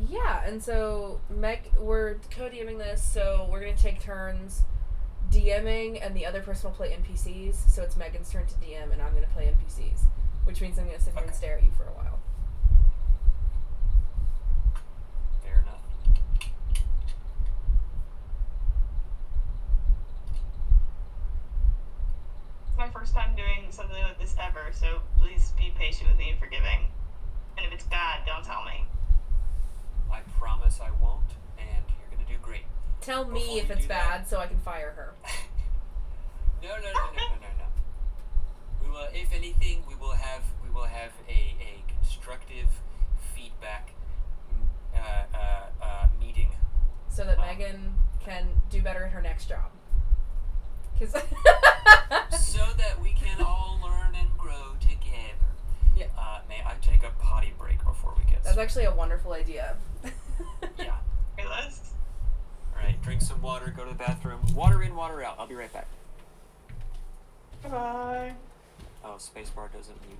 Yeah, and so we're co-DMing this, so we're gonna take turns DMing, and the other person will play NPCs. So it's Megan's turn to DM, and I'm gonna play NPCs, which means I'm gonna sit here and stare at you for a while. Fair enough. It's my first time doing something like this ever, so please be patient with me and forgiving. And if it's bad, don't tell me. I promise I won't, and you're gonna do great. Tell me if it's bad, so I can fire her. No. We will, if anything, we will have a constructive feedback meeting, so that Megan can do better at her next job. So that we can all learn and grow together. Yeah. May I take a potty break before we get That's actually a wonderful idea. Yeah. Okay, let's. Alright, drink some water, go to the bathroom. Water in, water out. I'll be right back. Bye. Oh, spacebar doesn't mute.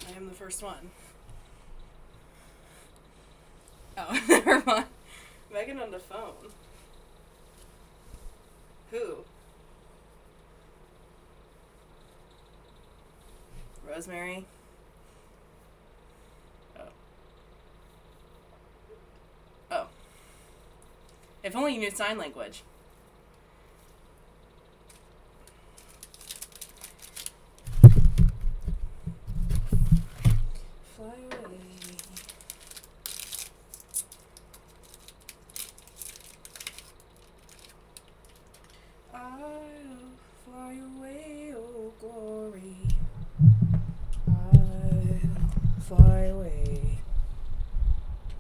I am the first one. Oh, never mind. Megan on the phone. Who? Rosemary? Oh. Oh. If only you knew sign language. fly away, oh glory. I'll fly away.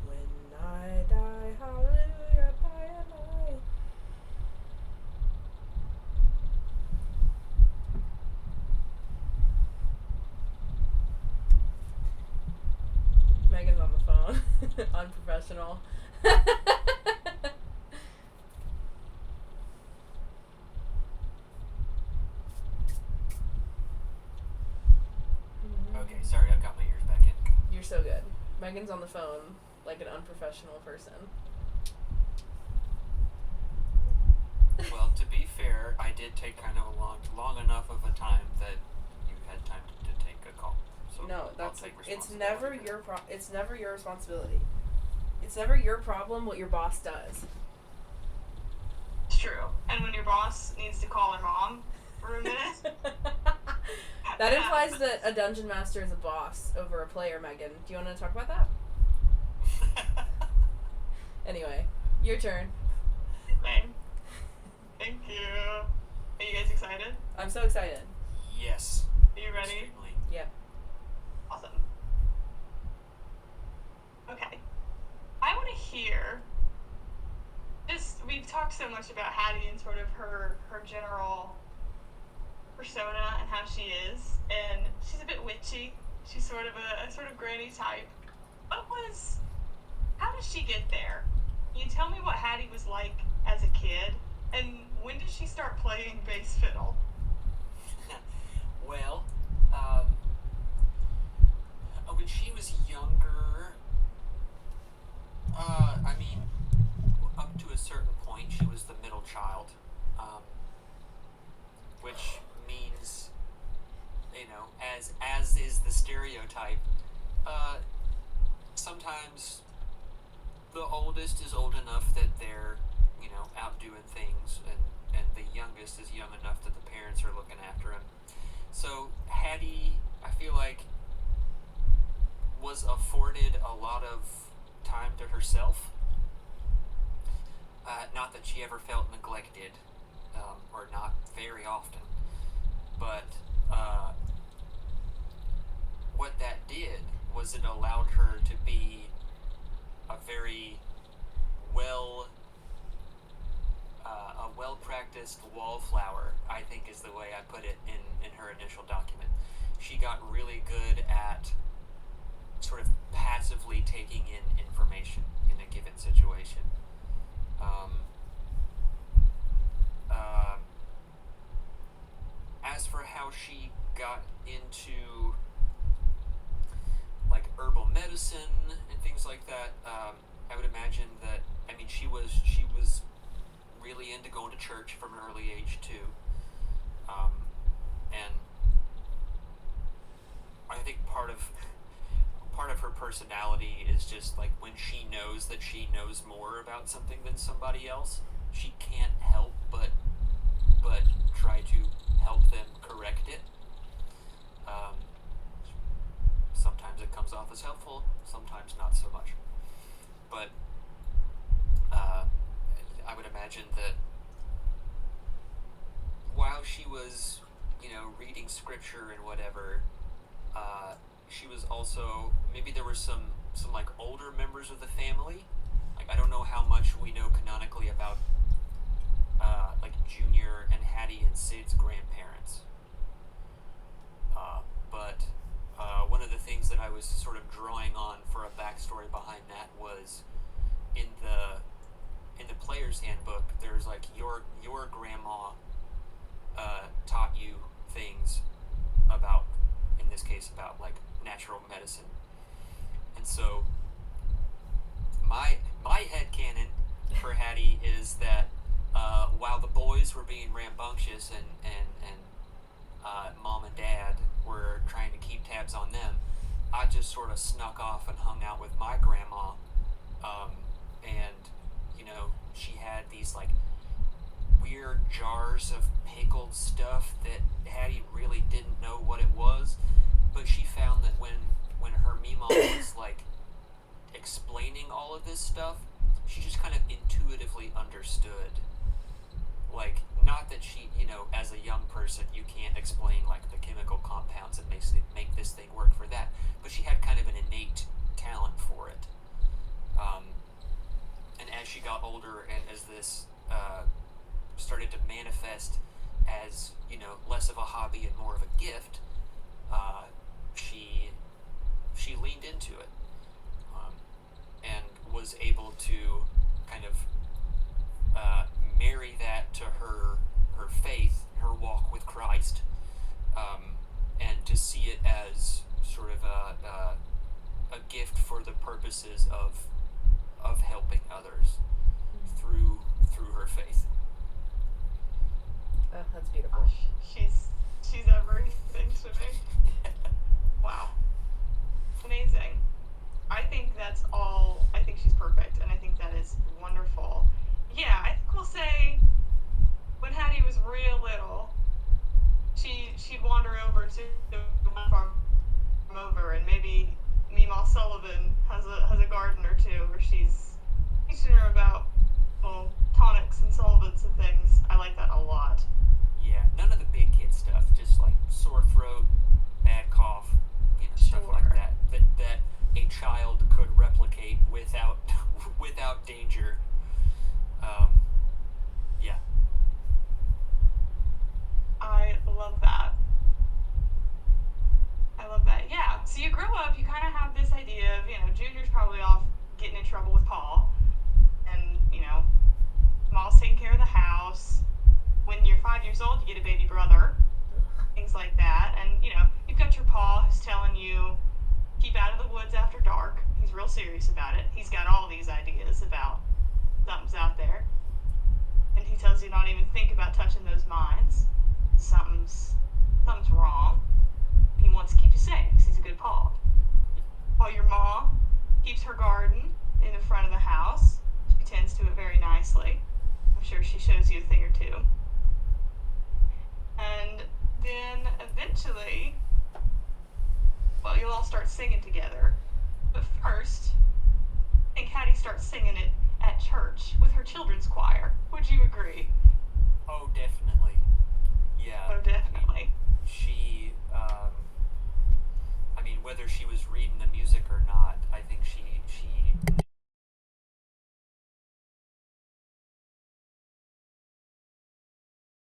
When I die, hallelujah, by and by. Megan's on the phone. Unprofessional. Okay, sorry, I've got my ears back in. You're so good. Megan's on the phone like an unprofessional person. Well, to be fair, I did take kind of a long enough of a time that you had time to take a call. So No, I'll that's take it's responsibility never for your that. it's never your responsibility. It's never your problem what your boss does. It's true. And when your boss needs to call her mom for a minute, That implies that a dungeon master is a boss over a player, Megan. Do you want to talk about that? Anyway, your turn. Same. Thank you. Are you guys excited? I'm so excited. Yes. Are you ready? Extremely. Yep. Awesome. Okay. I want to hear. We've talked so much about Hattie and sort of her general persona and how she is, and she's a bit witchy. She's sort of a sort of granny type. How did she get there? Can you tell me what Hattie was like as a kid, and when did she start playing bass fiddle? Well, when she was younger, I mean, up to a certain point, she was the middle child, which means, as is the stereotype, sometimes the oldest is old enough that they're, out doing things, and the youngest is young enough that the parents are looking after him. So Hattie, I feel like, was afforded a lot of time to herself. Not that she ever felt neglected, or not very often, but what that did was it allowed her to be a very well-practiced wallflower, I think is the way I put it in her initial document. She got really good at sort of passively taking in information in a given situation. As for how she got into like herbal medicine and things like that, I would imagine that, she was really into going to church from an early age too, and I think part of her personality is just like when she knows that she knows more about something than somebody else, she can't help but try to help them correct it. Sometimes it comes off as helpful, sometimes not so much. But I would imagine that while she was, reading scripture and whatever, she was also, maybe there were some like older members of the family. Like, I don't know how much we know canonically about like Junior and Hattie and Sid's grandparents. But one of the things that I was sort of drawing on for a backstory behind that was in the player's handbook. There's like your grandma taught you things about, in this case, about like natural medicine, and so my headcanon for Hattie is that while the boys were being rambunctious and mom and dad were trying to keep tabs on them, I just sort of snuck off and hung out with my grandma, and she had these like weird jars of pickled stuff that Hattie really didn't know what it was, but she found that when her Meemaw was like explaining all of this stuff, she just kind of intuitively understood. Like, not that she, as a young person, you can't explain like the chemical compounds that make this thing work for that. But she had kind of an innate talent for it. And as she got older, and as this started to manifest as less of a hobby and more of a gift, she leaned into it, and was able to kind of marry that to her faith, her walk with Christ, and to see it as sort of a gift for the purposes of helping others through her faith. Oh, that's beautiful. She's everything to me. Wow. Amazing. I think that's all. I think she's perfect, and I think that is wonderful. Yeah, I think we'll say when Hattie was real little, she'd wander over to the farm over, and maybe Meemaw Sullivan has a garden or two where she's teaching her about tonics and solvents and things. I like that a lot. Yeah, none of the big kid stuff, just like sore throat, bad cough, stuff like that a child could replicate without danger. Yeah. I love that. Yeah. So you grow up, you kind of have this idea of, Junior's probably off getting in trouble with Paul, and Mom's taking care of the house. When you're 5 years old, you get a baby brother, things like that, and you've got your Pa who's telling you keep out of the woods after dark. He's real serious about it. He's got all these ideas about something's out there, and he tells you not even think about touching those mines. Something's wrong. He wants to keep you safe because he's a good Pa. While your mom keeps her garden in the front of the house, she tends to it very nicely. I'm sure she shows you a thing or two. And then eventually, you'll all start singing together. But first, I think Hattie starts singing it at church with her children's choir. Would you agree? Oh, definitely. Yeah. Oh, definitely. Whether she was reading the music or not, I think she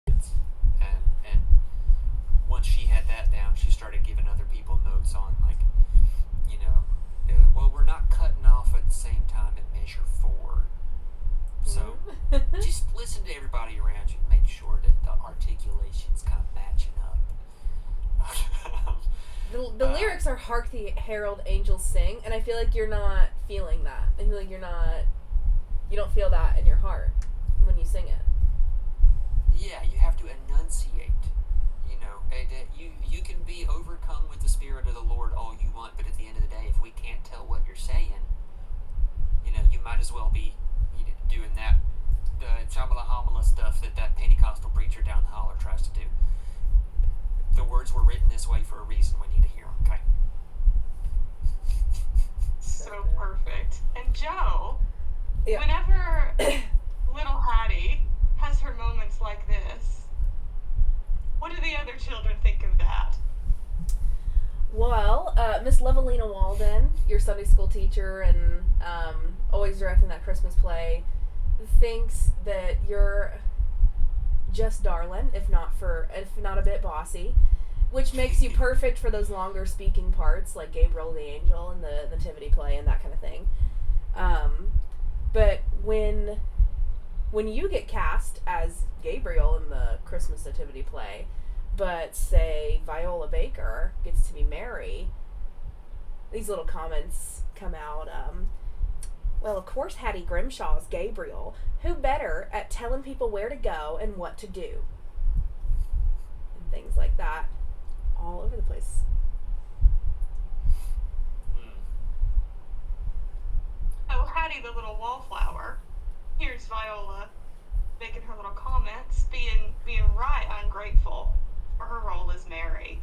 and once she had that down, she started giving other people notes on we're not cutting off at the same time in measure 4. So just listen to everybody around you and make sure that the articulation's kind of matching up. The lyrics are "Hark the Herald Angels Sing," and I feel like you're not feeling that. I feel like you don't feel that in your heart when you sing it. Yeah, you have to enunciate. You can be overcome with the Spirit of the Lord all you want, but at the end of the day, if we can't tell what you're saying, you might as well be doing that Chamala Hamala stuff that Pentecostal preacher down the holler tries to do. The words were written this way for a reason. We need to hear them, okay? So perfect. And Joe, Yeah. whenever little Hattie has her moments like this, what do the other children think of that? Well, Miss Levelina Walden, your Sunday school teacher and always directing that Christmas play, thinks that you're just darling, if not a bit bossy, which makes you perfect for those longer speaking parts like Gabriel the Angel and the Nativity play and that kind of thing. But when you get cast as Gabriel in the Christmas Nativity play, but say Viola Baker gets to be Mary, these little comments come out. Well, of course Hattie Grimshaw is Gabriel. Who better at telling people where to go and what to do? And things like that all over the place. Oh, Hattie the little wallflower. Here's Viola making her little comments, being right ungrateful for her role as Mary.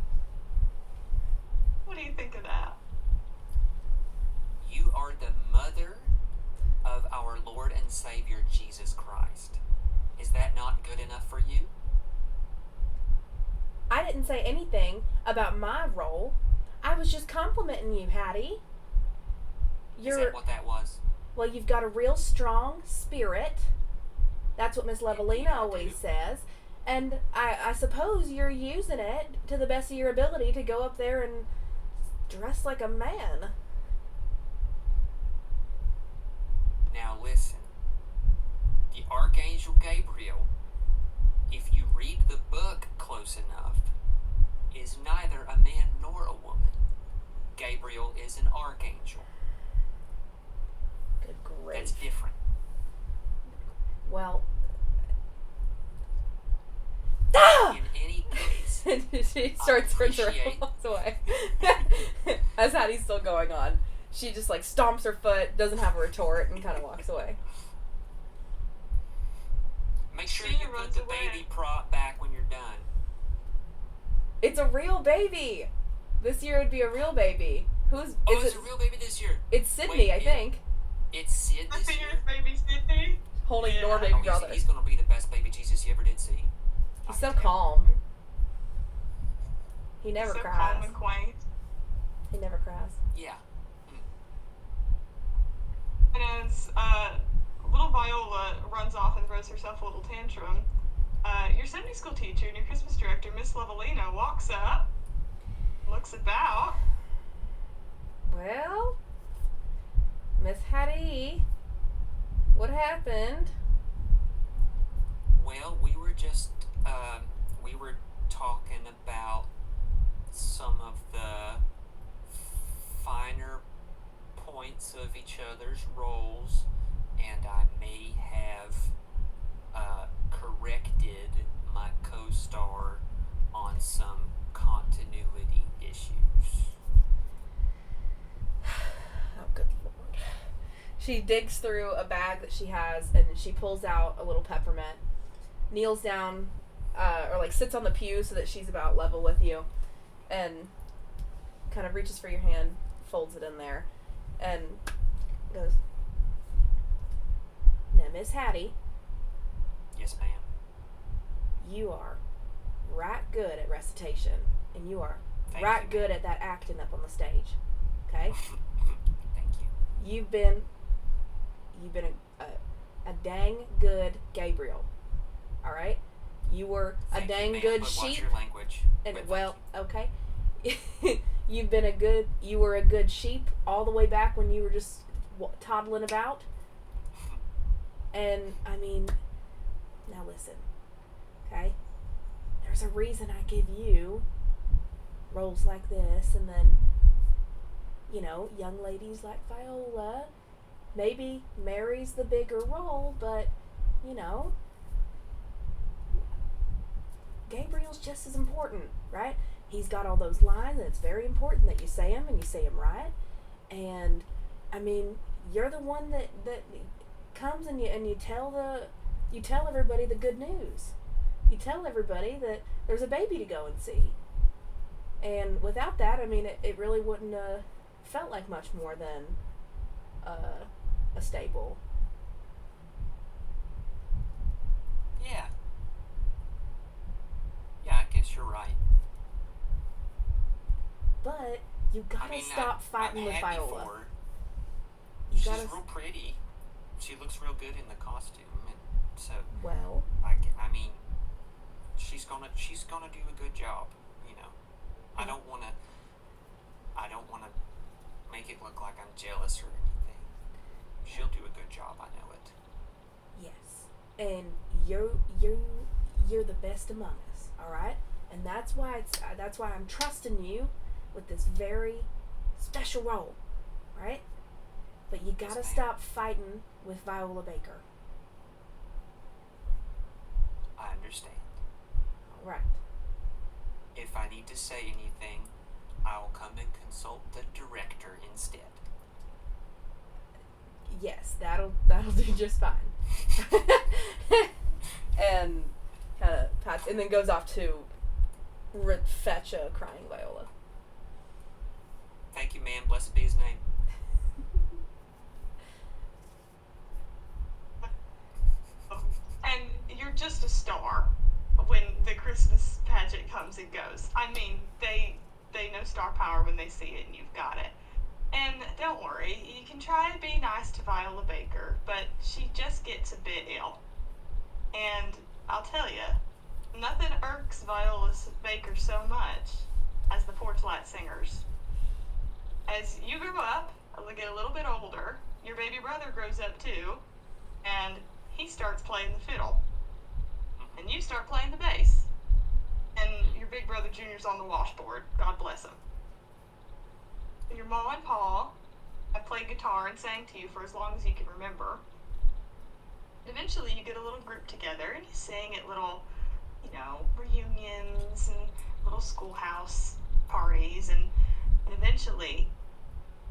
What do you think of that? You are the mother of our Lord and Savior Jesus Christ. Is that not good enough for you? didn't say anything about my role. I was just complimenting you, Hattie. Is that what that was? Well, you've got a real strong spirit. That's what Miss Levelina always says. And I suppose you're using it to the best of your ability to go up there and dress like a man. Now listen. The Archangel Gabriel, if you read the book close enough, is neither a man nor a woman. Gabriel is an archangel. Good grief. That's different. Well... In any case, she starts her walks away. As Hattie's still going on, she just like stomps her foot, doesn't have a retort, and kind of walks away. Make sure you put the baby prop back when you're done. It's a real baby. This year it'd be a real baby. It's a real baby this year. It's Sydney, I think. It's Sid this year. Baby Sydney. Holding your baby brother. He's gonna be the best baby Jesus you ever did see. He's so calm. He never cries. Calm and quaint. He never cries. Yeah. And as little Viola runs off and throws herself a little tantrum, your Sunday school teacher and your Christmas director, Miss Levelina, walks up, looks about. Well, Miss Hattie, what happened? Well, we were just, we were talking about some of the finer points of each other's roles, and I may have corrected my co-star on some continuity issues. Oh, good Lord. She digs through a bag that she has, and she pulls out a little peppermint, kneels down, or like sits on the pew so that she's about level with you, and kind of reaches for your hand, folds it in there, and goes, "Now, Miss Hattie." Yes, ma'am. "You are right good at recitation, and you are right good at that acting up on the stage. Okay? Thank you. You've been a dang good Gabriel. All right? You were a dang good sheep. Watch your language. And well, okay. You were a good sheep all the way back when you were just toddling about. And I mean, now listen, okay? There's a reason I give you roles like this, and then, young ladies like Viola, maybe Mary's the bigger role, but, Gabriel's just as important, right? He's got all those lines, and it's very important that you say them, and you say them right. And, I mean, you're the one that comes and you tell everybody the good news. You tell everybody that there's a baby to go and see. And without that, I mean, it really wouldn't have felt like much more than a stable. Yeah. Yeah, I guess you're right. But you gotta stop fighting with Viola. She's real pretty. She looks real good in the costume, and so. Well. I mean, she's gonna do a good job. I don't wanna make it look like I'm jealous or anything. She'll do a good job. I know it. Yes, and you're the best among us. All right, and that's why I'm trusting you with this very special role, right? But you gotta stop fighting with Viola Baker. I understand. All right. If I need to say anything, I'll come and consult the director instead. Yes, that'll do just fine. And kind of pats, and then goes off to fetch a crying Viola. Thank you, ma'am. Blessed be his name. And you're just a star. when the Christmas pageant comes and goes. I mean, they know star power when they see it, and you've got it. And don't worry, you can try to be nice to Viola Baker, but she just gets a bit ill. And I'll tell you, nothing irks Viola Baker so much as the Porchlight Singers. As you grow up, get a little bit older, your baby brother grows up too, and he starts playing the fiddle. And you start playing the bass. And your big brother Junior's on the washboard. God bless him. And your mom and pa have played guitar and sang to you for as long as you can remember. And eventually you get a little group together and you sing at little, reunions and little schoolhouse parties. And eventually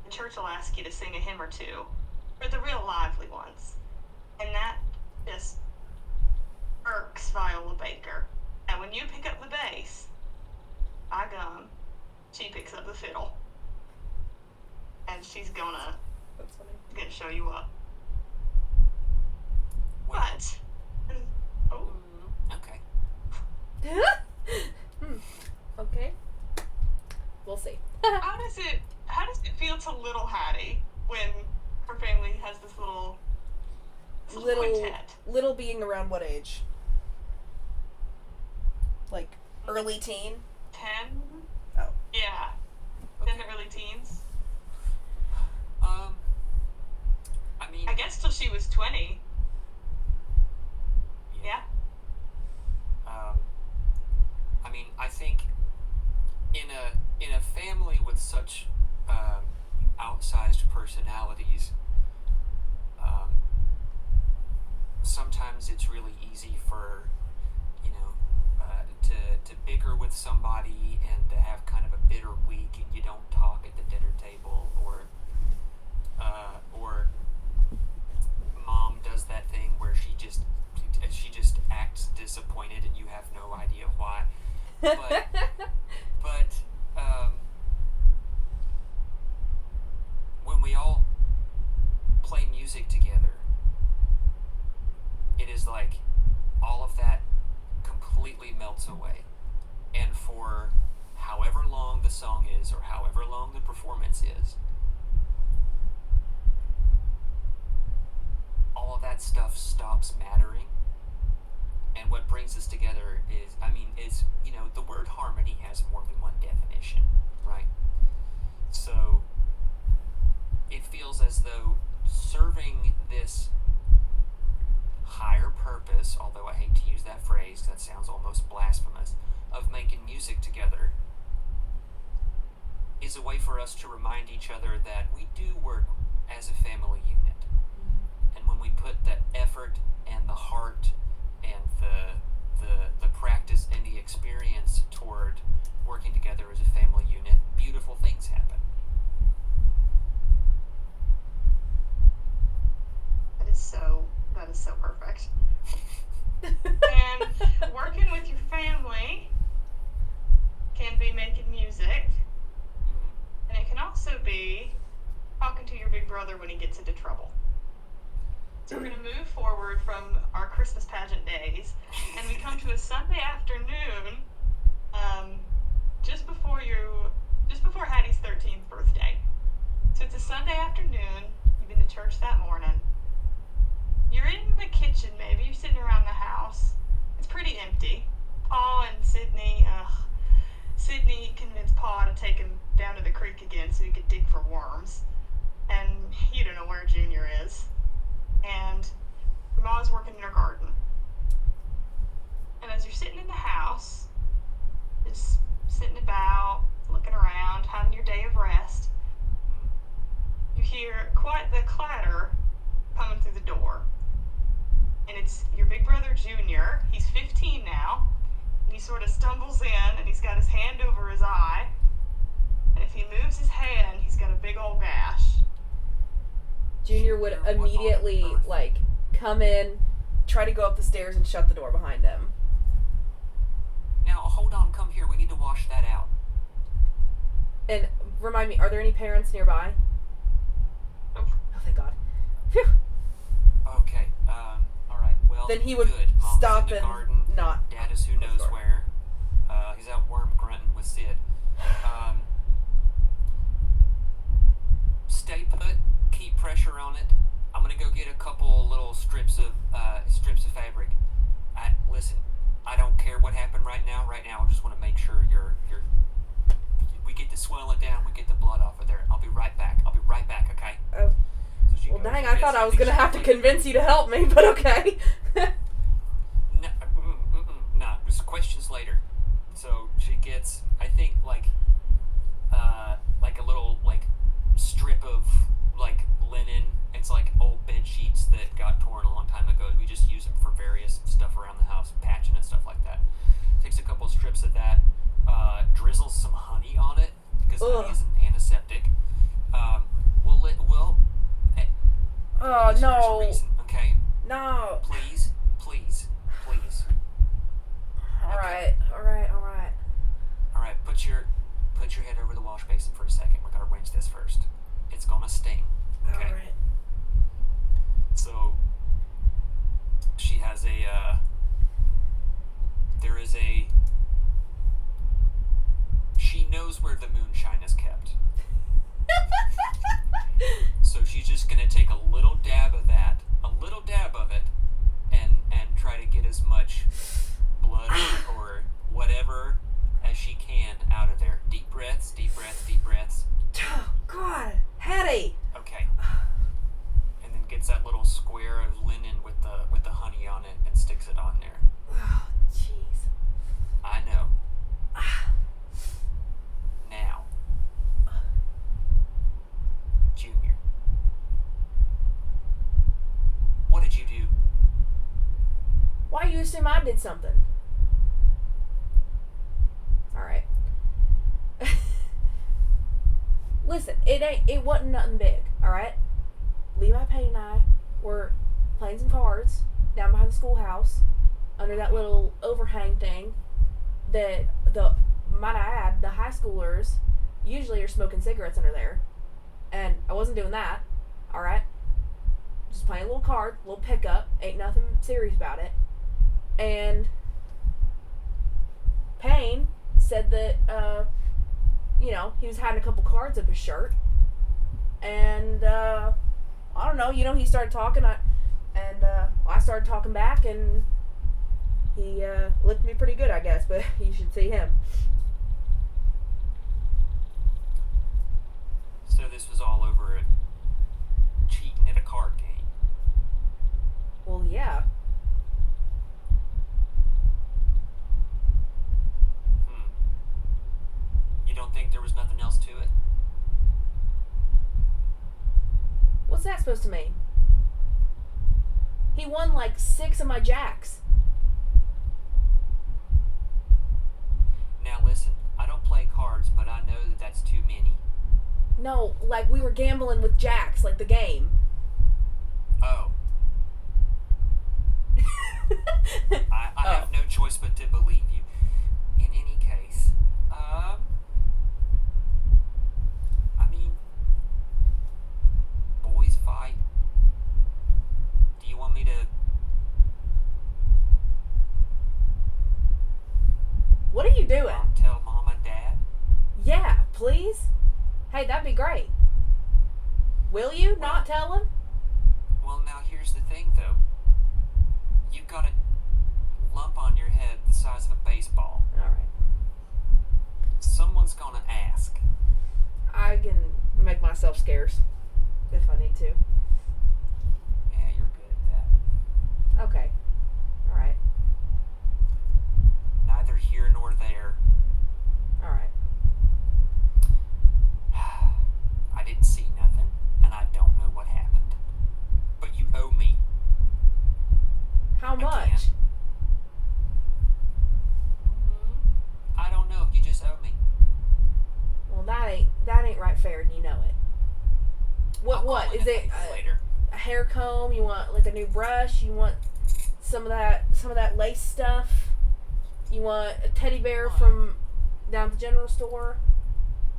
the church will ask you to sing a hymn or two for the real lively ones. And that just irks Viola Baker. And when you pick up the bass, by gum, she picks up the fiddle. And she's gonna show you up. Well, But, okay. Okay. We'll see. how does it feel to little Hattie when her family has this little quintet? Little being around what age? Like early teen? 10? Oh. Yeah. Okay. In the early teens. I mean, I guess till she was 20. Yeah. I mean, I think in a family with such outsized personalities, sometimes it's really easy for to bicker with somebody and to have kind of a bitter week, and you don't talk at the dinner table, or mom does that thing where she just acts disappointed and you have no idea why. But when we all play music together, it is like all of that completely melts away. And for however long the song is, or however long the performance is, all of that stuff stops mattering. And what brings us together is the word harmony has more than one definition, right? So it feels as though serving this higher purpose, although I hate to use that phrase, that sounds almost blasphemous, of making music together is a way for us to remind each other that we do work as a family unit. And when we put the effort and the heart and the practice and the experience toward working together as a family unit, beautiful things happen. That is so perfect. And working with your family can be making music, and it can also be talking to your big brother when he gets into trouble. So we're going to move forward from our Christmas pageant days, and we come to a Sunday afternoon, just before Hattie's 13th birthday. So it's a Sunday afternoon. You've been to church that morning. You're in the kitchen, maybe. You're sitting around the house. It's pretty empty. Pa and Sydney convinced Pa to take him down to the creek again so he could dig for worms. And you don't know where Junior is. And your Ma's working in her garden. And as you're sitting in the house, just sitting about, looking around, having your day of rest, you hear quite the clatter coming through the door. And it's your big brother Junior. He's 15 now. And he sort of stumbles in, and he's got his hand over his eye. And if he moves his hand, he's got a big old gash. Junior would immediately, come in, try to go up the stairs, and shut the door behind him. Now, hold on, come here. We need to wash that out. And remind me, are there any parents nearby? Nope. Oh, thank God. Phew. Okay, alright, well, Then he would good. Mom's stop in the and garden. not. Dad is who knows where. He's out worm grunting with Sid. Stay put. Keep pressure on it. I'm gonna go get a couple little strips of fabric. Listen. I don't care what happened right now. Right now, I just want to make sure we get the swelling down. We get the blood off of there. I'll be right back. Okay. Oh. So Well, dang! I thought I was gonna have to convince you to help me, but okay. No, there's questions later. So she gets, I think, like a little strip of linen. It's like old bed sheets that got torn a long time ago. We just use them for various stuff around the house, patching and stuff like that. Takes a couple of strips of that, drizzles some honey on it because honey is an antiseptic. Oh there's no! a reason, okay? No! Please. All right. All right, put your head over the wash basin for a second. We're gonna rinse this first. It's gonna sting. Okay. All right. So she has she knows where the moonshine is kept. So she's just gonna take a little dab of it, and try to get as much blood or whatever as she can out of there. Deep breaths. Oh God, Hattie. Okay. And then gets that little square of linen with the honey on it and sticks it on there. Oh jeez. I know. Now, Junior, what did you do? Why you assume I did something? All right. Listen, it wasn't nothing big. All right. Levi Payne and I were playing some cards down behind the schoolhouse under that little overhang thing that might I add, the high schoolers usually are smoking cigarettes under there. And I wasn't doing that. Alright? Just playing a little card, a little pickup. Ain't nothing serious about it. And Payne said that, he was hiding a couple cards up his shirt. And, I don't know, he started talking, I started talking back, and he licked me pretty good, I guess, but you should see him. So this was all over cheating at a card game. Well, yeah. You don't think there was nothing else to it? What's that supposed to mean? He won like 6 of my jacks. Now listen, I don't play cards, but I know that that's too many. No, like we were gambling with jacks, like the game. Oh. I have no choice but to believe you. In any case, boys fight. Do you want me to... What are you doing? Tell Mom and Dad? Yeah, please. Hey, that'd be great. Will you not tell him? Well, now here's the thing, though. You've got a lump on your head the size of a baseball. Alright. Someone's gonna ask. I can make myself scarce if I need to. Yeah, you're good at that. Okay. Alright. Neither here nor there. Alright. I didn't see nothing, and I don't know what happened. But you owe me. How much? Again. I don't know. You just owe me. Well, that ain't right fair, and you know it. What is it? Later. A hair comb? You want like a new brush? You want some of that lace stuff? You want a teddy bear from down at the general store?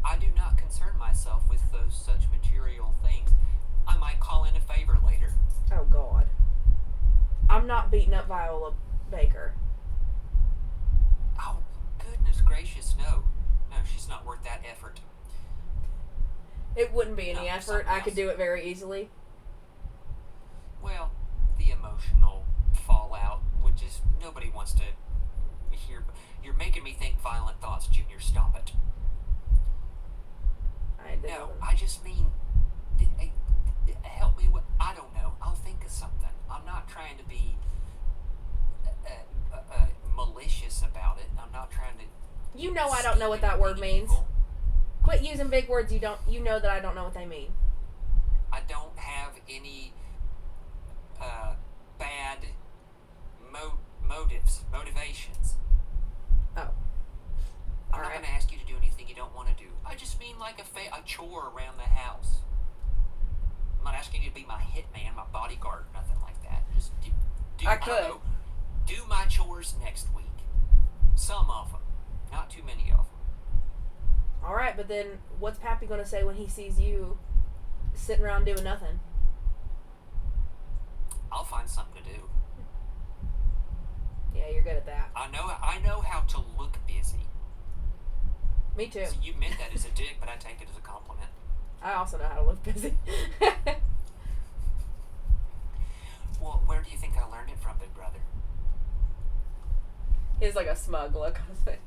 I do not concern myself with those such material things. I might call in a favor later. Oh God. I'm not beating up Viola Baker. It wouldn't be any No, effort. something I could else. do it very easily. Well, the emotional fallout would just nobody wants to hear. You're making me think violent thoughts, Junior. Stop it. I did No, nothing. I just mean help me with. I don't know. I'll think of something. I'm not trying to be malicious about it. I'm not trying to. You know I don't know what that word means. Evil. Quit using big words. You know that I don't know what they mean. I don't have any bad motivations. Oh. I'm not going to ask you to do anything you don't want to do. I just mean like a chore around the house. I'm not asking you to be my hitman, my bodyguard, nothing like that. Just do I don't could. know, do my chores next week. Some of them, not too many of them. All right, but then what's Pappy gonna say when he sees you sitting around doing nothing? I'll find something to do. Yeah, you're good at that. I know how to look busy. Me too. So you meant that as a dig, but I take it as a compliment. I also know how to look busy. Well, where do you think I learned it from, big brother? He has like a smug look on his face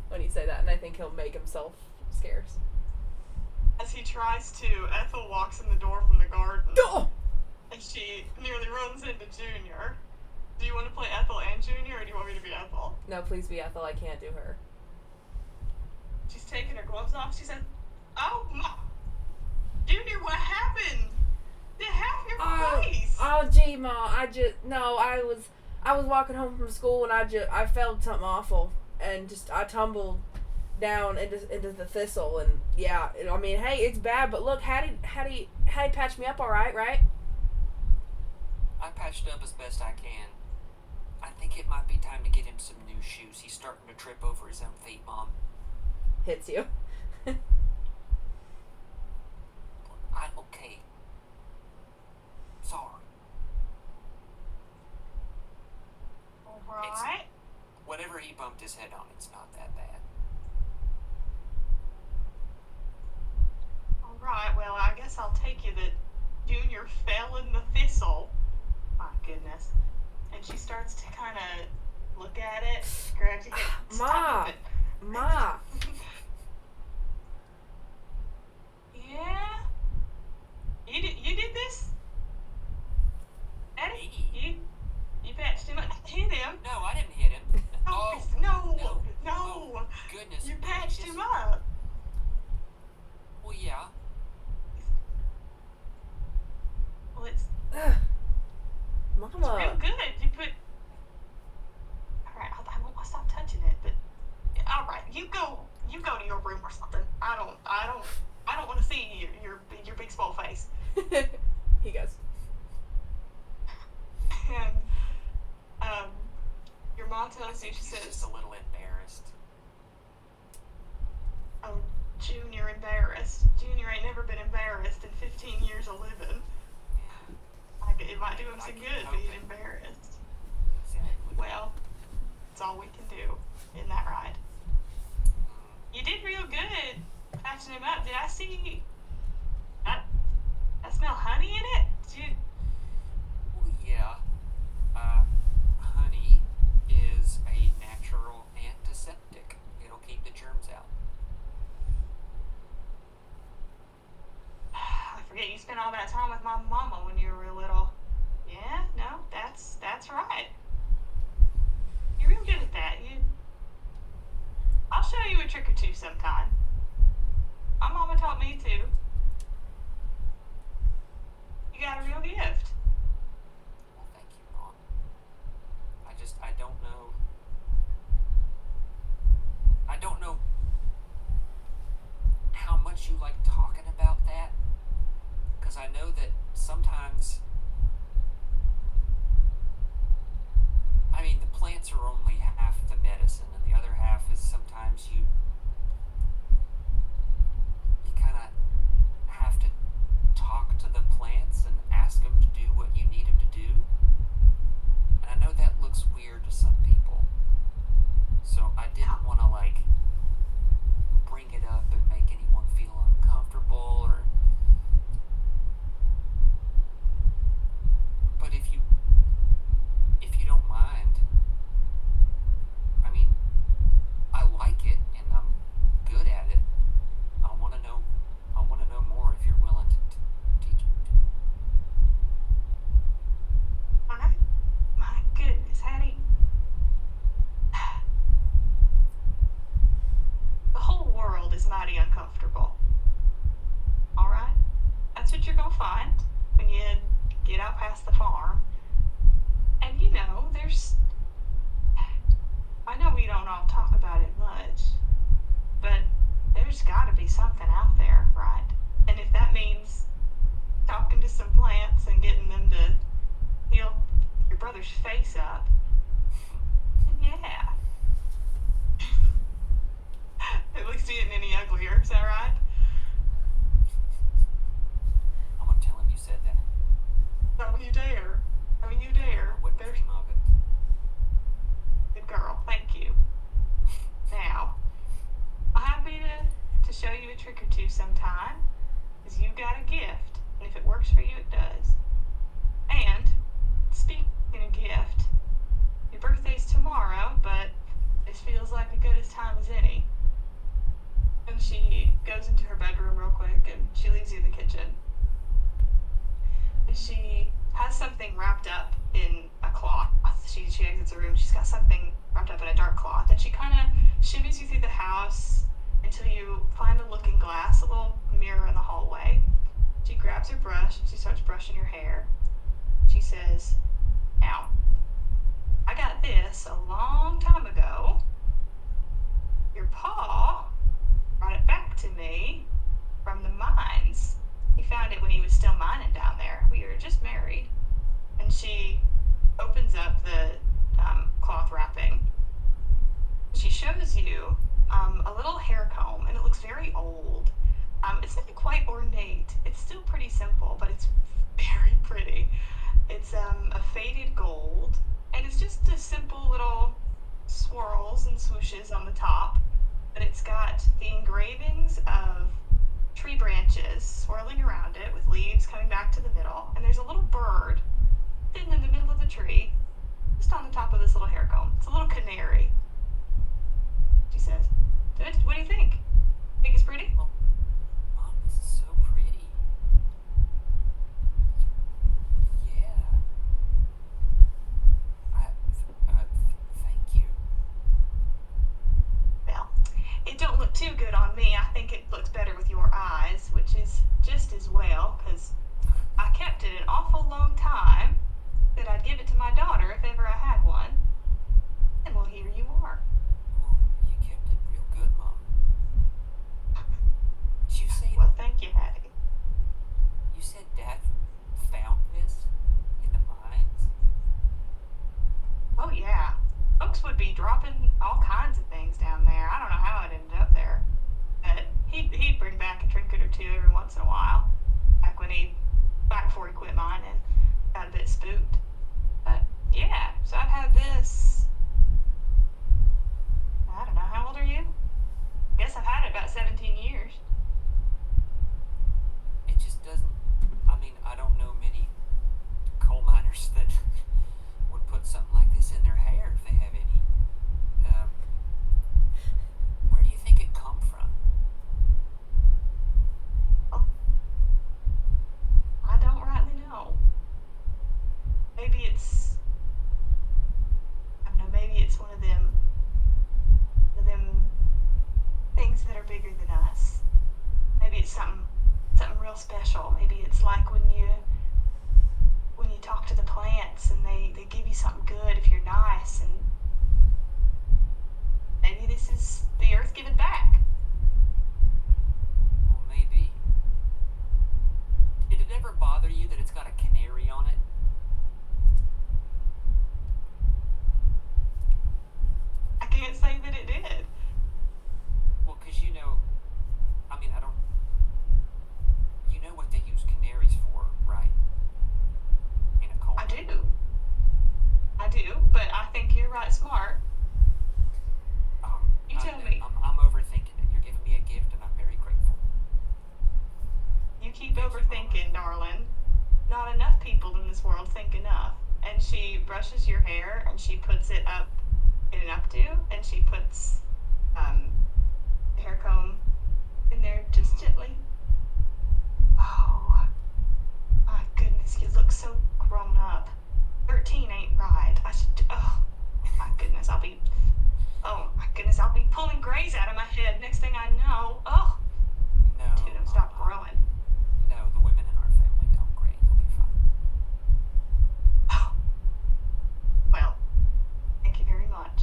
when you say that, and I think he'll make himself scarce. As he tries to, Ethel walks in the door from the garden, Oh! and she nearly runs into Junior. Do you want to play Ethel and Junior, or do you want me to be Ethel? No, please be Ethel. I can't do her. She's taking her gloves off. She said, "Oh, Junior, what happened? They have your face." Oh, gee, Ma, I was walking home from school and I felt something awful and I tumbled down into the thistle and yeah, I mean, hey, it's bad, but look, Hattie patched me up all right, right? I patched up as best I can. I think it might be time to get him some new shoes. He's starting to trip over his own feet, Mom. Hits you. Okay. Sorry. Alright. Whatever he bumped his head on, it's not that bad. Alright, well, I guess I'll take you that Junior fell in the thistle. My goodness. And she starts to kind of look at it, grabs your head. Stop it. Ma. Yeah? You did this? Eddie? Me? You patched him up. Hit him. No, I didn't hit him. No. Goodness. You patched gracious. him up. Well, yeah. Well, it's Mama. real good. You put. Alright, I'll stop touching it, but. Alright, you go to your room or something. I don't want to see your big small face. He goes. And your mom tells you, she He's says, just a little embarrassed. "Oh, Junior embarrassed. Junior ain't never been embarrassed in 15 years of living. It might do him some good being embarrassed." Exactly. Well, that's all we can do. Isn't that right? You did real good patching him up. Did I see I smell honey in it? Well, yeah. Honey is a natural antiseptic. It'll keep the germs out. I forget you spent all that time with my mama when you were real little. Yeah, no, that's right. You're real good at that. I'll show you a trick or two sometime. My mama taught me to. You got a real gift. Well, thank you, Mom. I don't know how much you like talking about that. Because I know that sometimes, I mean, the plants are only half the medicine, and the other half is sometimes you kind of have to talk to the plants and ask them to do what you need them to do. And I know that looks weird to some people. So I didn't want to, bring it up and make anyone feel uncomfortable. trick or two sometime, because you got a gift, and if it works for you, it does. And, speaking of gift, your birthday's tomorrow, but this feels like as good a time as any. And she goes into her bedroom real quick, and she leaves you in the kitchen. And she has something wrapped up in a cloth. She exits the room. She's got something wrapped up in a dark cloth, and she kind of shimmies you through the house until you find a looking glass, a little mirror in the hallway. She grabs her brush and she starts brushing your hair. She says, "Now, I got this a long time ago. Your pa brought it back to me from the mines. He found it when he was still mining down there. We were just married." And she opens up the cloth wrapping. She shows you a little hair comb, and it looks very old. It's not quite ornate. It's still pretty simple, but it's very pretty. It's a faded gold, and it's just a simple little swirls and swooshes on the top. But it's got the engravings of tree branches swirling around it with leaves coming back to the middle, and there's a little bird sitting in the middle of the tree, just on the top of this little hair comb. It's a little canary. She says, "What do you think? Think it's pretty?" Well, Mom, this is so pretty. Yeah. Thank you. Well, it don't look too good on me. I think it looks better with your eyes, which is just as well, because I kept it an awful long time. That I'd give it to my daughter if ever I had one. And well, here you are. Well, you kept it real good, Mom. You say, Well, thank you, Hattie. you said Dad found this in the mines? Oh, yeah. Folks would be dropping all kinds of things down there. I don't know how it ended up there. But he'd bring back a trinket or two every once in a while. Back before he quit mining. Got a bit spooked. But, yeah. So I've had this... I don't know. How old are you? I guess I've had it about 17 years. It just doesn't. I mean, I don't know many coal miners that would put something like this in their hair if they have any. Where do you think it come from? Oh. I don't rightly know. Maybe it's... I don't know, maybe it's one of them things that are bigger than us. Maybe it's something real special. Maybe it's like when you talk to the plants and they give you something good if you're nice, and maybe this is the earth giving back. Well, maybe. Did it ever bother you that it's got a canary on it? I can't say that it did. Well, 'cause I mean, you know what they use canaries for, right? In a coal I mine. do, but I think you're right smart. You tell me. I'm overthinking it. You're giving me a gift, and I'm very grateful. You keep overthinking, darling. Not enough people in this world think enough. And she brushes your hair and she puts it up in an updo, and she puts the hair comb in there just gently. Oh, my goodness, you look so grown up. 13 ain't right. I'll be pulling grays out of my head next thing I know. Oh, No. you don't stop growing. No, the women in our family don't gray. You'll be fine. Oh, well, thank you very much.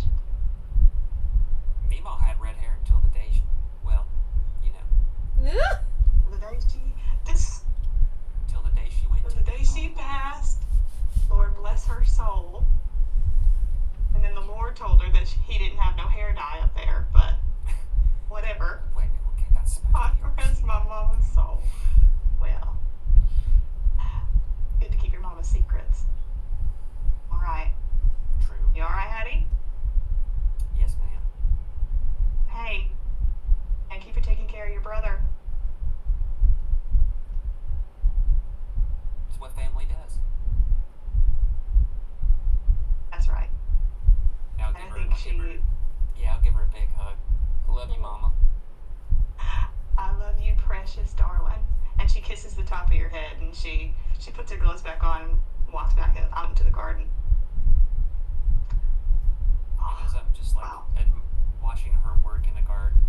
Meemaw had red hair until the day she, well, you know, The day until the day she went to the day she passed, Lord bless her soul. And then the Lord told her that he didn't have no hair dye up there, but whatever. Wait, okay, that's supposed God to be yours. rest my mama's soul. Well, good to keep your mama's secrets. All right. True. You all right, Hattie? Yes, ma'am. Hey, thank you for taking care of your brother. think I'll give her a big hug. I love you, Mama. I love you, precious darling. And she kisses the top of your head, and she puts her gloves back on and walks back out into the garden. And as I'm just like Wow. watching her work in the garden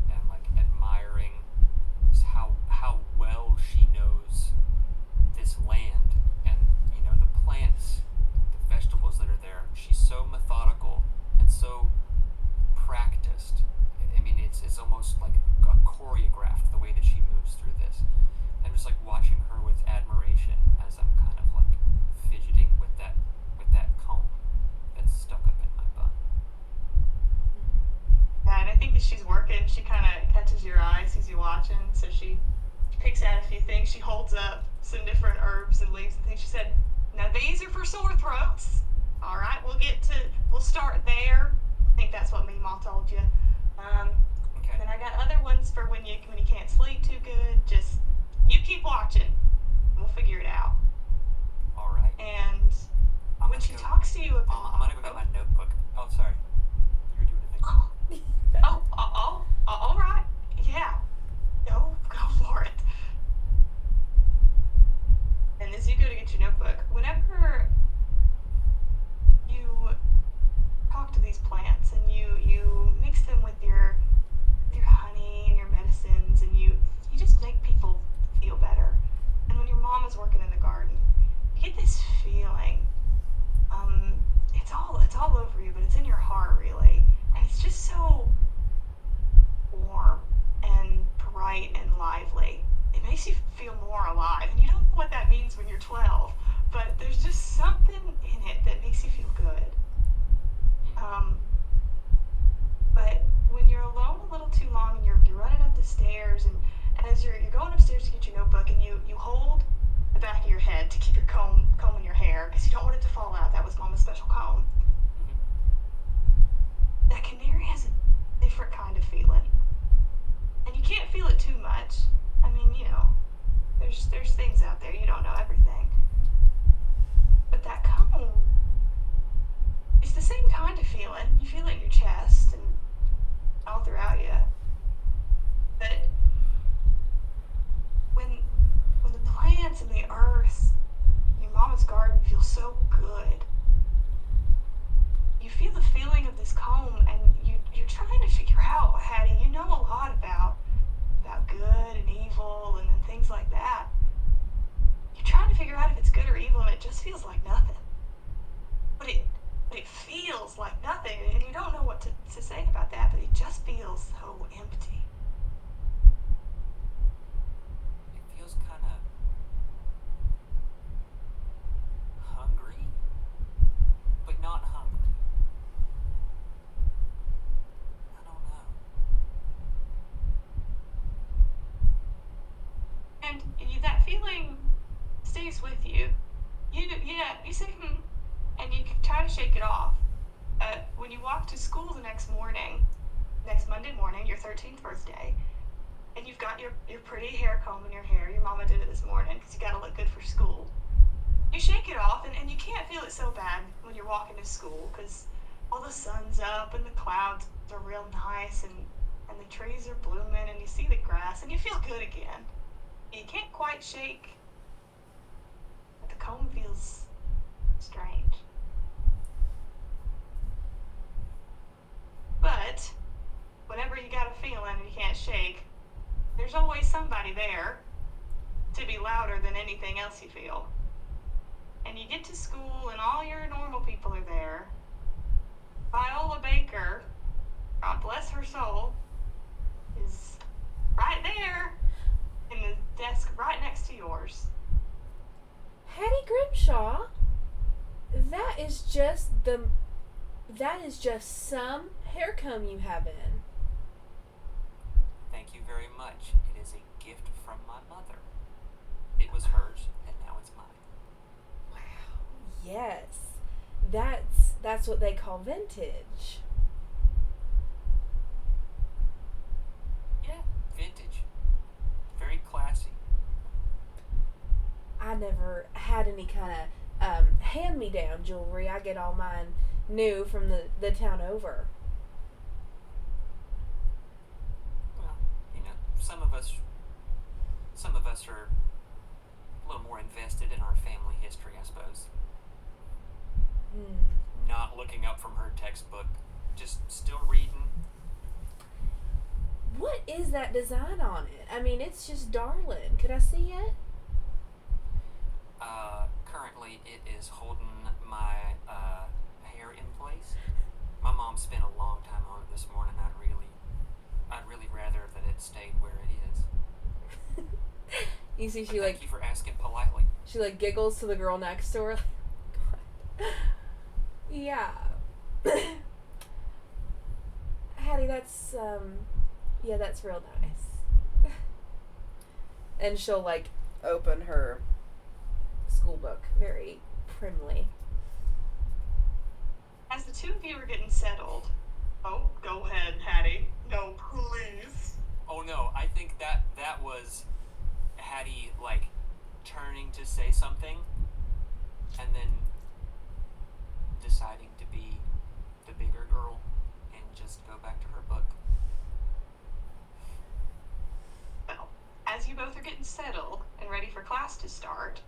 and like admiring just how well she knows this land and the plants, the vegetables that are there. She's so methodical and so practiced. I mean, it's almost like a choreographed the way that she moves through this. I'm just like watching her with admiration as I'm kind of like fidgeting with that comb that's stuck up in my bun. Yeah, and I think as she's working, she kind of catches your eye, sees you watching, so she picks out a few things. She holds up some different herbs and leaves and things. She said, "Now these are for sore throats. All right, we'll start there. I think that's what Meemaw told you. Okay. Then I got other ones for when you can't sleep too good. Just you keep watching. We'll figure it out." All right. And when she talks to you about, I'm gonna go get my notebook. Oh, sorry. You were doing a thing. all right, yeah, go for it. And as you go to get your notebook, whenever you talk to these plants and you mix them with your honey and your medicines, and you just make people feel better. And when your mom is working in the garden, you get this feeling. It's all over you, but it's in your heart really, and it's just so warm and bright and lively. It makes you feel more alive, and you don't know what that means when you're 12, but there's just something in it that makes you feel good. But when you're alone a little too long and you're running up the stairs, and as you're going upstairs to get your notebook, and you hold the back of your head to keep your comb in your hair because you don't want it to fall out. That was Mama's special comb. That canary has a different kind of feeling, and you can't feel it too much. I mean, there's things out there, you don't know everything, but that comb, it's the same kind of feeling. You feel it in your chest and all throughout you. But when the plants and the earth in your mama's garden feel so good, you feel the feeling of this comb, and you're trying to figure out, Hattie, you know a lot about good and evil and things like that. You're trying to figure out if it's good or evil, and it just feels like nothing. But it feels like nothing, and you don't know what to say about that, but it just feels so empty. It feels kind of hungry, but not hungry. I don't know. And that feeling stays with you. You say, and you can try to shake it off. When you walk to school the next Monday morning, your 13th birthday, and you've got your pretty hair comb in your hair, your mama did it this morning because you got to look good for school. You shake it off, and you can't feel it so bad when you're walking to school because all the sun's up and the clouds are real nice, and the trees are blooming, and you see the grass, and you feel good again. You can't quite shake. The comb feels strange. But whenever you got a feeling and you can't shake, there's always somebody there to be louder than anything else you feel. And you get to school and all your normal people are there. Viola Baker, God bless her soul, is right there in the desk right next to yours. Hattie Grimshaw, that is just some hair comb you have in. Thank you very much. It is a gift from my mother. It was hers, and now it's mine. Wow. Yes. That's what they call vintage. Yeah, vintage. Very classy. I never had any kind of hand-me-down jewelry. I get all mine new from the town over. Well, you know, some of us are a little more invested in our family history, I suppose. Not looking up from her textbook, just still reading. What is that design on it? I mean, it's just darling. Could I see it? Currently it is holding my hair in place. My mom spent a long time on it this morning. I'd really rather that it stayed where it is. You see, But thank you for asking politely. she giggles to the girl next to her. Yeah. Hattie, that's that's real nice. And she'll open her school book very primly. As the two of you are getting settled, oh, go ahead, Hattie. No, please. Oh no, I think that was Hattie turning to say something and then deciding to be the bigger girl and just go back to her book. Well, as you both are getting settled and ready for class to start,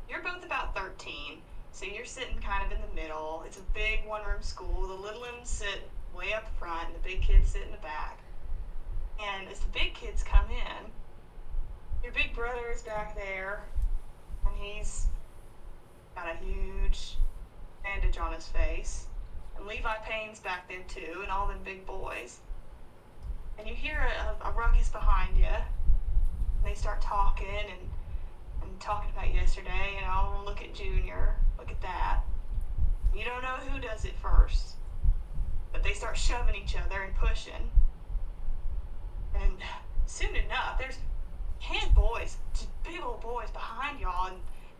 you're both about 13, so you're sitting kind of in the middle. It's a big one-room school. The little ones sit way up front, and the big kids sit in the back. And as the big kids come in, your big brother is back there, and he's got a huge bandage on his face. And Levi Payne's back there too, and all them big boys. And you hear a ruckus behind you, and they start talking and talking about yesterday, and I'll look at Junior, look at that. You don't know who does it first, but they start shoving each other and pushing. And soon enough, there's 10 boys, just big old boys behind y'all, and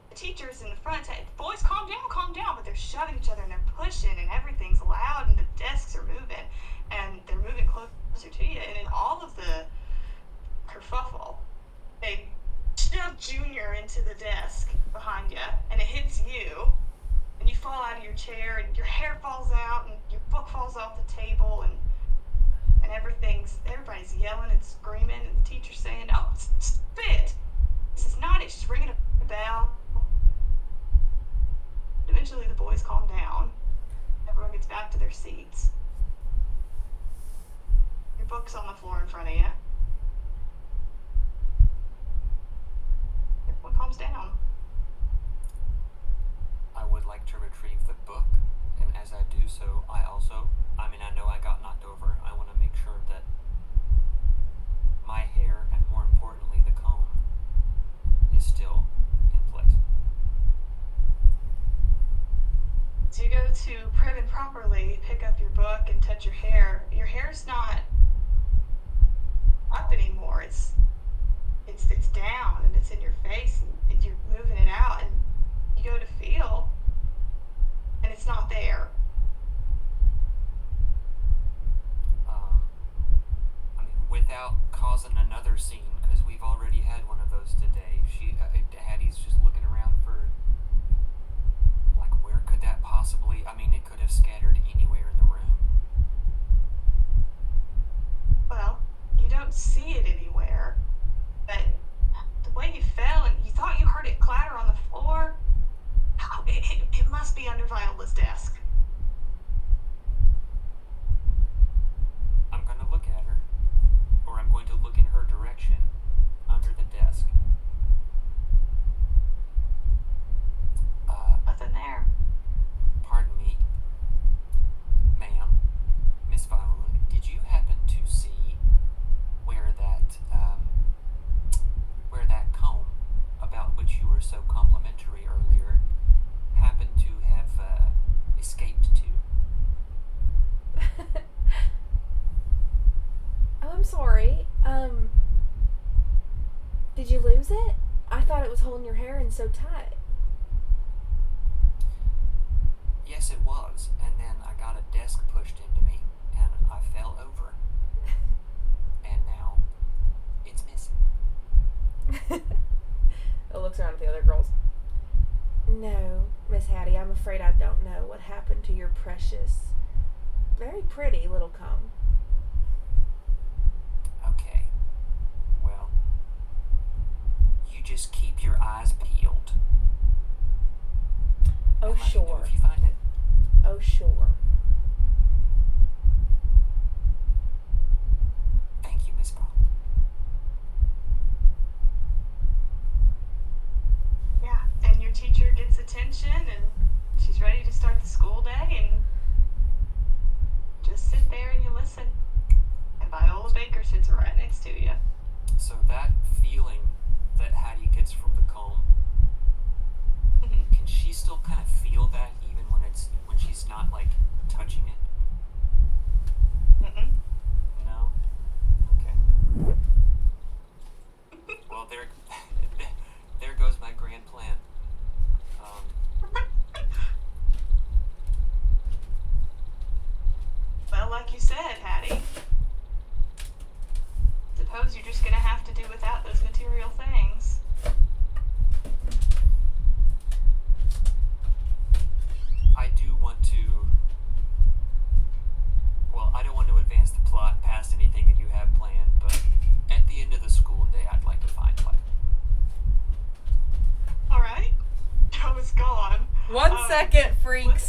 the teachers in the front say, boys, calm down, but they're shoving each other and they're pushing and everything's loud and the desks are moving and they're moving closer to you, and in all of the kerfuffle, they shove Junior into the desk behind you and it hits you and you fall out of your chair and your hair falls out and your book falls off the table and everybody's yelling and screaming, and the teacher's saying, "Oh, spit! This is not it." She's ringing a bell. Eventually, the boys calm down. Everyone gets back to their seats. Your book's on the floor in front of you. Everyone calms down. I would like to retrieve the book, and as I do so, I know I got knocked over. I want to make sure that my hair, and more importantly, the comb, is still in place. So you go to prim and properly pick up your book and touch your hair. Your hair's not up anymore. It's down and it's in your face and you're moving it out, and you go to feel and it's not there. Without causing another scene, because we've already had one of those today, Hattie's just looking around for, where could that possibly, it could have scattered anywhere in the room. Well, you don't see it anywhere, but the way you fell and you thought you heard it clatter on the floor, it must be under Viola's desk. I'm going to look at her. Or I'm going to look in her direction, under the desk. Nothing there. Pardon me, ma'am, Miss Viola, did you happen to see where that comb, about which you were so complimentary earlier, happened to have escaped to? Oh, I'm sorry. Did you lose it? I thought it was holding your hair in so tight. Yes, it was, and then I got a desk pushed into me, and I fell over. And now, it's missing. It looks around at the other girls. No, Miss Hattie, I'm afraid I don't know what happened to your precious, very pretty little comb. Okay. Well, you just keep your eyes peeled. Oh, and let me know sure. if you find it. Oh, sure. Thank you, Miss Pop. Yeah, and your teacher gets attention, and she's ready to start the school day, and just sit there and you listen. And Viola Baker sits right next to you. So that feeling that Hattie gets from the comb, Mhm. can she still kind of feel that even when she's not like touching it? Mm-mm. No. Okay. Well, there goes my grand plan. Well, like you said, Hattie, suppose you're just gonna have to do without those material things. I do want to. Well, I don't want to advance the plot past anything that you have planned, but at the end of the school day, I'd like to find Mike. All right, I was gone. 1 second, freaks.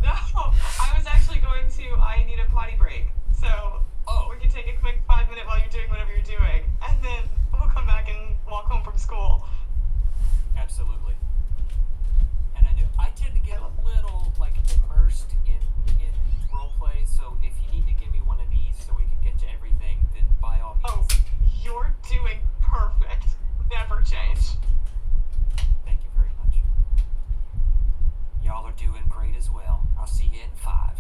No, I was actually going to. I need a potty break, so we can take a quick 5-minute while you're doing whatever you're doing, and then we'll come back and walk home from school. Absolutely. And I tend to get a little like immersed in roleplay, so if you need to give me one of these so we can get to everything, then by all means. Oh, you're doing perfect. Never change. Thank you very much. Y'all are doing great as well. I'll see you in 5.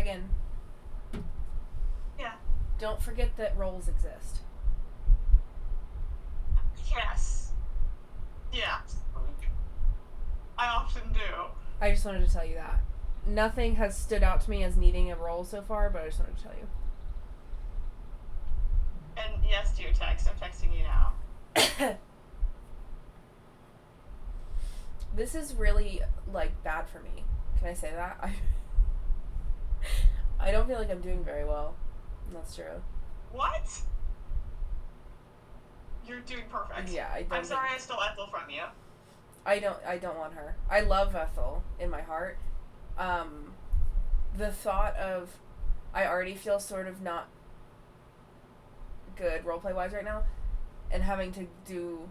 Megan. Yeah. Don't forget that roles exist. Yes. Yeah. I often do. I just wanted to tell you that. Nothing has stood out to me as needing a role so far, but I just wanted to tell you. And yes to your text. I'm texting you now. This is really, like, bad for me. Can I say that? I don't feel like I'm doing very well. That's true. What? You're doing perfect. Yeah, I'm sorry I stole Ethel from you. I don't want her. I love Ethel in my heart. The thought of, I already feel sort of not good roleplay wise right now, and having to do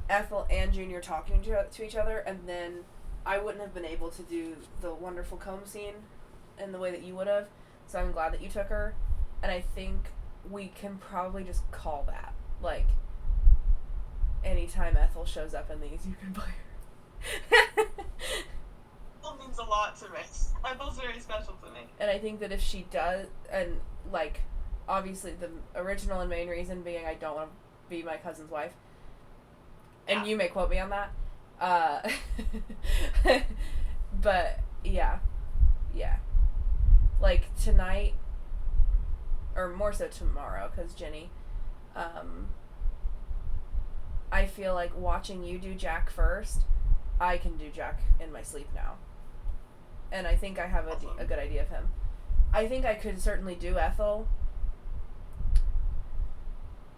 Ethel and Junior talking to each other, and then I wouldn't have been able to do the wonderful comb scene in the way that you would have, so I'm glad that you took her, and I think we can probably just call that, like, anytime Ethel shows up in these, you can play her. Ethel means a lot to me. Ethel's very special to me. And I think that if she does, and, like, obviously the original and main reason being I don't want to be my cousin's wife, and you may quote me on that, but, yeah, like, tonight, or more so tomorrow, because Jenny, I feel like watching you do Jack first, I can do Jack in my sleep now. And I think I have a good idea of him. I think I could certainly do Ethel.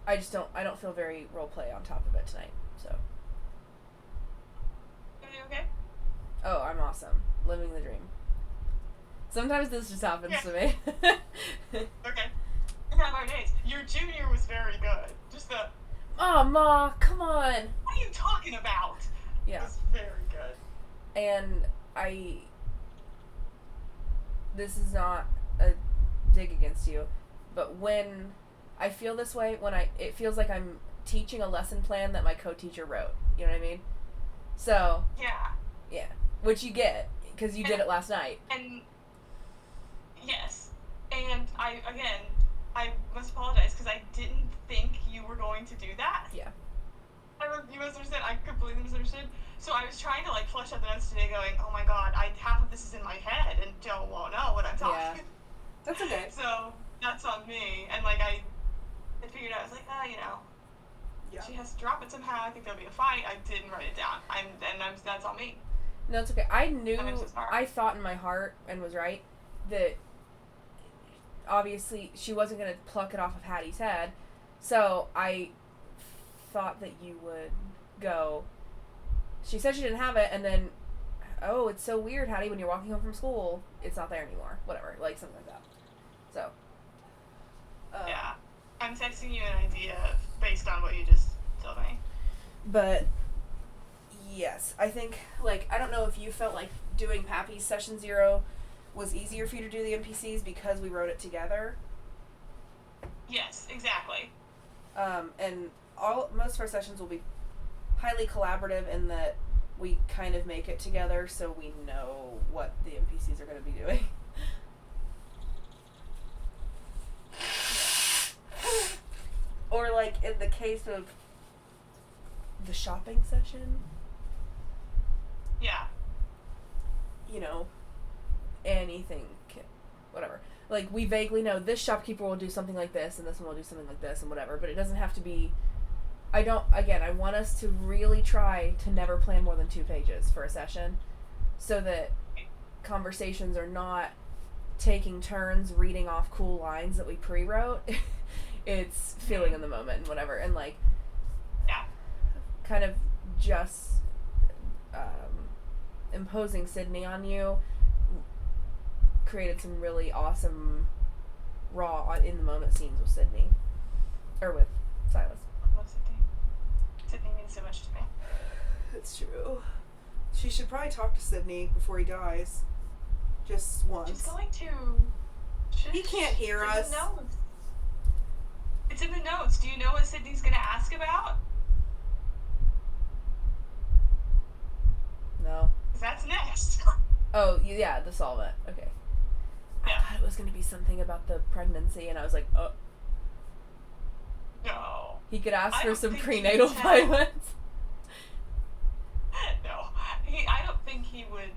I don't feel very roleplay on top of it tonight, so. Are you okay? Oh, I'm awesome. Living the dream. Sometimes this just happens to me. Okay. We have our days. Your junior was very good. Just the... Oh, Ma, come on. What are you talking about? Yeah. It was very good. And this is not a dig against you, but when I feel this way, it feels like I'm teaching a lesson plan that my co-teacher wrote. You know what I mean? So. Yeah. Which you get, because you did it last night. And, yes. And I must apologize, because I didn't think you were going to do that. Yeah. You misunderstood. I completely misunderstood. So I was trying to, like, flesh out the notes today going, oh my god, half of this is in my head, and Joe won't know what I'm talking. Yeah. That's okay. So, that's on me. And, like, I figured out, I was like, Yeah. she has to drop it somehow. I think there'll be a fight. I didn't write it down. That's on me. No, it's okay. I knew, I'm so sorry. I thought in my heart, and was right, that obviously she wasn't going to pluck it off of Hattie's head, so I thought that you would go, she said she didn't have it, and then, oh, it's so weird, Hattie, when you're walking home from school, it's not there anymore. Whatever, like, something like that. So. Yeah. I'm texting you an idea based on what you just told me. But, yes, I think, like, I don't know if you felt like doing Pappy's Session 0 was easier for you to do the NPCs because we wrote it together. Yes, exactly. And most of our sessions will be highly collaborative in that we kind of make it together so we know what the NPCs are going to be doing. Or, like, in the case of the shopping session, Yeah. you know, anything, whatever. Like, we vaguely know this shopkeeper will do something like this, and this one will do something like this, and whatever, but it doesn't have to be, I want us to really try to never plan more than 2 pages for a session, so that conversations are not taking turns reading off cool lines that we pre-wrote. It's feeling in the moment and whatever, and, like, Yeah. kind of just imposing Sydney on you created some really awesome raw in the moment scenes with Sydney, or with Silas. I love Sydney. Sydney means so much to me. It's true. She should probably talk to Sydney before he dies. Just once. She's going to. He can't hear It's in us. the notes. It's in the notes. Do you know what Sydney's going to ask about? No. 'Cause that's next. Oh, yeah, the solvent. Okay. was going to be something about the pregnancy, and I was like, oh. No. He could ask I for don't some think he prenatal would tell. vitamins. No. I don't think he would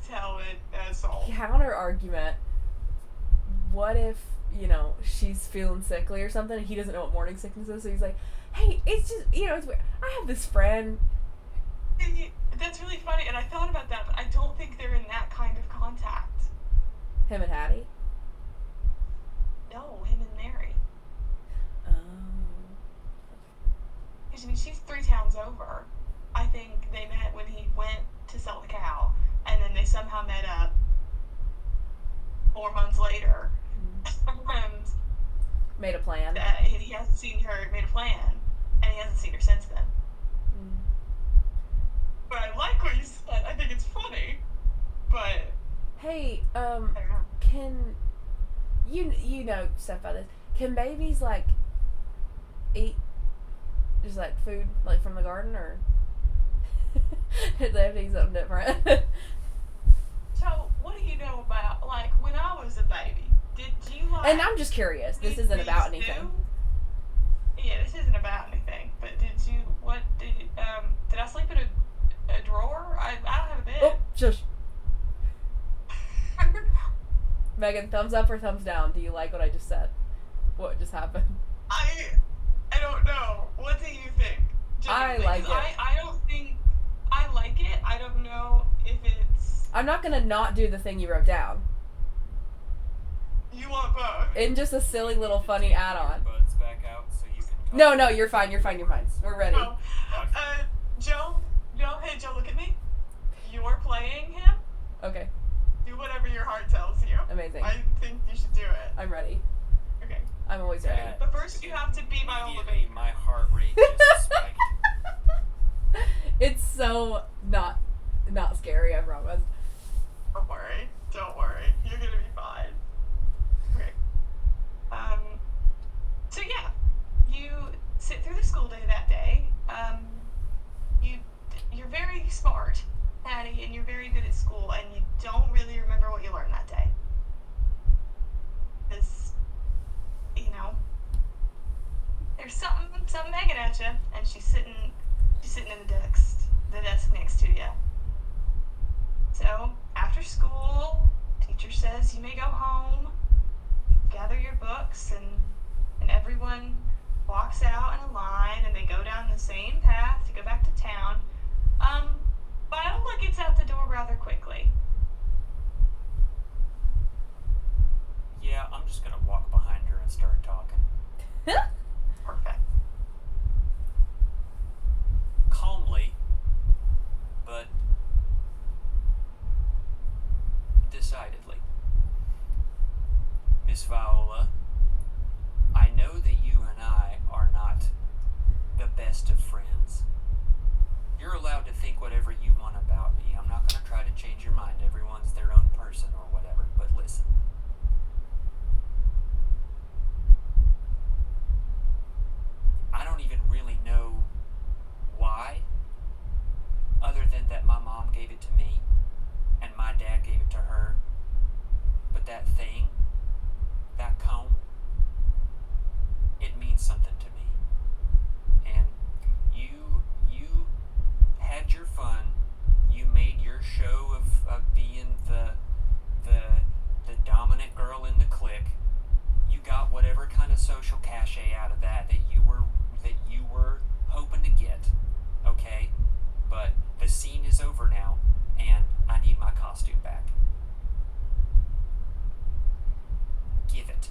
tell it as all. Counter argument. What if, she's feeling sickly or something, and he doesn't know what morning sickness is, so he's like, hey, it's just, it's weird. I have this friend. That's really funny, and I thought about that, but I don't think they're in that kind of contact. Him and Hattie? No, him and Mary. Oh. Because, I mean, she's 3 towns over. I think they met when he went to sell the cow, and then they somehow met up 4 months later. And Made a plan. he hasn't seen her, made a plan, and he hasn't seen her since then. But I like what you said. I think it's funny. But Hey, I don't know. can you know stuff about this? Can babies like eat just like food like from the garden, or do they have to eat something different? So, what do you know about, like, when I was a baby, did you, like... And I'm just curious. This isn't about anything. Yeah, this isn't about anything, but did I sleep in a drawer? I don't have a bed. Oh, shush. Megan, thumbs up or thumbs down? Do you like what I just said? What just happened? I don't know. What do you think? I Genuinely, like 'cause it. I don't think... I like it. I don't know if it's... I'm not gonna not do the thing you wrote down. You want both. In just a silly little funny add-on. Buds back out so you can talk. No, you're fine. You're fine. We're ready. Oh, Joe, hey Joe, look at me. You're playing him. Okay, Do whatever your heart tells you. amazing. I think you should do it. I'm ready. Okay. I'm always ready. But first you have to be my old Immediately, baby. my heart rate just spiked. It's so not scary, I promise. Don't worry. You're gonna be fine. Okay. So yeah, you sit through the school day that day. You're very smart, Hattie, and you're very good at school, and you don't really remember what you learned that day. Because, there's something hanging at you, and she's sitting in the desk next to you. So, after school, teacher says you may go home, gather your books, and everyone walks out in a line, and they go down the same path to go back to town. Viola gets out the door rather quickly. Yeah, I'm just gonna walk behind her and start talking. Perfect. Calmly, but decidedly. Miss Viola, I know that you and I are not the best of friends. You're allowed to think whatever you want about me. I'm not going to try to change your mind. Everyone's their own person or whatever. But listen. I don't even really know why, other than that my mom gave it to me and my dad gave it to her. But that thing, that comb, it means something to me. And you had your fun. You made your show of being the dominant girl in the clique. You got whatever kind of social cachet out of that you were hoping to get. Okay? But the scene is over now, and I need my costume back. Give it.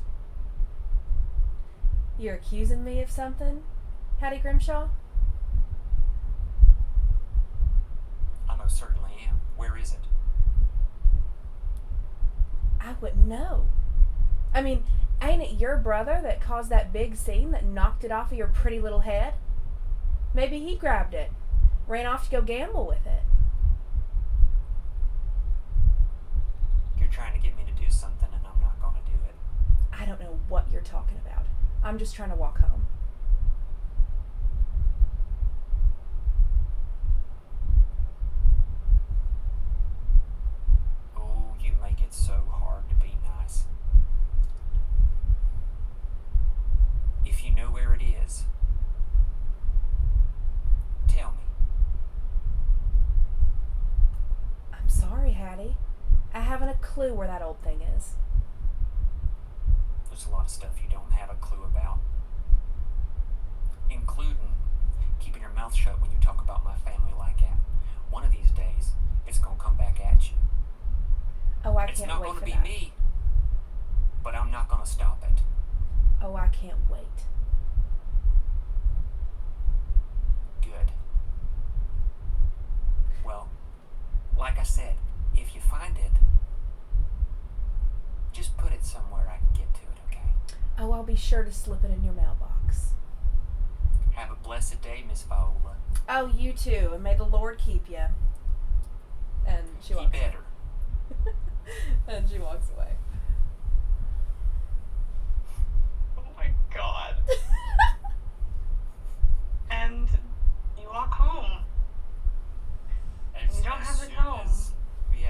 You're accusing me of something, Hattie Grimshaw? I most certainly am. Where is it? I wouldn't know. I mean, ain't it your brother that caused that big scene that knocked it off of your pretty little head? Maybe he grabbed it, ran off to go gamble with it. You're trying to get me to do something, and I'm not going to do it. I don't know what you're talking about. I'm just trying to walk home. Oh, you make it so hard to be nice. clue where that old thing is. There's a lot of stuff you don't have a clue about, including keeping your mouth shut when you talk about my family like that. One of these days, it's gonna come back at you. Oh, I It's can't not wait gonna for be that. me, but I'm not gonna stop it. Oh, I can't wait. Good. Well, like I said, if you find it, just put it somewhere I can get to it, okay? Oh, I'll be sure to slip it in your mailbox. Have a blessed day, Miss Viola. Oh, you too, and may the Lord keep you. And she He walks better. away. And she walks away. Oh my god. And you walk home. You don't have to go.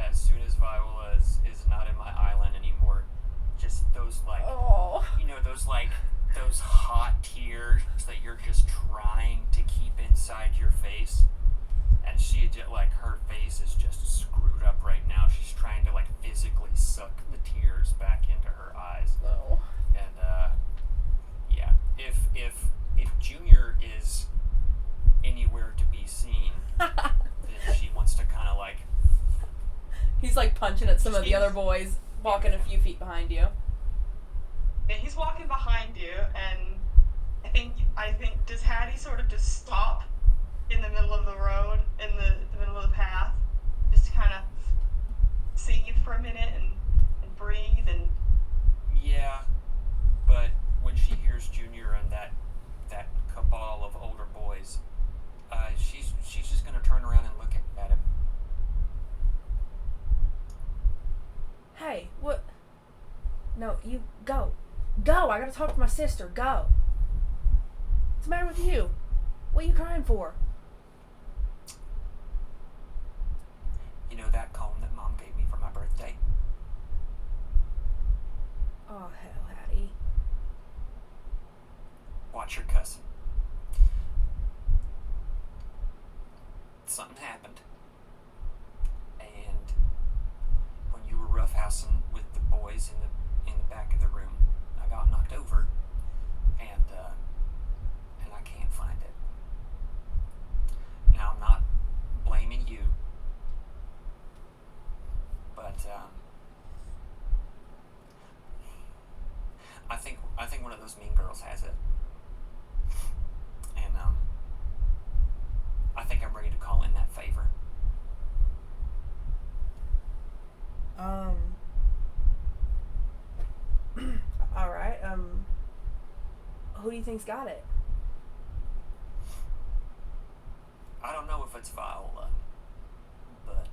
As soon as Viola is not in my island anymore, just those like, Oh. you know, those hot tears that you're just trying to keep inside your face. And she just, like, her face is just screwed up right now. She's trying to, like, physically suck the tears back into her eyes. No. And yeah, if Junior is anywhere to be seen, then she wants to kind of like. He's like punching at some of the other boys walking a few feet behind you. Yeah, he's walking behind you, and I think does Hattie sort of just stop in the middle of the road, in the middle of the path, just to kind of breathe for a minute and breathe and. Yeah, but when she hears Junior and that cabal of older boys, she's just gonna turn around and look at him. Hey, what? No, you go. Go! I gotta talk to my sister. Go! What's the matter with you? What are you crying for? You know that comb that Mom gave me for my birthday? Oh, hell, Hattie. Watch your cussing. Something happened. And when you were roughhousing with the boys in the back of the room, I got knocked over, and I can't find it. Now I'm not blaming you, but I think one of those mean girls has it, and I think I'm ready to call in that favor. All right. Who do you think's got it? I don't know if it's Viola, but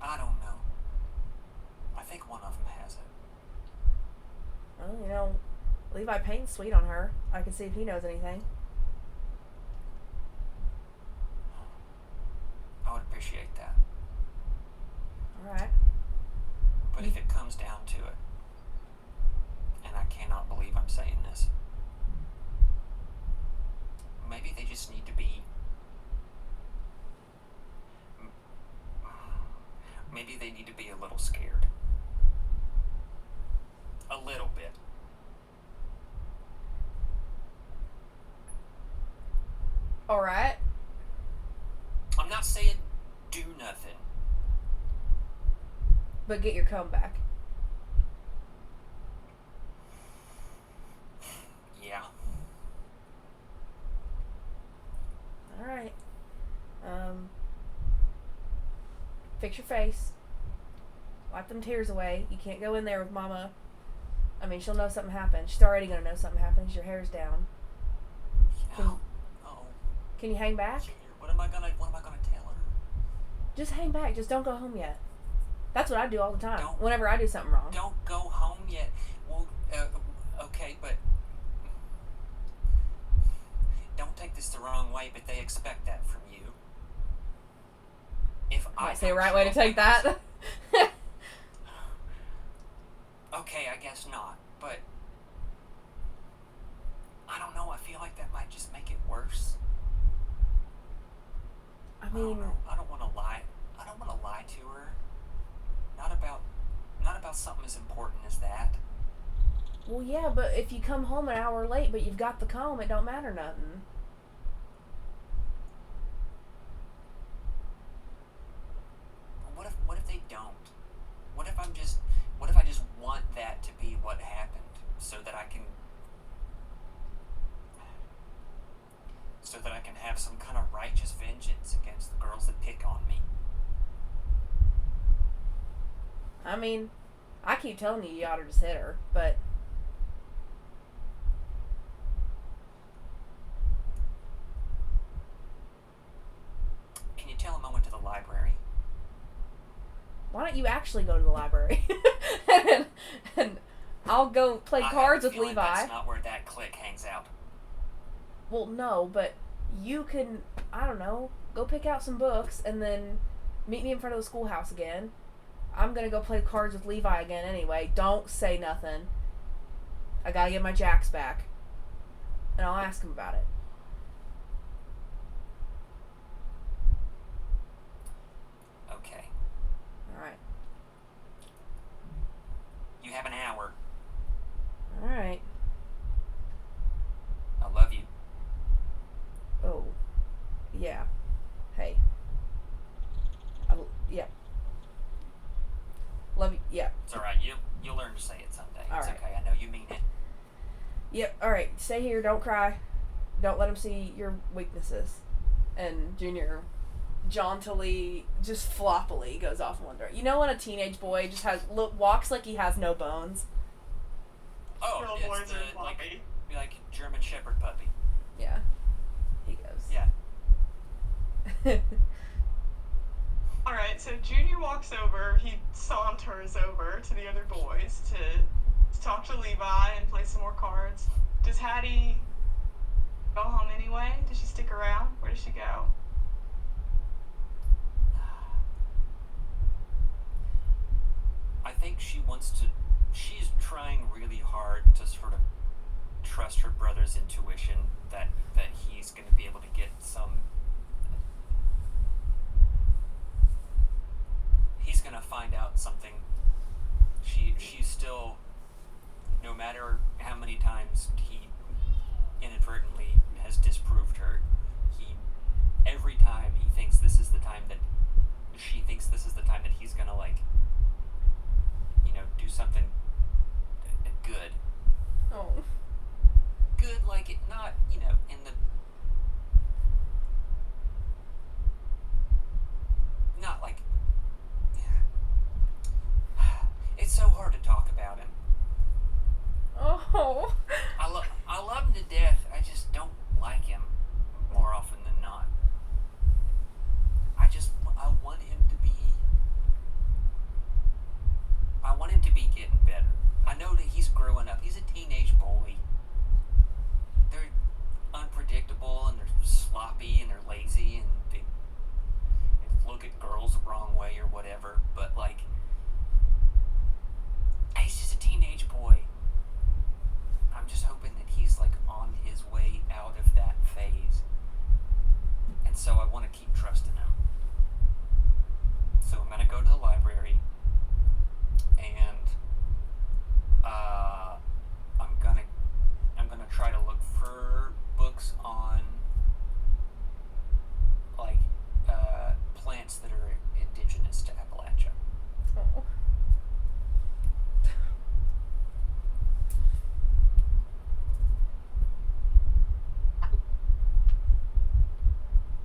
I don't know. I think one of them has it. Well, you know, Levi Payne's sweet on her. I can see if he knows anything. I would appreciate that. All right. But if it comes down to it, and I cannot believe I'm saying this, maybe they just need to be. Maybe they need to be a little scared. A little bit. All right. I'm not saying do nothing. But get your comb back. Yeah. All right. Fix your face. Wipe them tears away. You can't go in there with Mama. I mean, she'll know something happened. She's already gonna know something happened. Your hair's down. Oh. Can you hang back? Junior, what am I gonna tell her? Just hang back. Just don't go home yet. That's what I do all the time. Don't- Whenever I do something wrong. Don't go home yet. Well, okay, but don't take this the wrong way, but they expect that from you. If I Might say a don't right show way to up take on that. Okay, I guess not, but I don't know, I feel like that might just make it worse. I mean, I don't want to lie. I don't want to lie to her. Not about something as important as that. well, yeah, but if you come home an hour late, but you've got the comb, it don't matter nothing. But what if they don't? What if I just want that to be what happened so that I can have some kind of righteous vengeance against the girls that pick on me. I mean, I keep telling you ought to just hit her, but Can you tell them I went to the library? why don't you actually go to the library? and I'll go play cards with Levi. That's not where that clique hangs out. Well, no, but you can, I don't know, go pick out some books and then meet me in front of the schoolhouse again. I'm gonna go play cards with Levi again anyway. Don't say nothing. I gotta get my jacks back. And I'll ask him about it. Okay. Alright. You have an hour. Alright. I love you. Oh. Yeah. Hey. Yeah. Love you. Yeah. It's alright. You'll learn to say it someday. It's Alright. okay. I know you mean it. Yep. Alright. Stay here. Don't cry. Don't let him see your weaknesses. And Junior jauntily, just floppily goes off in one direction. You know when a teenage boy just walks like he has no bones? Oh, Girl it's boys are the, like, floppy. be like German Shepherd puppy. Yeah. He goes. Yeah. Alright, so Junior walks over, he saunters over to the other boys to talk to Levi and play some more cards. Does Hattie go home anyway? Does she stick around? Where does she go? I think she's trying really hard to sort of trust her brother's intuition that he's going to be able to get he's going to find out something. She's still, no matter how many times he inadvertently has disproved her, every time he thinks this is the time that she thinks this is the time that he's going to, like, do something good. Oh. Good, like, it not, in the... Not like... It's so hard to talk about him. Oh. I love him to death. I just don't like him more often than not. I want him to be getting better. I know that he's growing up. He's a teenage bully. They're unpredictable and they're sloppy and they're lazy and they look at girls the wrong way or whatever. But, like, he's just a teenage boy. I'm just hoping that he's, like, on his way out of that phase. And so I want to keep trusting him. So I'm going to go to the library and I'm gonna try to look for books on, like, plants that are indigenous to Appalachia. Oh.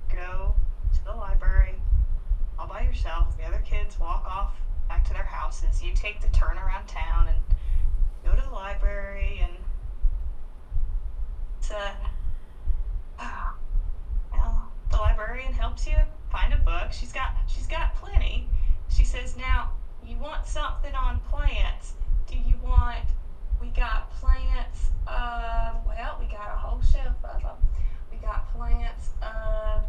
Go to the library all by yourself. The other kids walk off back to their houses. You take the turn around town and go to the library and well, the librarian helps you find a book. She's got plenty. She says, now you want something on plants. We got plants of, well, we got a whole shelf of them. We got plants of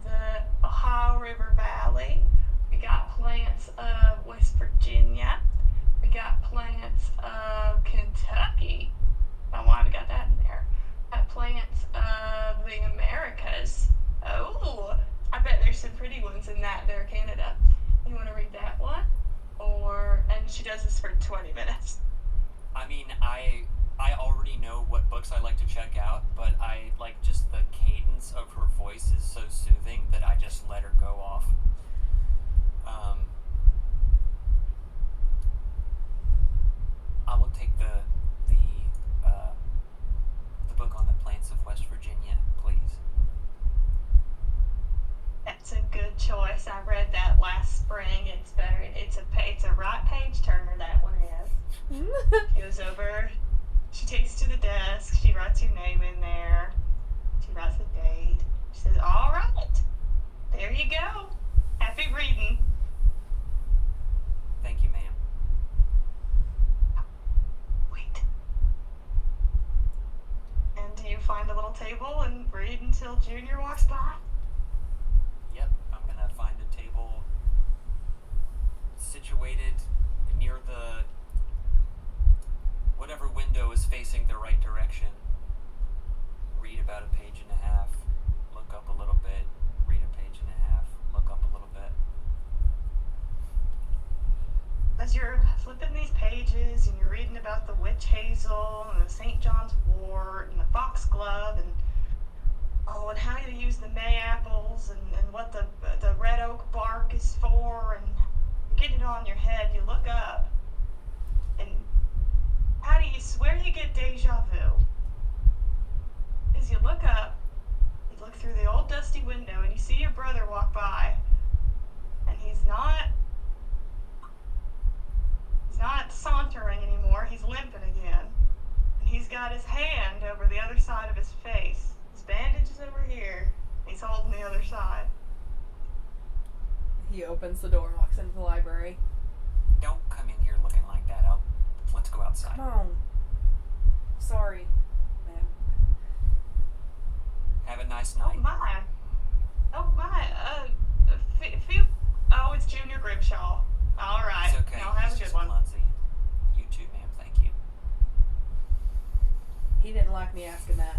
the Ohio River Valley. We got plants of West Virginia. We got plants of Kentucky. I why we got that in there. Got plants of the Americas. Oh, I bet there's some Air Canada. You want to read that one? And she does this for 20 minutes. I mean, I already know what books I like to check out, but I like just the cadence of her voice is so soothing that I just let her go off. I will take the book on the plains of West Virginia, please. That's a good choice. I read that last spring. It's very. It's a right page turner. That one is. She goes over. She takes to the desk. She writes your name in there. She writes the date. She says, "All right, there you go. Happy reading." Thank you, ma'am. Wait. And do you find a little table and read until Junior walks by? Yep, I'm gonna find a table situated near the whatever window is facing the right direction. Read about a page and a half, look up a little bit, read a page and a half, look up a little bit. As you're flipping these pages and you're reading about the witch hazel and the St. John's wort and the foxglove and how you use the May apples and what the red oak bark is for, and you get it on your head, you look up, and how do you swear you get deja vu? As you look up, you look through the old dusty window and you see your brother walk by, and he's not sauntering anymore, he's limping again. And he's got his hand over the other side of his face. His bandage is over here. He's holding the other side. He opens the door and walks into the library. Don't come in here looking like that. Let's go outside. Come on. Sorry, ma'am. Have a nice night. Oh my. It's Junior Grimshaw. All right. It's okay. Y'all have a He's good just one. clumsy. You too, ma'am. Thank you. He didn't like me asking that.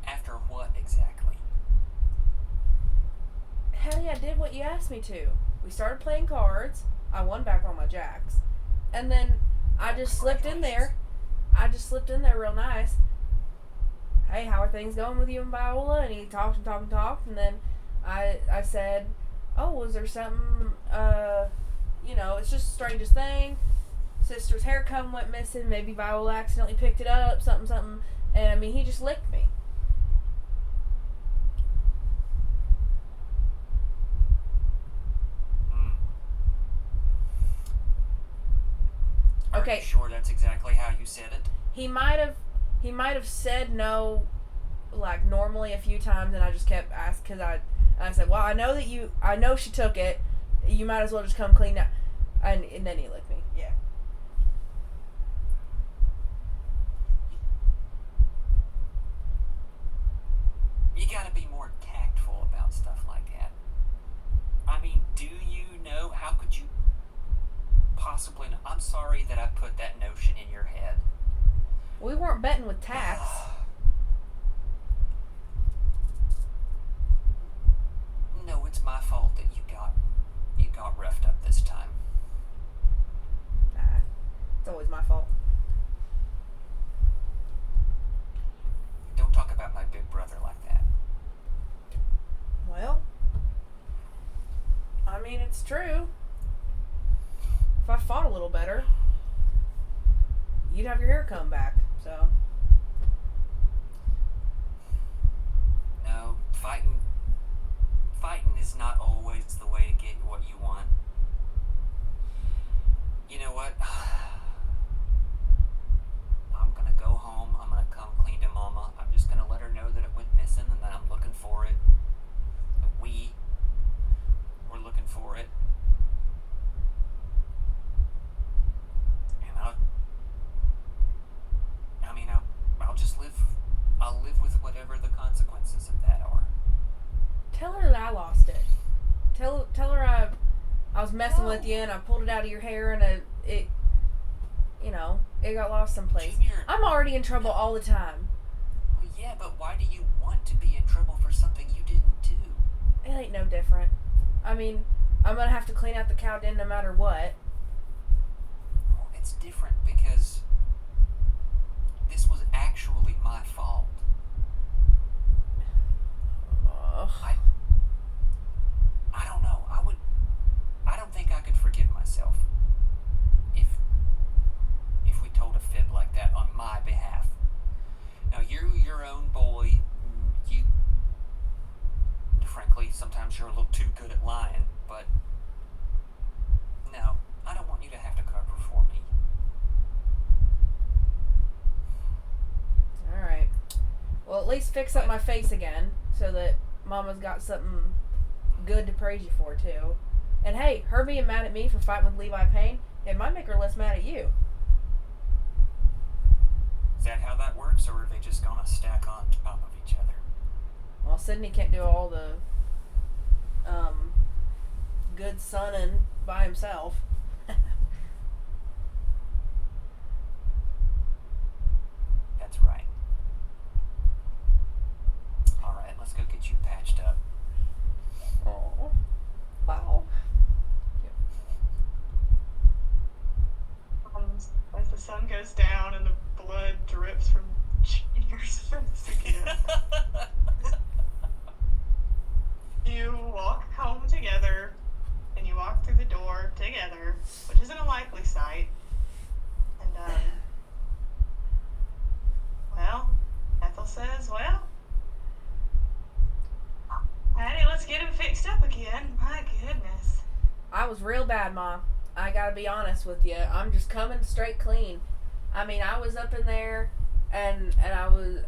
After what exactly? Hell yeah, I did what you asked me to. We started playing cards. I won back all my jacks. And then I just slipped in there. Real nice. Hey, how are things going with you and Viola? And he talked and talked and talked. And then I said, oh, was there something, it's just the strangest thing. Sister's hair comb went missing. Maybe Viola accidentally picked it up. Something. And I mean, he just licked me. Are Okay. you sure that's exactly how you said it? He might have said no, like normally a few times, and I just kept asking because I said, well, I know she took it. You might as well just come clean up. And then he licked me. Yeah. You gotta be more tactful about stuff like that. I mean, do you know, how could you possibly know? I'm sorry that I put that notion in your head. We weren't betting with tax. No, it's my fault that you got roughed up this time. Nah, it's always my fault. Don't talk about my big brother like that. Well, I mean, it's true. If I fought a little better, you'd have your hair come back, so. No, fighting is not always the way to get what you want. You know what? I'm gonna go home. I'm gonna come clean to Mama. I'm just gonna let her know that it went missing and that I'm looking for it. That we were looking for it. And I'll just live. I'll live with whatever the consequences of that are. Tell her that I lost it. Tell her I was messing with you and I pulled it out of your hair and it got lost someplace. Junior. I'm already in trouble all the time. Well, Yeah, but why do you want to be in trouble for something you didn't do? It ain't no different. I mean, I'm gonna have to clean out the cow den no matter what. Well, it's different because this was actually my fault. Ugh. I don't know. I don't think I could forgive myself if we told a fib like that on my behalf. Now, you're your own boy. You, frankly, sometimes you're a little too good at lying, but no, I don't want you to have to cover for me. Alright. Well, at least fix up my face again so that Mama's got something good to praise you for, too. And hey, her being mad at me for fighting with Levi Payne, it might make her less mad at you. Is that how that works, or are they just gonna stack on top of each other? Well, Sydney can't do all the good sonning by himself. That's right. Alright, let's go get you patched up. Oh, wow. As the sun goes down and the blood drips from Junior's face again, you walk home together, and you walk through the door together, which isn't a likely sight. And, well, Ethel says, well, Hattie, let's get him fixed up again. My goodness. I was real bad, Ma. I gotta be honest with you. I'm just coming straight clean. I mean, I was up in there, and I was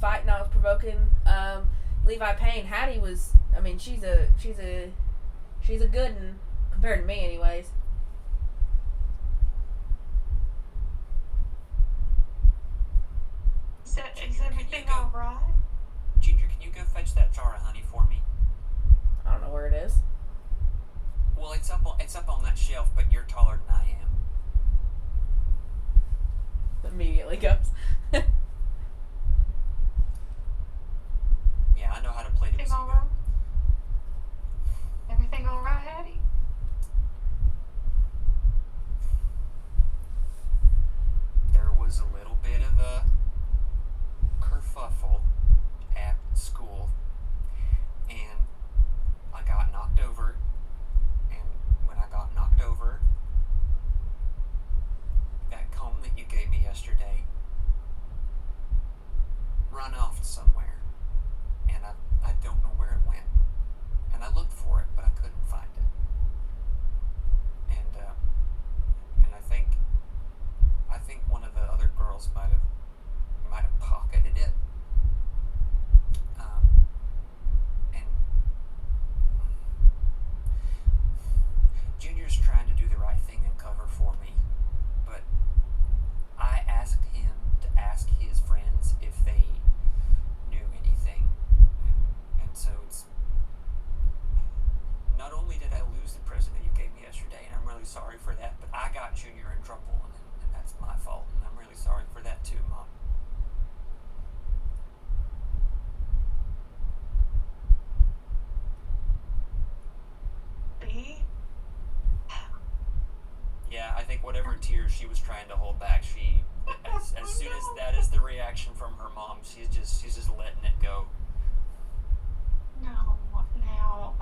fighting. I was provoking Levi Payne. Hattie was. I mean, she's a good one compared to me, anyways. Is everything all right? Ginger, can you go fetch that jar of honey for me? I don't know where it is. Well, it's up on that shelf, but you're taller than I am. Immediately goes. Yeah, I know how to play to his Everything all ego. right? Everything all right, Hattie? There was a little bit of a kerfuffle at school, and I got knocked over, and when I got knocked over, that comb that you gave me yesterday run off somewhere, and I don't know where it went, and I looked for it, but I couldn't find it, and I think one of the other girls might have pocketed it, and Junior's trying to do the right thing and cover for me, but I asked him to ask his friends if they knew anything, and so it's not only did I lose the present that you gave me yesterday, and I'm really sorry for that, but I got Junior in trouble, and that's my fault, and I'm really sorry for that too, Mom. B? Yeah, I think whatever tears she was trying to hold back, as soon as that is the reaction from her mom, she's just letting it go. No, now,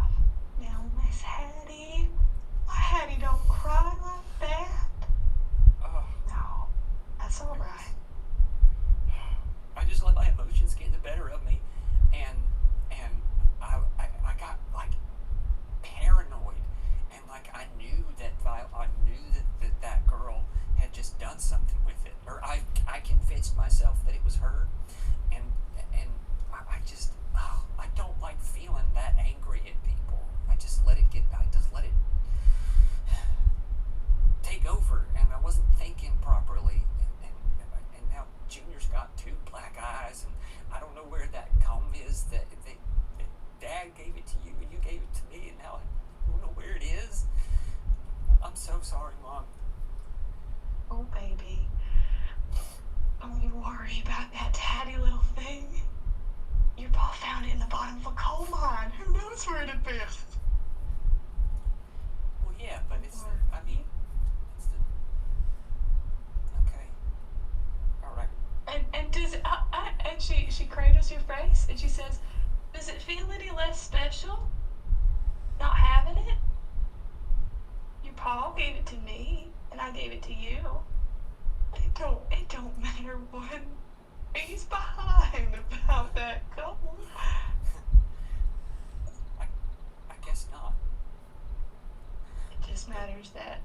Miss Hattie. Hattie, don't cry like that. Oh, No, that's all right. I just let my emotions get the better of me, and I got like paranoid, and like I knew that girl had just done something with it, or I convinced myself that it was her, and That's where it'd be. Well, yeah, but it's the, I mean, it's the, okay. All right. And does and she cradles your face and she says, "Does it feel any less special not having it? Your pa gave it to me, and I gave it to you. It don't matter one piece behind about that goal." I guess not. It just matters that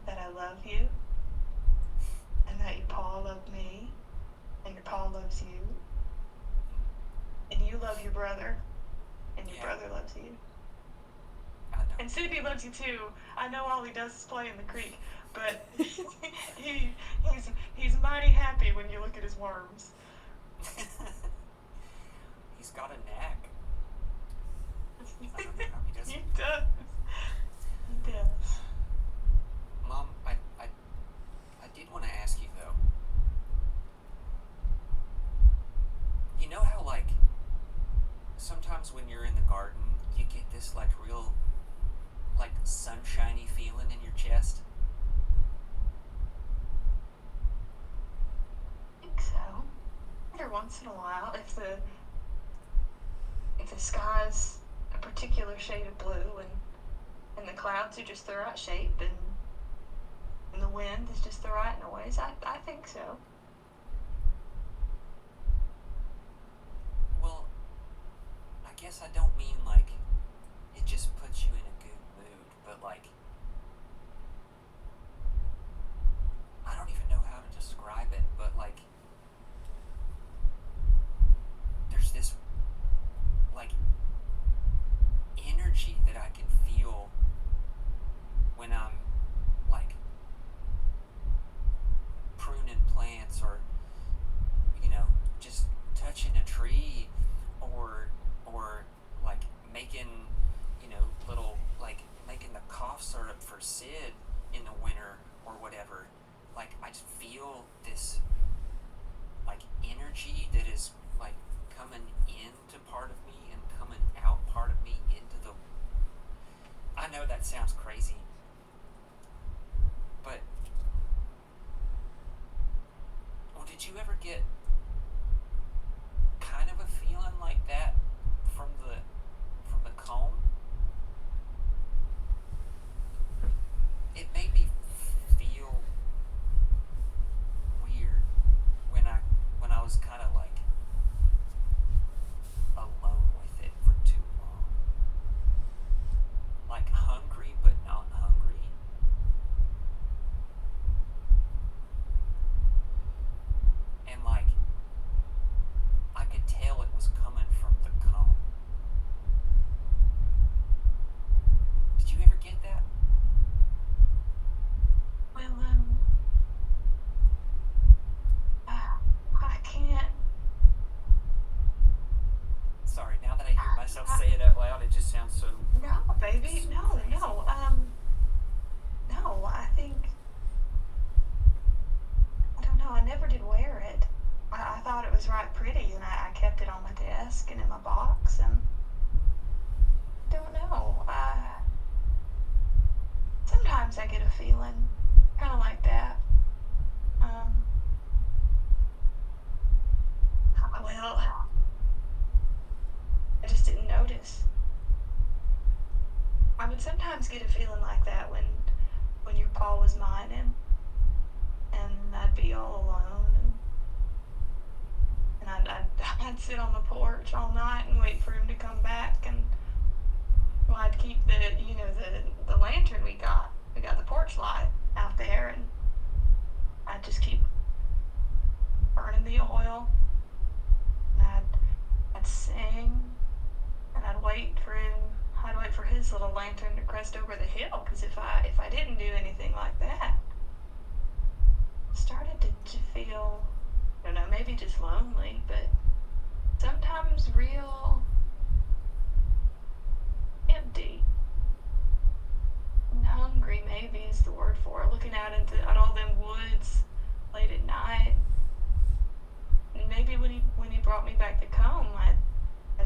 I love you, and that your pa loved me, and your pa loves you, and you love your brother, and your Yeah. brother loves you. I know. And Sydney loves you too. I know all he does is play in the creek, but he's mighty happy when you look at his worms. He's got a knack. I don't know how he does He it. does. He does. Mom, I did want to ask you though. You know how like sometimes when you're in the garden, you get this like real like sunshiny feeling in your chest? I think so. Every once in a while, if the sky's a particular shade of blue and the clouds are just the right shape and the wind is just the right noise, I think so. Well, I guess I don't mean like it just puts you in a good mood, but like I don't even know how to describe it, but like there's this like energy that I can feel when I'm like pruning plants or you know just touching a tree or like making you know little like making the cough syrup for Sid in the winter or whatever. Like I just feel this like energy that is like coming into part of me and coming out part of me into the I know that sounds crazy, but well, did you ever get kind of a feeling like that from the comb? It made me feel weird when I was kind of like alone with it for too long. Like hungry but not hungry. And like I could tell it was coming from the comb. Did you ever get that? Well, I can't. Sorry, now that I hear myself say it out loud, it just sounds so. No, baby, no. No, I think. I don't know, I never did wear it. I thought it was right pretty, and I kept it on my desk and in my box, and. Don't know. Sometimes I get a feeling kind of like that. Well, I just didn't notice. I would sometimes get a feeling like that when your pa was mining, and I'd be all alone, and I'd sit on the porch all night and wait for him to come back, and well, I'd keep the lantern we got the porch light out there, and I'd just keep burning the oil, and I'd sing, and I'd wait for his little lantern to crest over the hill, because if I didn't do anything like that, I started to feel, I don't know, maybe just lonely, but sometimes real empty and hungry, maybe is the word for it, looking out at all them woods late at night. And maybe when he brought me back the comb, I'd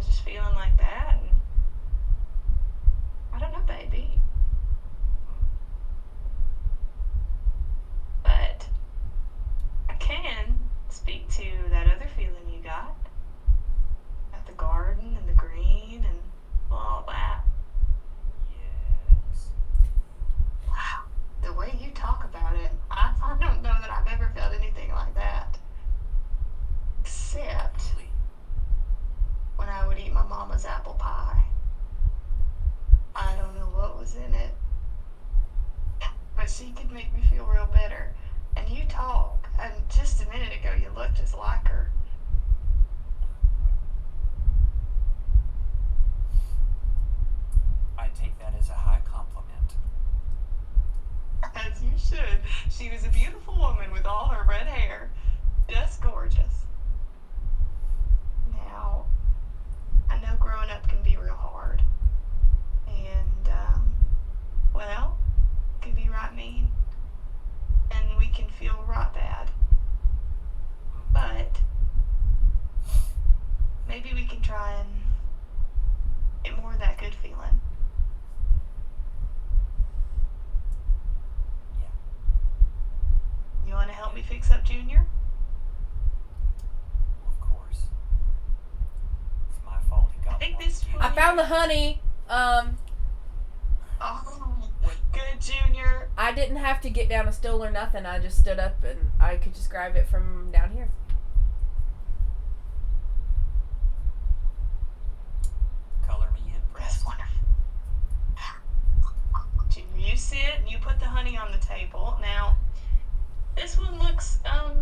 was just feeling like that, and I don't know, baby. But I can speak to that other feeling you got at the garden and the green and all that. Yes. Wow, the way you talk about it, I don't know that I've ever felt anything like that. Except Really? when I would eat my mama's apple pie. I don't know what was in it, but she could make me feel real better. And you talk, and just a minute ago you looked just like her. I take that as a high compliment. As you should. She was a beautiful woman with all her red hair. Just gorgeous. Now, I know growing up can be real hard. And, well, it can be right mean. And we can feel right bad. But maybe we can try and get more of that good feeling. Yeah. You want to help me fix up Junior? Of course. It's my fault he got I think one this skin. I found the honey. Oh, good, Junior. I didn't have to get down a stool or nothing. I just stood up and I could just grab it from down here. Color me That's impressed. wonderful. Junior, you sit and you put the honey on the table. Now, this one looks a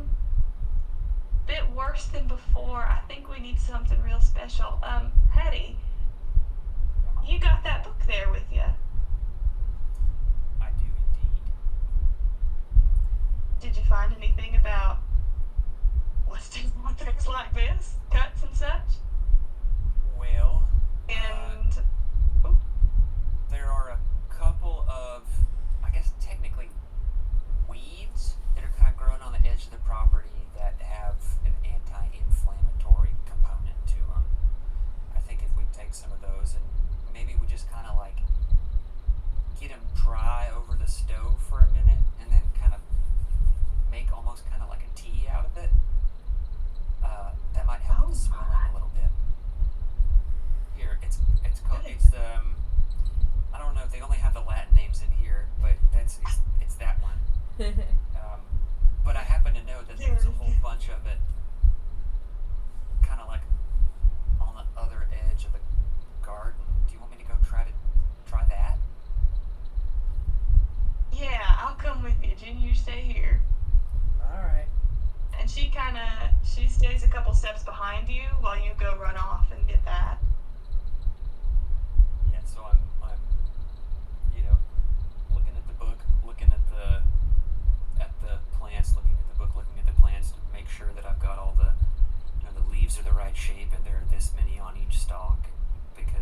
bit worse than before. I think we need something real special. Hattie, you got that book there with you. I do indeed. Did you find anything about what's doing things like this? Cuts and such? Well, And there are a couple of, I guess technically, weeds that are kind of growing on the edge of the property that have an anti-inflammatory component to them. I think if we take some of those and maybe we just kind of like get them dry over the stove for a minute and then kind of make almost kind of like a tea out of it, that might help the swelling a little bit. Here, it's called, it's the, I don't know, they only have the Latin names in here, but it's that one. But I happen to know that there's a whole bunch of it kind of like on the other edge of the garden. Do you want me to go try that? yeah, I'll come with you. Junior, you stay here. Alright. And she stays a couple steps behind you while you go run off and get that. Yeah, so I'm looking at the book, looking at the plants, looking at the book, looking at the plants to make sure that I've got all the the leaves are the right shape and there are this many on each stalk, because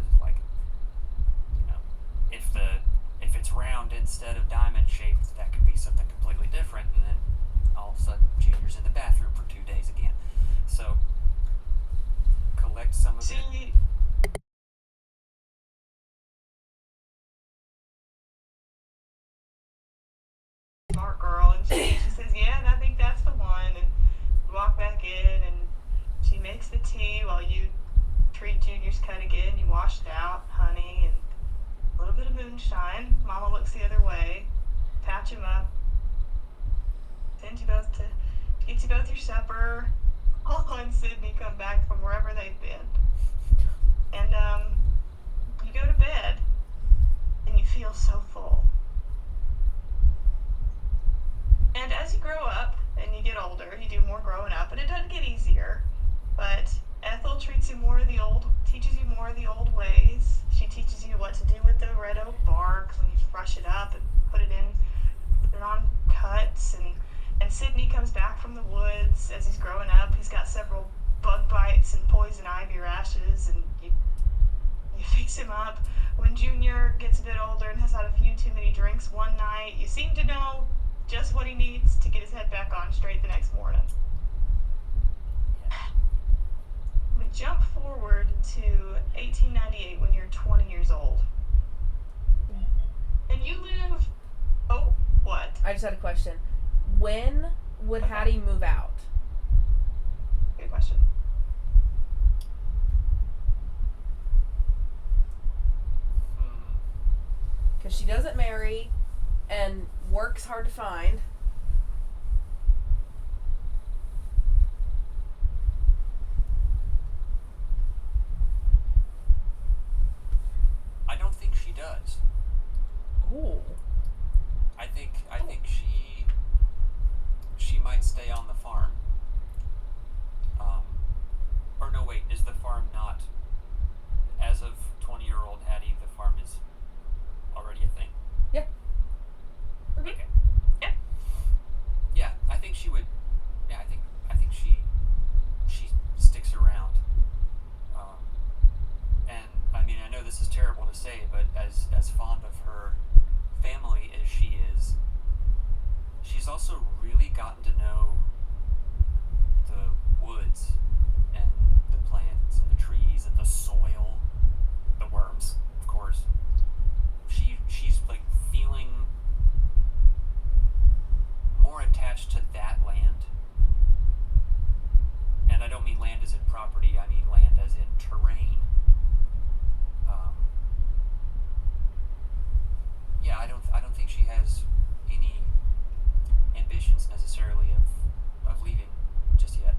if it's round instead of diamond shaped, that could be something completely different, and then all of a sudden Junior's in the bathroom for 2 days again. So collect some of it. She smart girl, and she says, yeah, I think that's the one, and you walk back in, and she makes the tea while you treat Junior's cut again. You wash it out, honey, and a little bit of moonshine. Mama looks the other way, patch him up, sends you both gets you both your supper. Paula and Sydney come back from wherever they've been, and you go to bed, and you feel so full. And as you grow up and you get older, you do more growing up, and it doesn't get easier. But Ethel teaches you more of the old ways. She teaches you what to do with the red oak bark when you brush it up and put it on cuts. And Sydney comes back from the woods as he's growing up. He's got several bug bites and poison ivy rashes, and you fix him up. When Junior gets a bit older and has had a few too many drinks one night, you seem to know just what he needs to get his head back on straight the next morning. Yeah. But jump forward to 1898 when you're 20 years old. And you live. Oh, what? I just had a question. When would Hattie move out? Good question. Because she doesn't marry and work's hard to find. I don't think she does. Ooh. I think she might stay on the farm. Or no, wait, is the farm not, as of 20-year-old Hattie, the farm is already a thing? Yeah. Okay. Yeah. Yeah, I think she would. Yeah, I think she sticks around. And I mean, I know this is terrible to say, but as fond of her family as she is, she's also really gotten to know the woods and the plants and the trees and the soil, the worms, of course. She's like feeling more attached to that land. And I don't mean land as in property, I mean land as in terrain. Yeah, I don't think she has any ambitions necessarily of leaving just yet.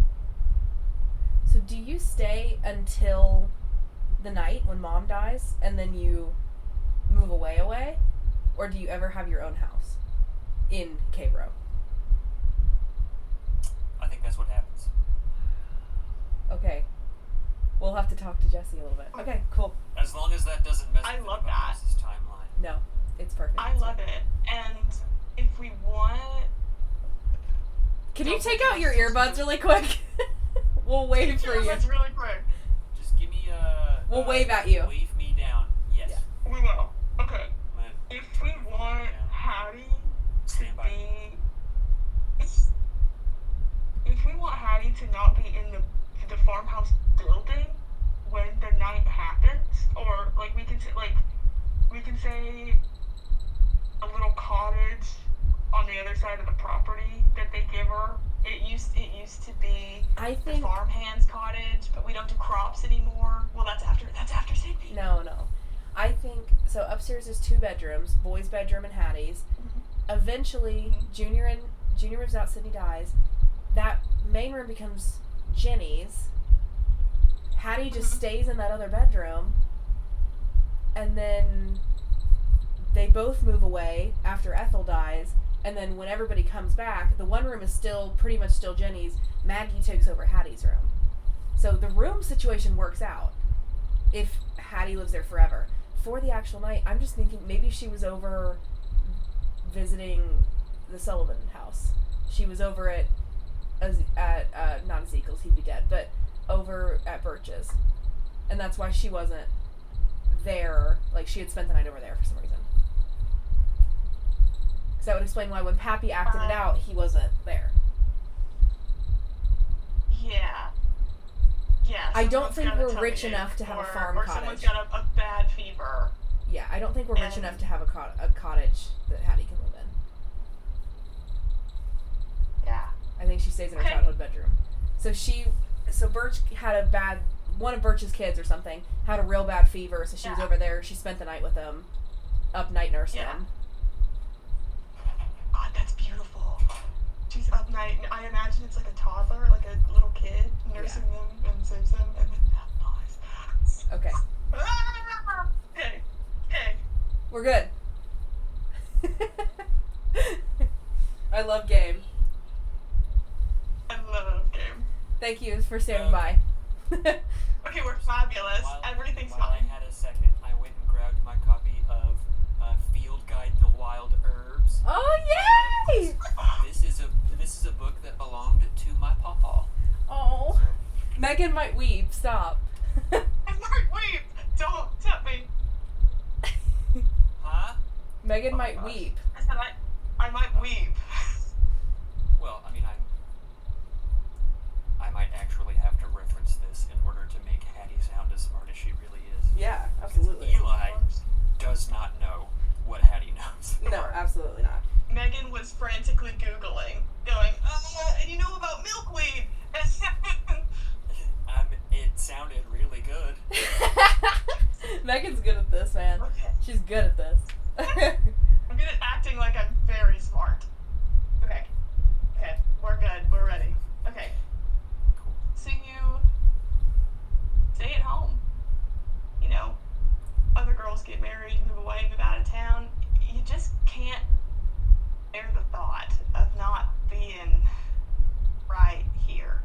So do you stay until the night when Mom dies and then you move away? Or do you ever have your own house in Cairo? I think that's what happens. Okay. We'll have to talk to Jesse a little bit. Okay, cool. As long as that doesn't mess I with love anybody that. else's timeline. No, it's perfect. I love it. And if we want. Can you take out your earbuds really quick? We'll wave for you. That's really quick. Just give me a... We'll wave at you. Wave me down. Yes. Yeah. We will. Okay. I'm gonna If we want Hattie to stand by. be. If we want Hattie to not be in the farmhouse building when the night happens, or like we can say a little cottage on the other side of the property that they give her. It used to be I the think farmhand's cottage, but we don't do crops anymore. Well, that's after Sydney. no. I think so. Upstairs is 2 bedrooms, boys' bedroom and Hattie's. Eventually, Junior moves out. Sydney dies. That main room becomes Jenny's. Hattie just stays in that other bedroom, and then they both move away after Ethel dies. And then when everybody comes back, the one room is still pretty much still Jenny's. Maggie takes over Hattie's room. So the room situation works out if Hattie lives there forever. For the actual night, I'm just thinking maybe she was over visiting the Sullivan house. She was over at not Ezekiel's, he'd be dead, but over at Birch's. And that's why she wasn't there. Like, she had spent the night over there for some reason. Because that would explain why when Pappy acted it out, he wasn't there. Yeah. Yeah. I don't someone's think got a we're tummy rich ache, enough to have a farm or cottage. someone's got a bad fever. Yeah, I don't think we're rich enough to have a cottage that Hattie can live in. Yeah. I think she stays in her Okay. childhood bedroom. So Birch had one of Birch's kids or something had a real bad fever, so she was Yeah. over there. She spent the night with them, up night nursing Yeah. them. God, that's beautiful. She's up night, and I imagine it's like a toddler, like a little kid, nursing them and saves them, and then that dies. Okay, Okay. Okay. we're good. I love game. I love game. Thank you for standing by. Okay, we're fabulous. Everything's while I fine. had a second, I went and grabbed my copy of Field Guide to Wild Herbs. Oh yay! This is a book that belonged to my pawpaw. Oh, Megan might weep. Stop. I'm not weep. Don't tell me. Huh? Megan Oh, might gosh. weep. I said I might weep. Well, I mean, I might actually have to reference this in order to make Megan's good at this, man. Okay. She's good at this. I'm good at acting like I'm very smart. Okay. Okay, we're good. We're ready. Okay. Cool. So you stay at home. You know, other girls get married, move away, move out of town. You just can't bear the thought of not being right here.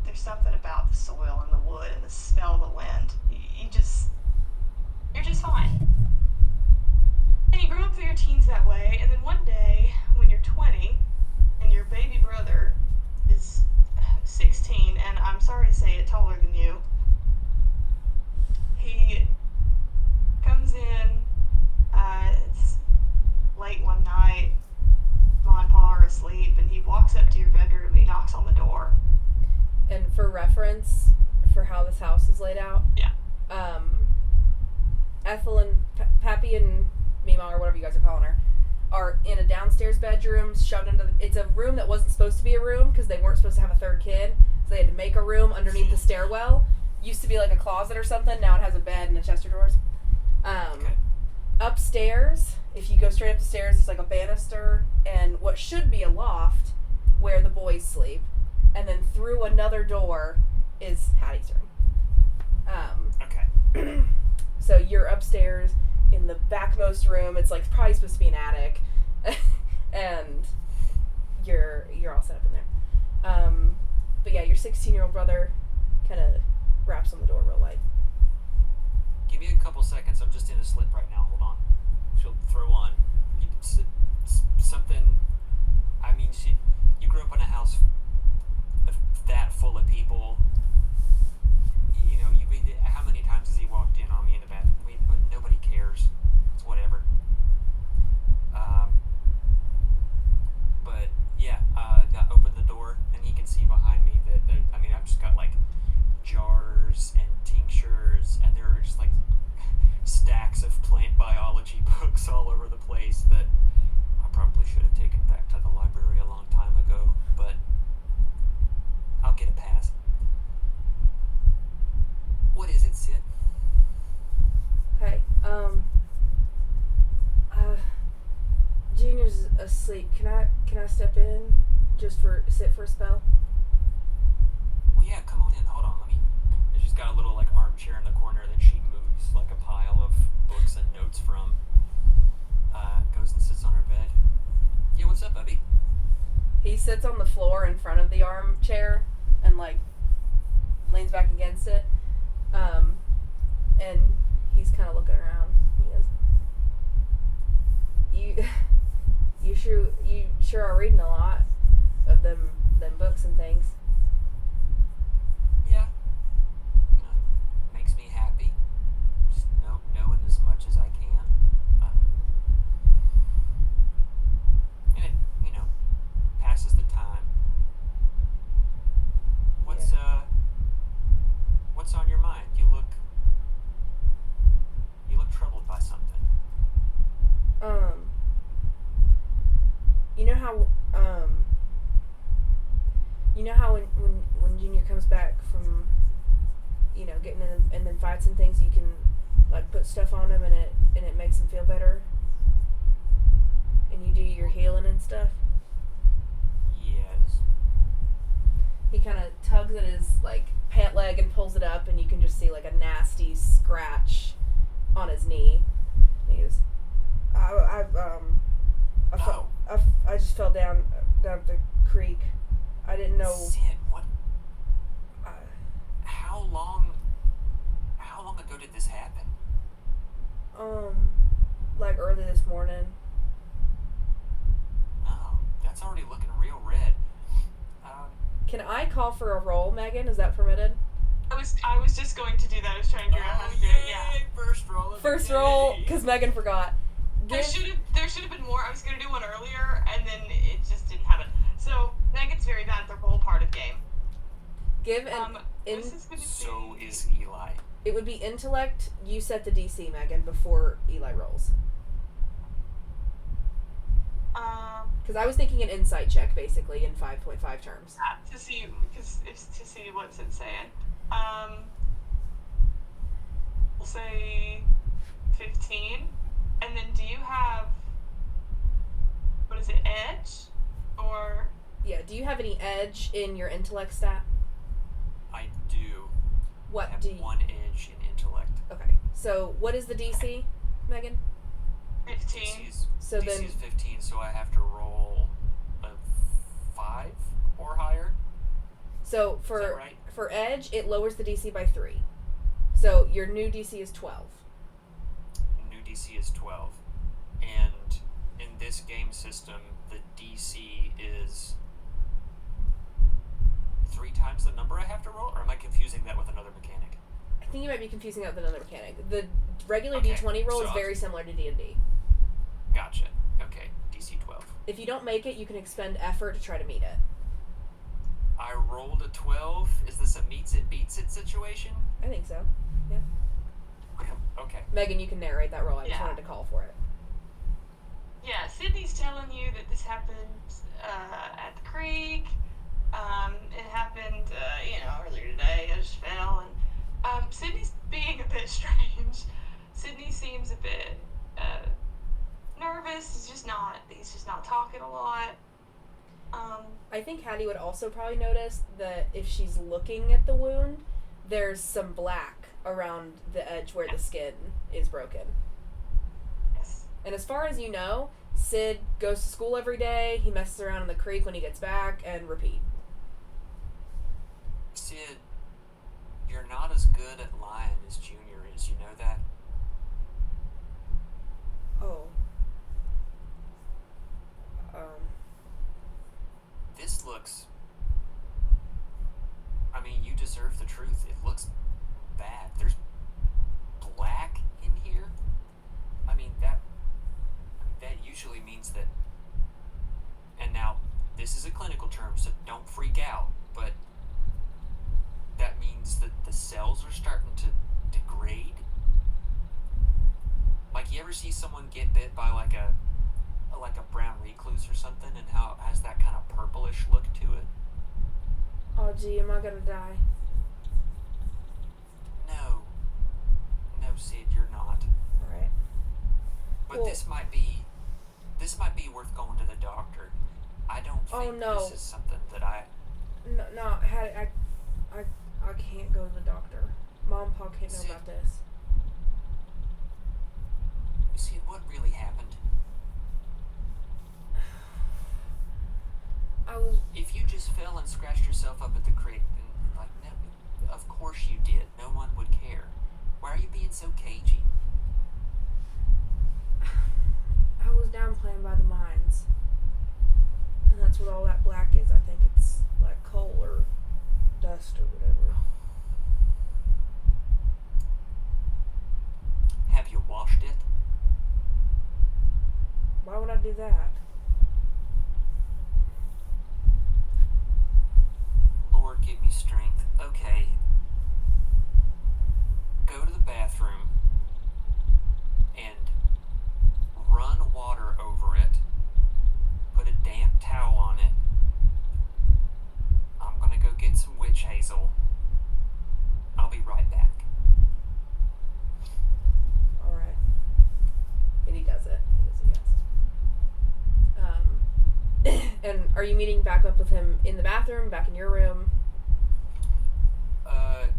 There's something about the soil and the wood and the smell of the wind. You're just fine. And you grow up through your teens that way, and then one day, when you're 20, and your baby brother is 16, and I'm sorry to say it, taller than you, he comes in, it's late one night, Mom and Pa are asleep, and he walks up to your bedroom and he knocks on the door. And for reference, for how this house is laid out, Yeah. Ethel and Pappy and Mima, or whatever you guys are calling her, are in a downstairs bedroom, shoved into. It's a room that wasn't supposed to be a room because they weren't supposed to have a third kid, so they had to make a room underneath the stairwell. Used to be like a closet or something. Now it has a bed and a chest of drawers. Okay. Upstairs, if you go straight up the stairs, it's like a banister and what should be a loft where the boys sleep, and then through another door is Hattie's room. Okay. So you're upstairs in the backmost room. It's like probably supposed to be an attic, and you're all set up in there. But yeah, your 16-year-old brother kind of raps on the door real light. Give me a couple seconds. I'm just in a slip right now. Hold on. She'll throw on something. I mean, you grew up in a house that full of people. You know, how many times has he walked in on me in the bathroom? But nobody cares. It's whatever. But yeah, I opened the door and he can see behind me that I've just got like jars and tinctures, and there are just like stacks of plant biology books all over the place that I probably should have taken back to the library a long time ago, but I'll get a pass. What is it, Sid? Hey, Junior's asleep. Can I step in just sit for a spell? Well, yeah, come on in. Hold on, let me. She's got a little like armchair in the corner that she moves like a pile of books and notes from. Goes and sits on her bed. Yeah, what's up, Bubby? He sits on the floor in front of the armchair and like leans back against it. And he's kind of looking around. He goes, You sure are reading a lot of them books and things. Yeah. You know, makes me happy. Just knowing as much as I can. And it, passes the time. What's on your mind? You look troubled by something. You know how when Junior comes back from, getting in and fights and things, you can like put stuff on him and it makes him feel better. And you do your healing and stuff. Yes. He kind of tugs at his like pant leg and pulls it up, and you can just see like a nasty scratch on his knee. And he goes, I just fell down the creek. I didn't know. Sid, what? How long ago did this happen? Like early this morning. Oh, that's already looking real red. Can I call for a roll, Megan? Is that permitted? I was just going to do that. I was trying to figure out how to do it. Yeah. First roll of the First day. roll, because Megan forgot. There should have been more. I was going to do one earlier, and then it just didn't happen. So Megan's very bad at the roll part of game. Give an This is going to So be... is Eli. It would be intellect. You set the DC, Megan, before Eli rolls. Because I was thinking an insight check, basically, in 5.5 terms. to see what's it saying. we'll say 15. And then do you have, what is it, edge? Or, Yeah, do you have any edge in your intellect stat? I do. What I have do you... 1 edge in intellect. Okay, so what is the DC, Megan? 15. DC's, So then... DC's 15, so I have to roll a 5 or higher. So Is that right? for edge, it lowers the DC by 3. So your new DC is 12. New DC is 12. And in this game system, the DC is 3 times the number I have to roll? Or am I confusing that with another mechanic? I think you might be confusing that with another mechanic. The regular Okay, D20 roll so is very similar to D&D. Gotcha. Okay, DC 12. If you don't make it, you can expend effort to try to meet it. I rolled a 12. Is this a meets it, beats it situation? I think so. Okay. Megan, you can narrate that roll. I just Yeah. wanted to call for it. Yeah, Sydney's telling you that this happened at the creek. It happened, earlier today. I just fell, and Sydney's being a bit strange. Sydney seems a bit nervous. He's just not talking a lot. I think Hattie would also probably notice that if she's looking at the wound, there's some black around the edge where the skin is broken. Yes. And as far as you know, Sid goes to school every day, he messes around in the creek when he gets back, and repeat. Sid, you're not as good at lying as Junior is. You know that? Oh. This looks... I mean, you deserve the truth. It looks bad. There's black in here. I mean, that usually means that... And now, this is a clinical term, so don't freak out, but that means that the cells are starting to degrade. Like, you ever see someone get bit by like a brown recluse or something, and how it has that kind of purplish look to it? Oh, gee, am I gonna die? No, Sid, you're not. Alright. But Well- this might be worth going to the doctor. I don't Oh, think no. this is something that I... No, Hattie, I can't go to the doctor. Mom and Pa can't know Sid. about this. Sid, what really happened? I was... If you just fell and scratched yourself up at the creek, then, like, no, of course you did. No one would care. Why are you being so cagey? I was down playing by the mines. And that's what all that black is. I think it's like coal or dust or whatever. Have you washed it? Why would I do that? Lord, give me strength. Okay. Go to the bathroom and run water over it. Put a damp towel on it. I'm gonna go get some witch hazel. I'll be right back. Alright. And he does it. He does it, yes. And are you meeting back up with him in the bathroom, back in your room?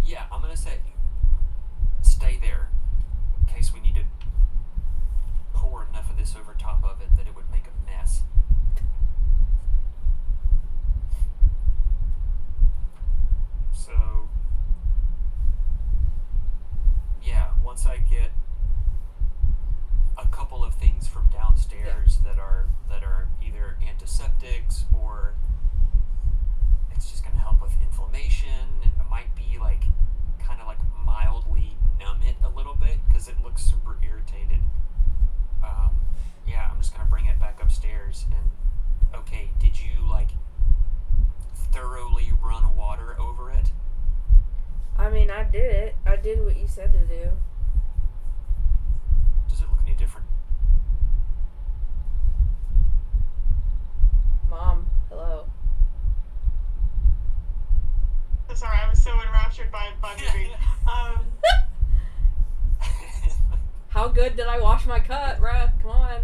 Yeah, I'm gonna say stay there in case we need to pour enough of this over top of it that it would make a mess. So, yeah, once I get a couple of things from downstairs that are either antiseptics or it's just going to help with inflammation, and it might be like kind of like mildly numb it a little bit because it looks super irritated. Yeah, I'm just going to bring it back upstairs and okay, did you like thoroughly run water over it? I mean, I did it. I did what you said to do. Does it look any different? Mom, hello. So sorry, I was so enraptured by movie. how good did I wash my cut, bruh? Come on.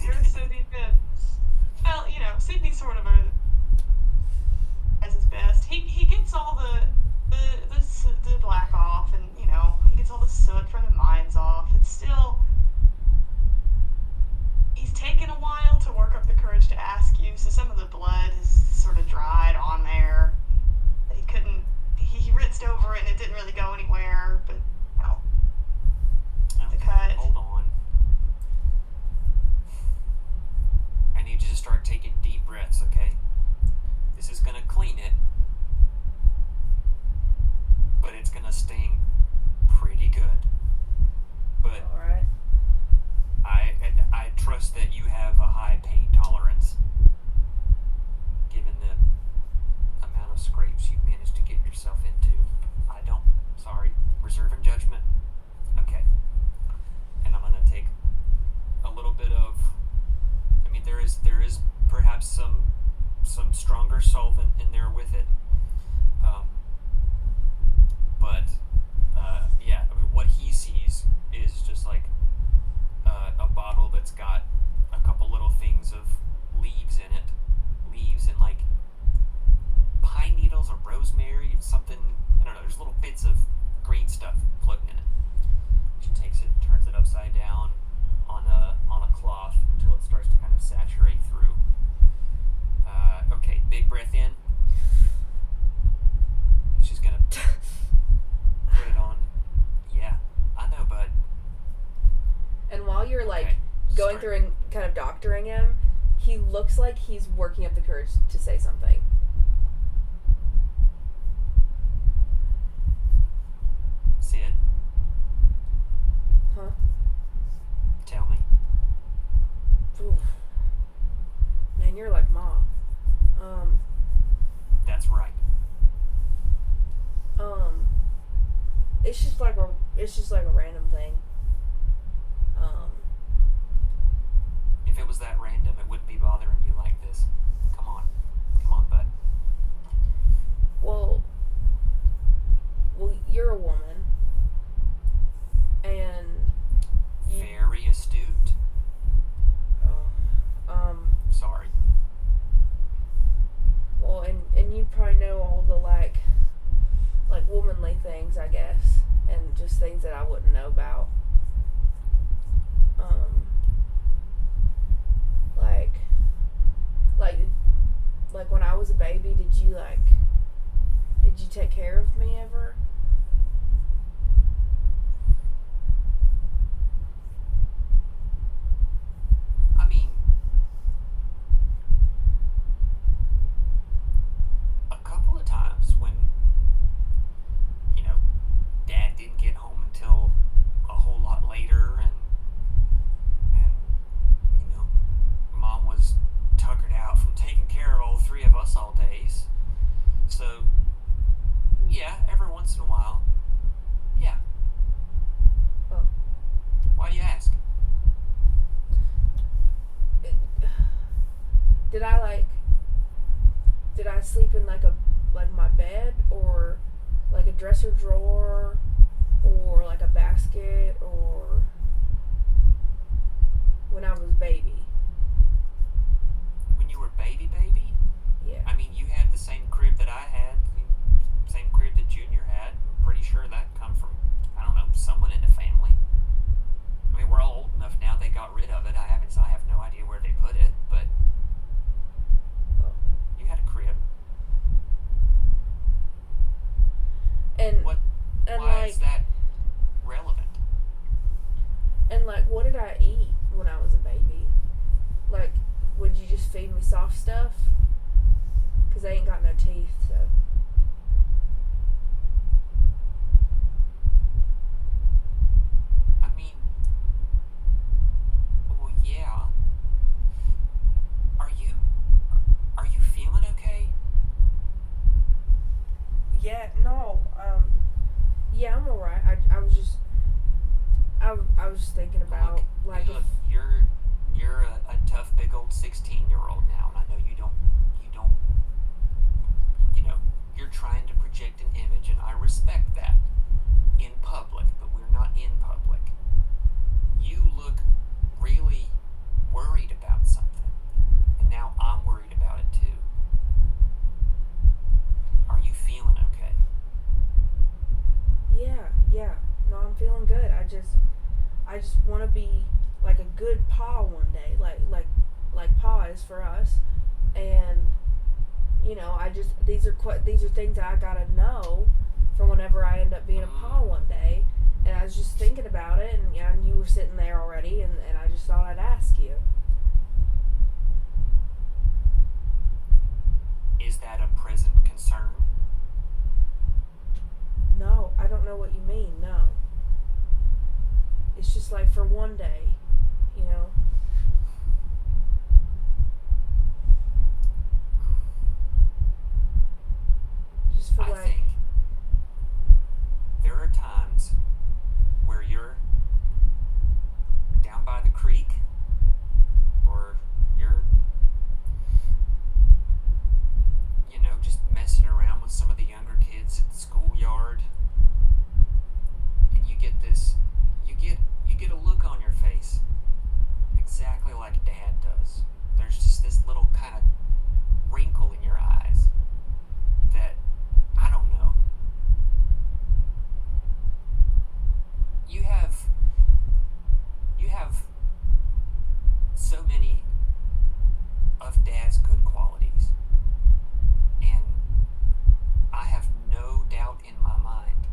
You're so deep in. Well, you know, Sydney's sort of as his best. He gets all the black off, and you know he gets all the soot from the mines off. It's still he's taken a while to work up the courage to ask you. So some of the blood is sort of dried on there. He couldn't. He rinsed over it, and it didn't really go anywhere. But no, the cut. Hold on. I need you to start taking deep breaths, okay? This is gonna clean it, but it's gonna sting pretty good. But Alright. I trust that you have a high pain tolerance, given the amount of scrapes you've managed to get yourself into. I don't. Sorry. Reserving judgment. Okay. And I'm gonna take a little bit of. I mean, there is perhaps some stronger solvent in there with it. But yeah, I mean, what he sees is just like a bottle that's got a couple little things of leaves in it, leaves and like pine needles or rosemary, something. I don't know. There's little bits of green stuff floating in it. She takes it, turns it upside down on a cloth until it starts to kind of saturate through. Okay, big breath in. She's gonna put it on. Yeah, I know, bud. And while you're like Okay, going start. through and kind of doctoring him, he looks like he's working up the courage to say something. Sid, Huh? tell me. Oof. Man, you're like Ma. That's right. It's just like a random thing. If it was that random, it wouldn't be bothering you like this. Come on, bud. Well, you're a woman, and you, Very astute. Sorry. well, and you probably know all the like womanly things, I guess, and just things that I wouldn't know about. Like when I was a baby, did you take care of me ever? I mean, a couple of times when, you know, Dad didn't get home until a whole lot later, and you know, Mom was tuckered out from taking care of all three of us all days. So, yeah, every once in a while. Yeah. Oh. Why do you ask? Did I sleep in like my bed, or like a dresser drawer, or like a basket, or when I was baby? When you were baby? Yeah. I mean, you had the same crib that I had, same crib that Junior had. I'm pretty sure that come from, I don't know, someone in the family. I mean, we're all old enough now. They got rid of it. I have no idea where they put it, but Oh. you had a crib. And What? and Why like is that relevant? and like what did I eat when I was a baby? Like, would you just feed me soft stuff? 'Cause I ain't got no teeth, so. I mean, well, yeah. Are you feeling okay? Yeah, no, Yeah, I'm alright. I was just thinking about like Look, you're a tough big old 16-year-old now, and I know you don't you know, you're trying to project an image, and I respect that in public, but we're not in public. I just want to be like a good pa one day, like pa is for us, and these are things that I gotta know for whenever I end up being a pa one day. And I was just thinking about it, and you were sitting there already, and I just thought I'd ask you. Is that a present concern? No, I don't know what you mean. No. It's just like for one day, you know. Just for I think there are times where you're down by the creek, or you're, just messing around with some of the younger kids at the schoolyard, and you get a look on your face exactly like Dad does. There's just this little kind of wrinkle in your eyes that, I don't know. You have so many of Dad's good qualities, and I have no doubt in my mind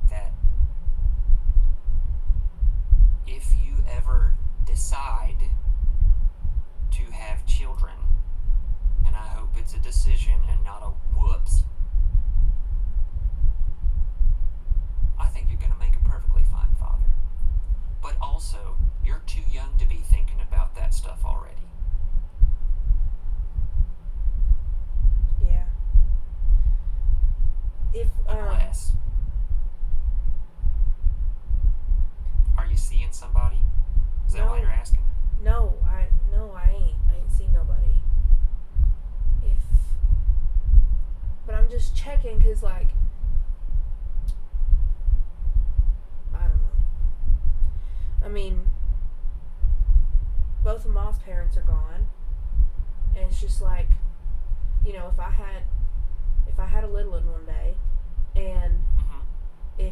that if you ever decide to have children, and I hope it's a decision and not a whoops, I think you're going to make a perfectly fine father. But also, you're too young to be thinking about that stuff already. Yeah. If Unless, are you seeing somebody? Is that why No. you're asking? No, I ain't. I ain't seen nobody. But I'm just checking, cause like, I don't know. I mean, both of Ma's parents are gone, and it's just like, if I had a little one one day, and Mm-hmm.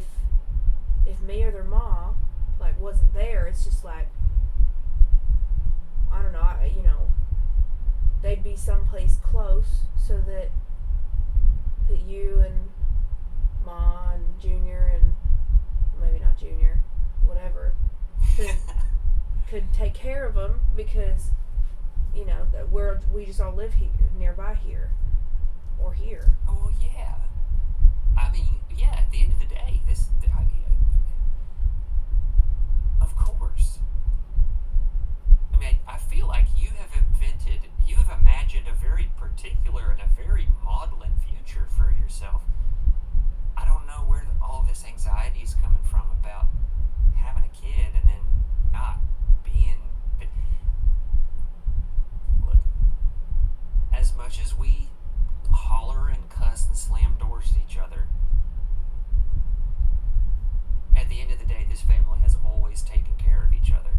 if me or their ma like wasn't there, it's just like, I don't know, they'd be someplace close so that you and Ma and Junior, and maybe not Junior, whatever, could take care of them, because that we just all live here, nearby here, or here. Oh, yeah. I mean, yeah, at the end of the day, of course. I mean, I feel like you have imagined a very particular and a very maudlin future for yourself. I don't know where all this anxiety is coming from about having a kid and then not being. Look, as much as we holler and cuss and slam doors at each other, at the end of the day, this family has always taken care of each other.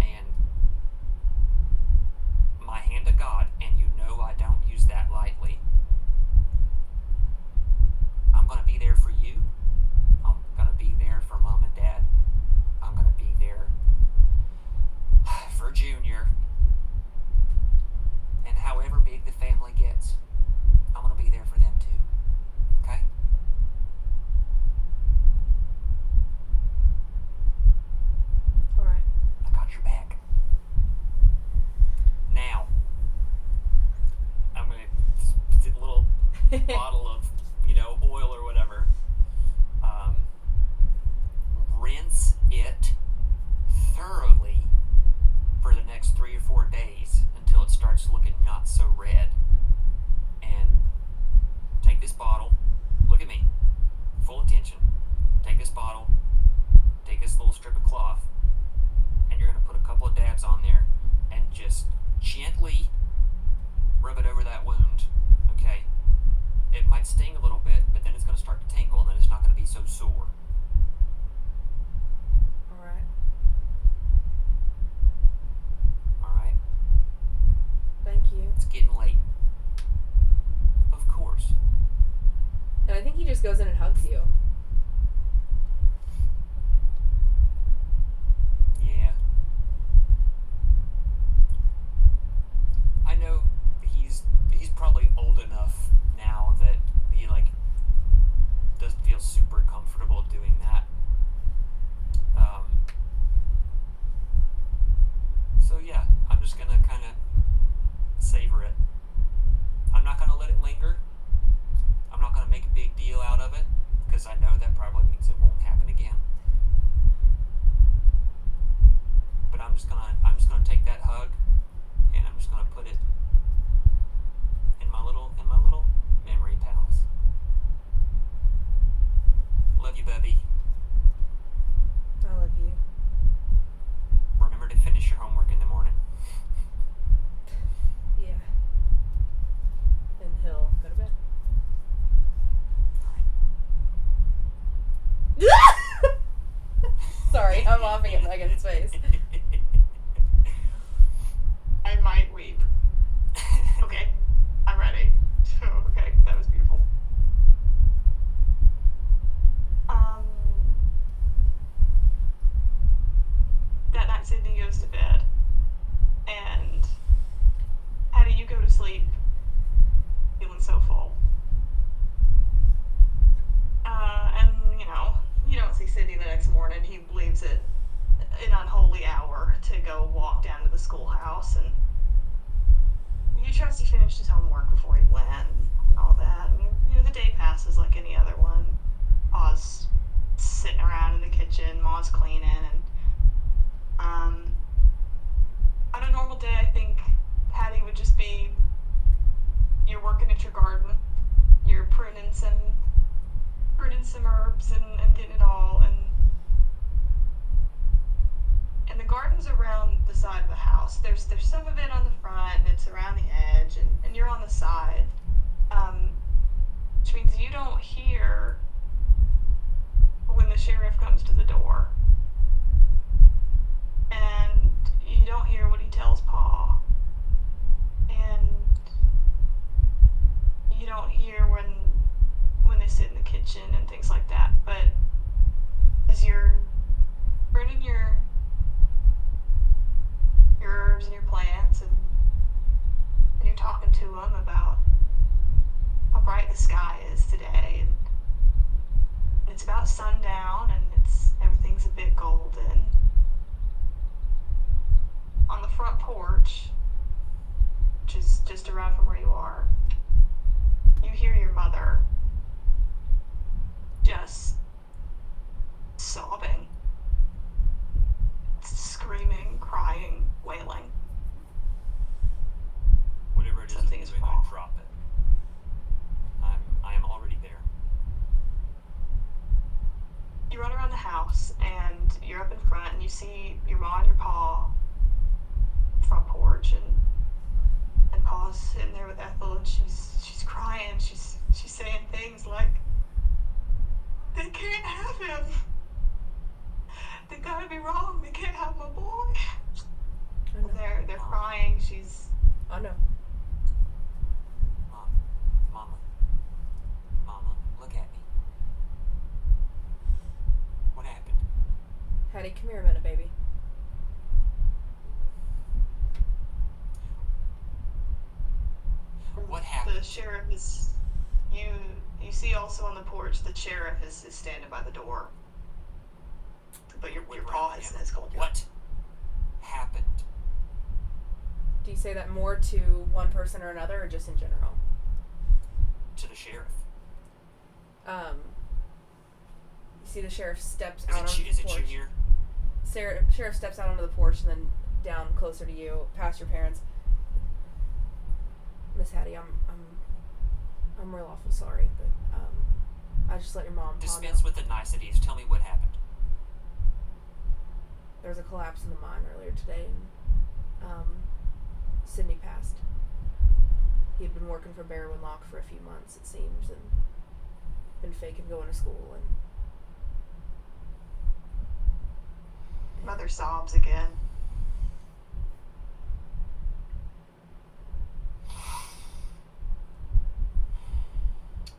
And my hand to God, and I don't use that lightly, I'm going to be there for you. I'm going to be there for Mom and Dad. I'm going to be there for Junior. And however big the family gets, I'm going to be there for them too. Okay? Alright. I got your back. Now, I'm going to get a little bottle of, oil or whatever. Rinse it thoroughly for the next 3 or 4 days until it starts looking not so red. And take this bottle. Look at me. Full attention. Take this bottle. Take this little strip of cloth. And you're going to put a couple of dabs on there and just gently rub it over that wound. Okay? It might sting a little bit, but then it's going to start to tingle, and then it's not going to be so sore. Alright. Alright? Thank you. It's getting late. Of course. And I think he just goes in and hugs you. doesn't feel super comfortable doing that. So yeah, I'm just gonna kind of savor it. I'm not gonna let it linger. I'm not gonna make a big deal out of it because I know that probably means it won't happen again. But I'm just gonna take that hug, and I'm just gonna put it in my little memory palace. Love you, Bubby. I love you. Remember to finish your homework in the morning. Yeah. And he'll go to bed. Sorry, I'm laughing at Megan's face. I might weep. Okay, I'm ready. Okay, that was beautiful. That night Sydney goes to bed, and Hattie, you go to sleep feeling so full. And you don't see Sydney the next morning. He leaves at an unholy hour to go walk down to the schoolhouse, and he tries to finish his homework before he went and all that. And, the day passes like any other one. Pa's sitting around in the kitchen, Ma's cleaning, and on a normal day, I think Hattie would just be, you're working at your garden, you're pruning some herbs and getting it all, and the garden's around the side of the house. There's some of it on the front, and it's around the edge, and you're on the side, which means you don't hear when the sheriff comes to the door, and you don't hear what he tells Pa, and you don't hear when they sit in the kitchen and things like that. But as you're pruning your herbs and your plants, and you're talking to them about how bright the sky is today, and it's about sundown, and everything's a bit golden. On the front porch, which is just around from where you are, you hear your mother just sobbing, screaming, crying, wailing. Whatever it is Something I'm is doing, wrong. I drop it. I am already there. You run around the house, and you're up in front, and you see your Ma and your Pa front porch, and Pa's sitting there with Ethel, and she's crying. She's saying things like, "They can't have him. They gotta be wrong. They can't have my boy." I know. And they're crying. She's I know. Mama, look at me. What happened? Hattie, come here a minute, baby. What happened? The sheriff is. You see also on the porch the sheriff is standing by the door. But your Pa has called you. What happened? Do you say that more to one person or another, or just in general? To the sheriff. You see the sheriff steps Is out onto it the porch. Junior? Sheriff steps out onto the porch and then down closer to you, past your parents. Miss Hattie, I'm real awful sorry, but I just let your mom and Pa know. Dispense with the niceties. Tell me what happened. There was a collapse in the mine earlier today, and Sydney passed. He had been working for Bear Winlock for a few months, it seems, and been faking going to school. And Mother sobs again.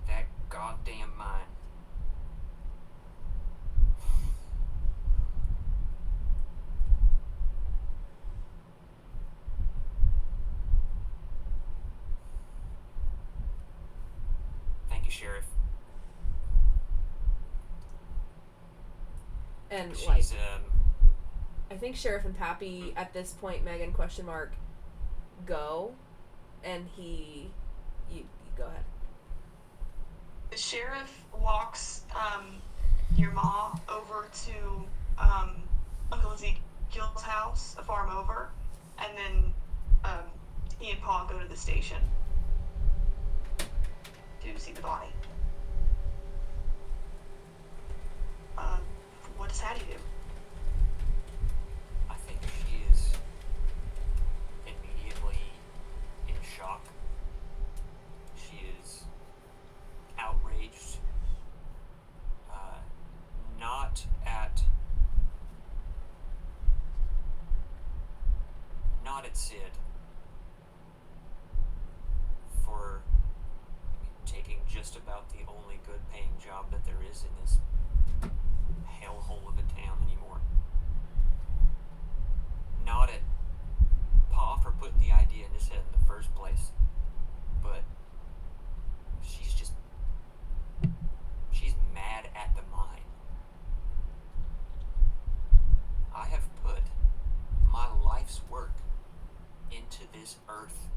That goddamn mine. Thank you, Sheriff. And She's like, I think Sheriff and Pappy at this point, Megan ? Go, and you go ahead. The sheriff walks your ma over to Uncle Ezekiel's house, a farm over, and then he and Pa go to the station to see the body. What does Hattie do? I think she is immediately in shock. She is outraged, not at Sid for taking just about the only good paying job that there is in this hellhole of a town anymore. Not at Pa for putting the idea in his head in the first place, but she's mad at the mine. I have put my life's work into this earth.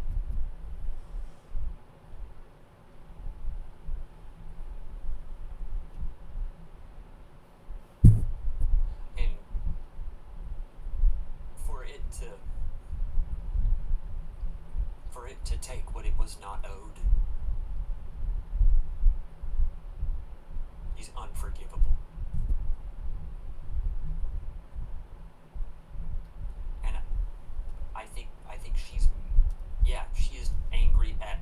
And for it to take what it was not owed is unforgivable. And I think she is angry at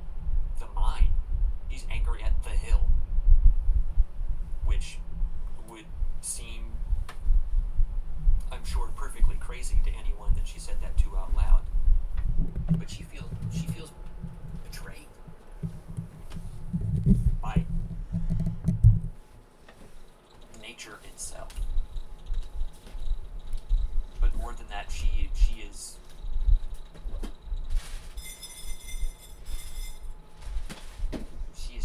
the mine. She's angry at the hill, which would seem, I'm sure, perfectly crazy to anyone that she said that to out loud. But she feels betrayed by nature itself. But more than that, she is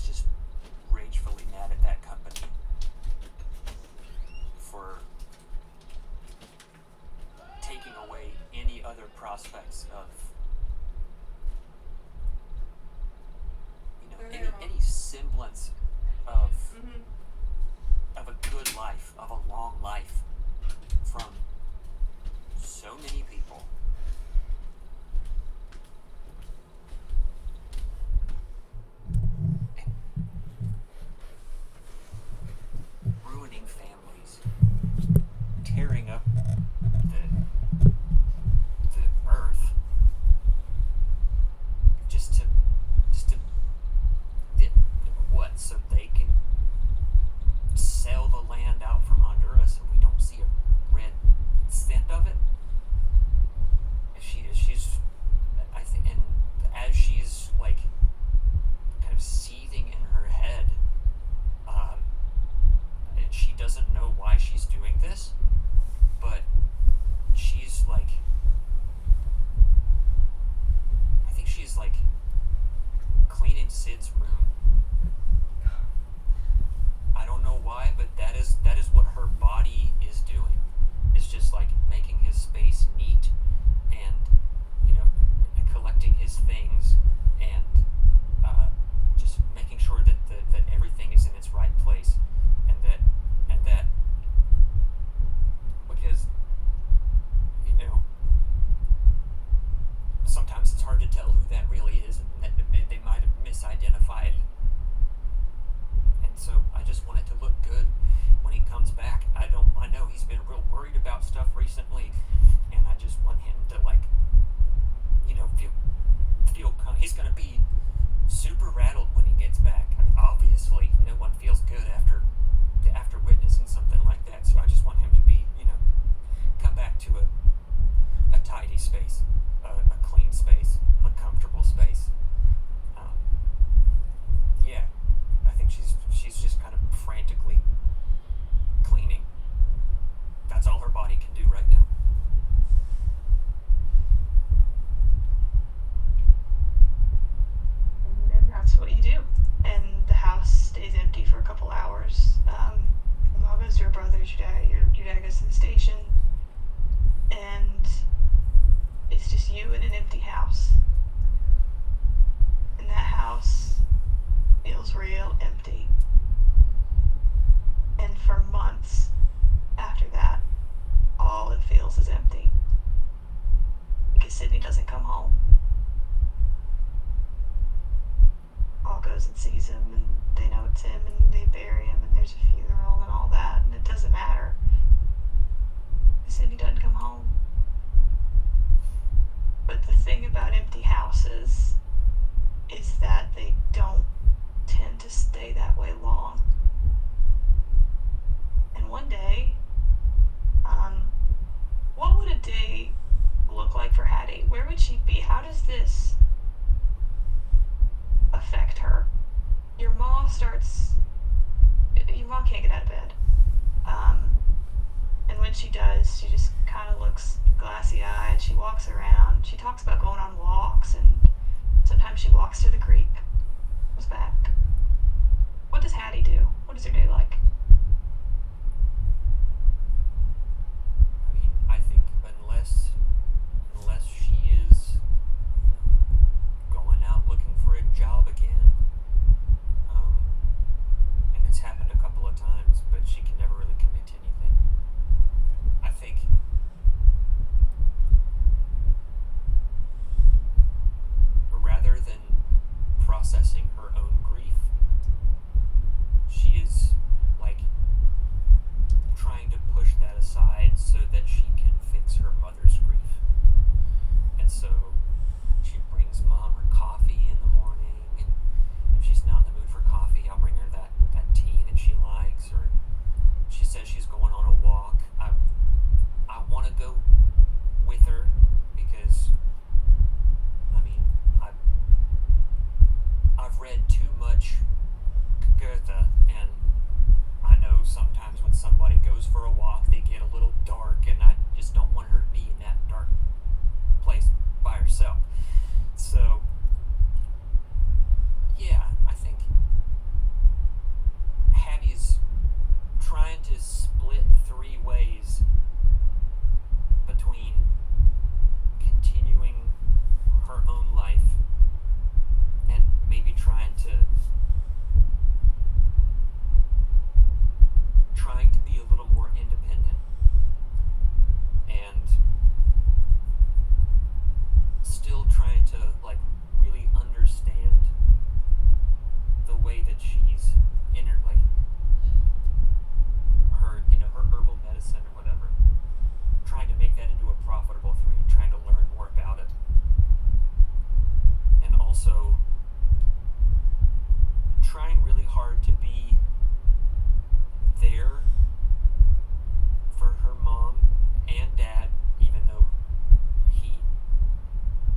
just ragefully mad at that company for taking away any other prospects of any semblance of a good life, of a long life from so many people. Ruining families, tearing up the earth, just to what? So they can sell the land out from under us, and we don't see a red cent of it. She's, I think, and as she's like kind of seething in her head, and she doesn't know why she's doing this, but she's like, I think she's like cleaning Sid's room. I don't know why, but that is what her body is doing. It's just like making his space neat and, collecting his things and just making sure that everything is in its right place and that bed. And when she does, she just kind of looks glassy-eyed. She walks around. She talks about going on walks, and sometimes she walks to the creek, goes back. What does Hattie do? What is her day like? I mean, I think unless she is going out looking for a job again, and it's happened a couple of times, but she can never really commit to anything. I think rather than processing her own grief, she is like trying to push that aside so that she can fix her mother's grief. And so she brings Mom her coffee in the morning, and if she's not in the mood for coffee, I'll bring her that tea that she likes, or she says she's going on a walk. I want to go with her because, I mean, I've read too much Goethe, and I know sometimes when somebody goes for a walk, they get a little dark, and I just don't want her to be in that dark place by herself. So, yeah, I think Hattie's trying to split 3 ways between continuing her own life and maybe trying to be a little more independent and still trying to like really understand the way that she's in her like her her herbal medicine or whatever, trying to make that into a profitable thing, trying to learn more about it, and also trying really hard to be there for her mom and dad, even though he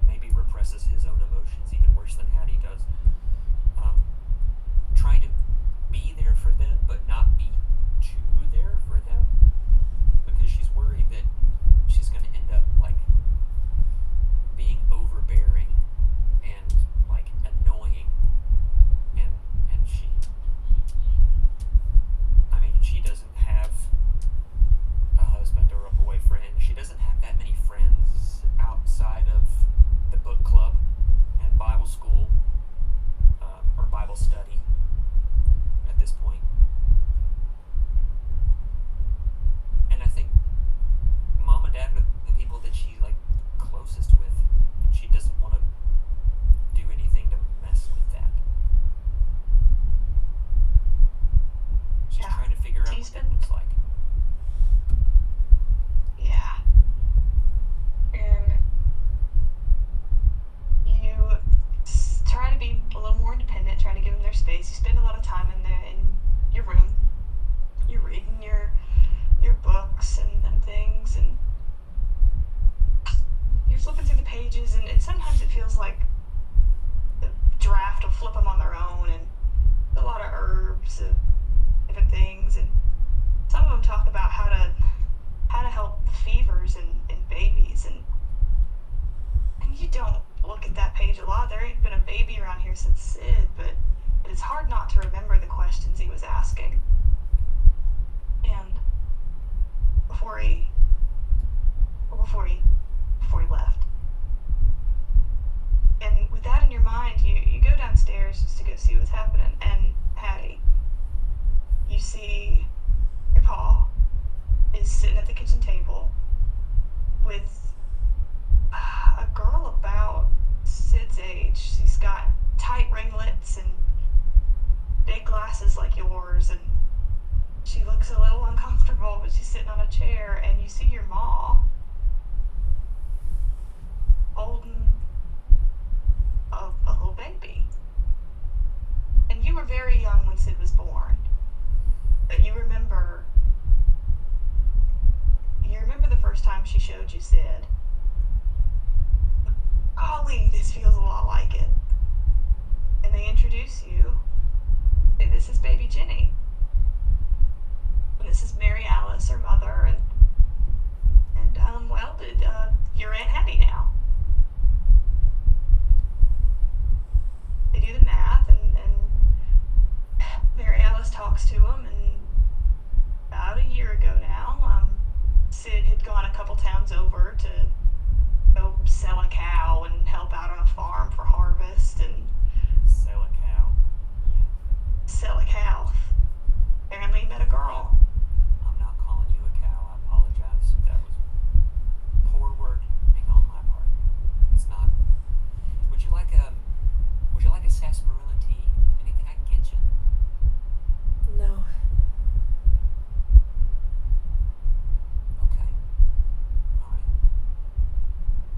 maybe represses his own emotions even worse than Hattie does. Trying to be there for them, but not be too there for them, because she's worried that she's going to end up like being overbearing and like annoying, and she doesn't have a husband or a boyfriend. She doesn't have that many friends outside of the book club and Bible school, or Bible study at this point. And I think Mom and Dad are the people that she's like closest with, and she doesn't want to do anything to mess with that. She's trying to figure out what that looks like. Yeah. And you try to be a little more independent, trying to give them their space. You spend a lot of time in your room. You're reading your books and things, and you're flipping through the pages, and sometimes it feels like the draft will flip them on their own, and a lot of herbs, different things, and some of them talk about how to help fevers in babies, and you don't look at that page a lot. There ain't been a baby around here since Sid, but it's hard not to remember the questions he was asking. And before he left. And with that in your mind, you go downstairs just to go see what's happening, and Hattie, you see your pa is sitting at the kitchen table with a girl about Sid's age. She's got tight ringlets and big glasses like yours, and she looks a little uncomfortable, but she's sitting on a chair, and you see your ma holding a little baby. And you were very young when Sid was born, but you remember the first time she showed you Sid. Golly, this feels a lot like it. And. 'And they introduce you. Hey, this is baby Jenny. And you remember the first time she showed you Sid. Golly, this feels a lot like it. And they introduce you. Hey, this is baby Jenny. And you remember the first time she showed you Sid. Golly, this feels a lot like it. And they introduce you. Hey, this is baby Jenny. towns over to go sell a cow and help out on a farm for harvest and Sell a cow. Yeah. sell a cow. Apparently met a girl. I'm not calling you a cow. I apologize. That was poor wording on my part. It's not. Would you like a sarsaparilla tea? Anything I can get you? No. Okay. All right.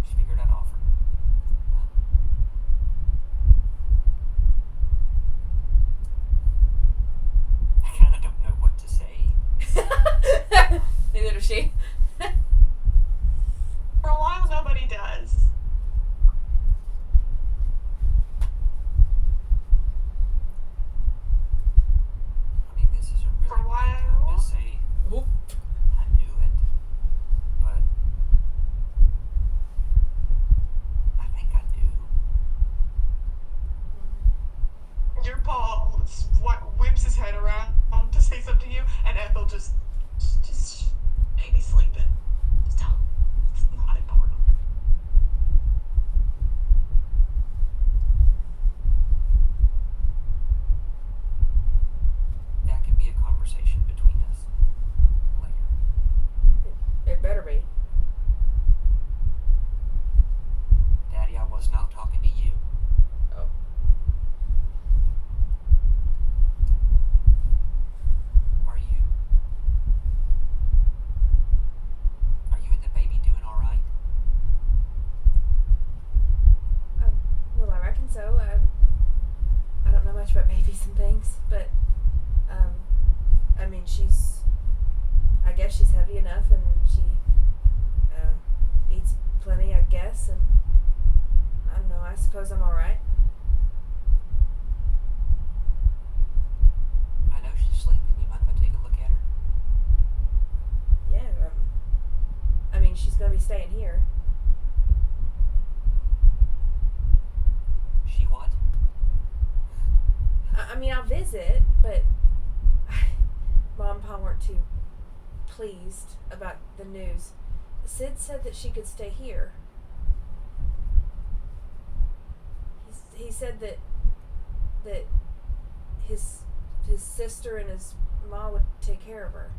Just figured I'd offer. I kind of don't know what to say. Neither does she. For a while, nobody does. I mean, this is a really For a bad while. time to say Oop. I knew it, but I think I do. Your Paul whips his head around to say something to you, and Ethel just maybe sleeping. Just tell him it's not important. That can be a conversation between us later. It better be. Daddy, I was not talking to you. Oh. Are you and the baby doing all right? Well, I reckon so. I don't know much about babies and things, but I mean, I guess she's heavy enough, and she eats plenty, I guess, and I don't know. I suppose I'm all right. I know she's sleeping. You mind if I take a look at her? Yeah. I mean, she's gonna be staying here. She what? I mean, I'll visit, but Mom and Pa weren't too pleased about the news. Sid said that she could stay here. He said that his sister and his mom would take care of her.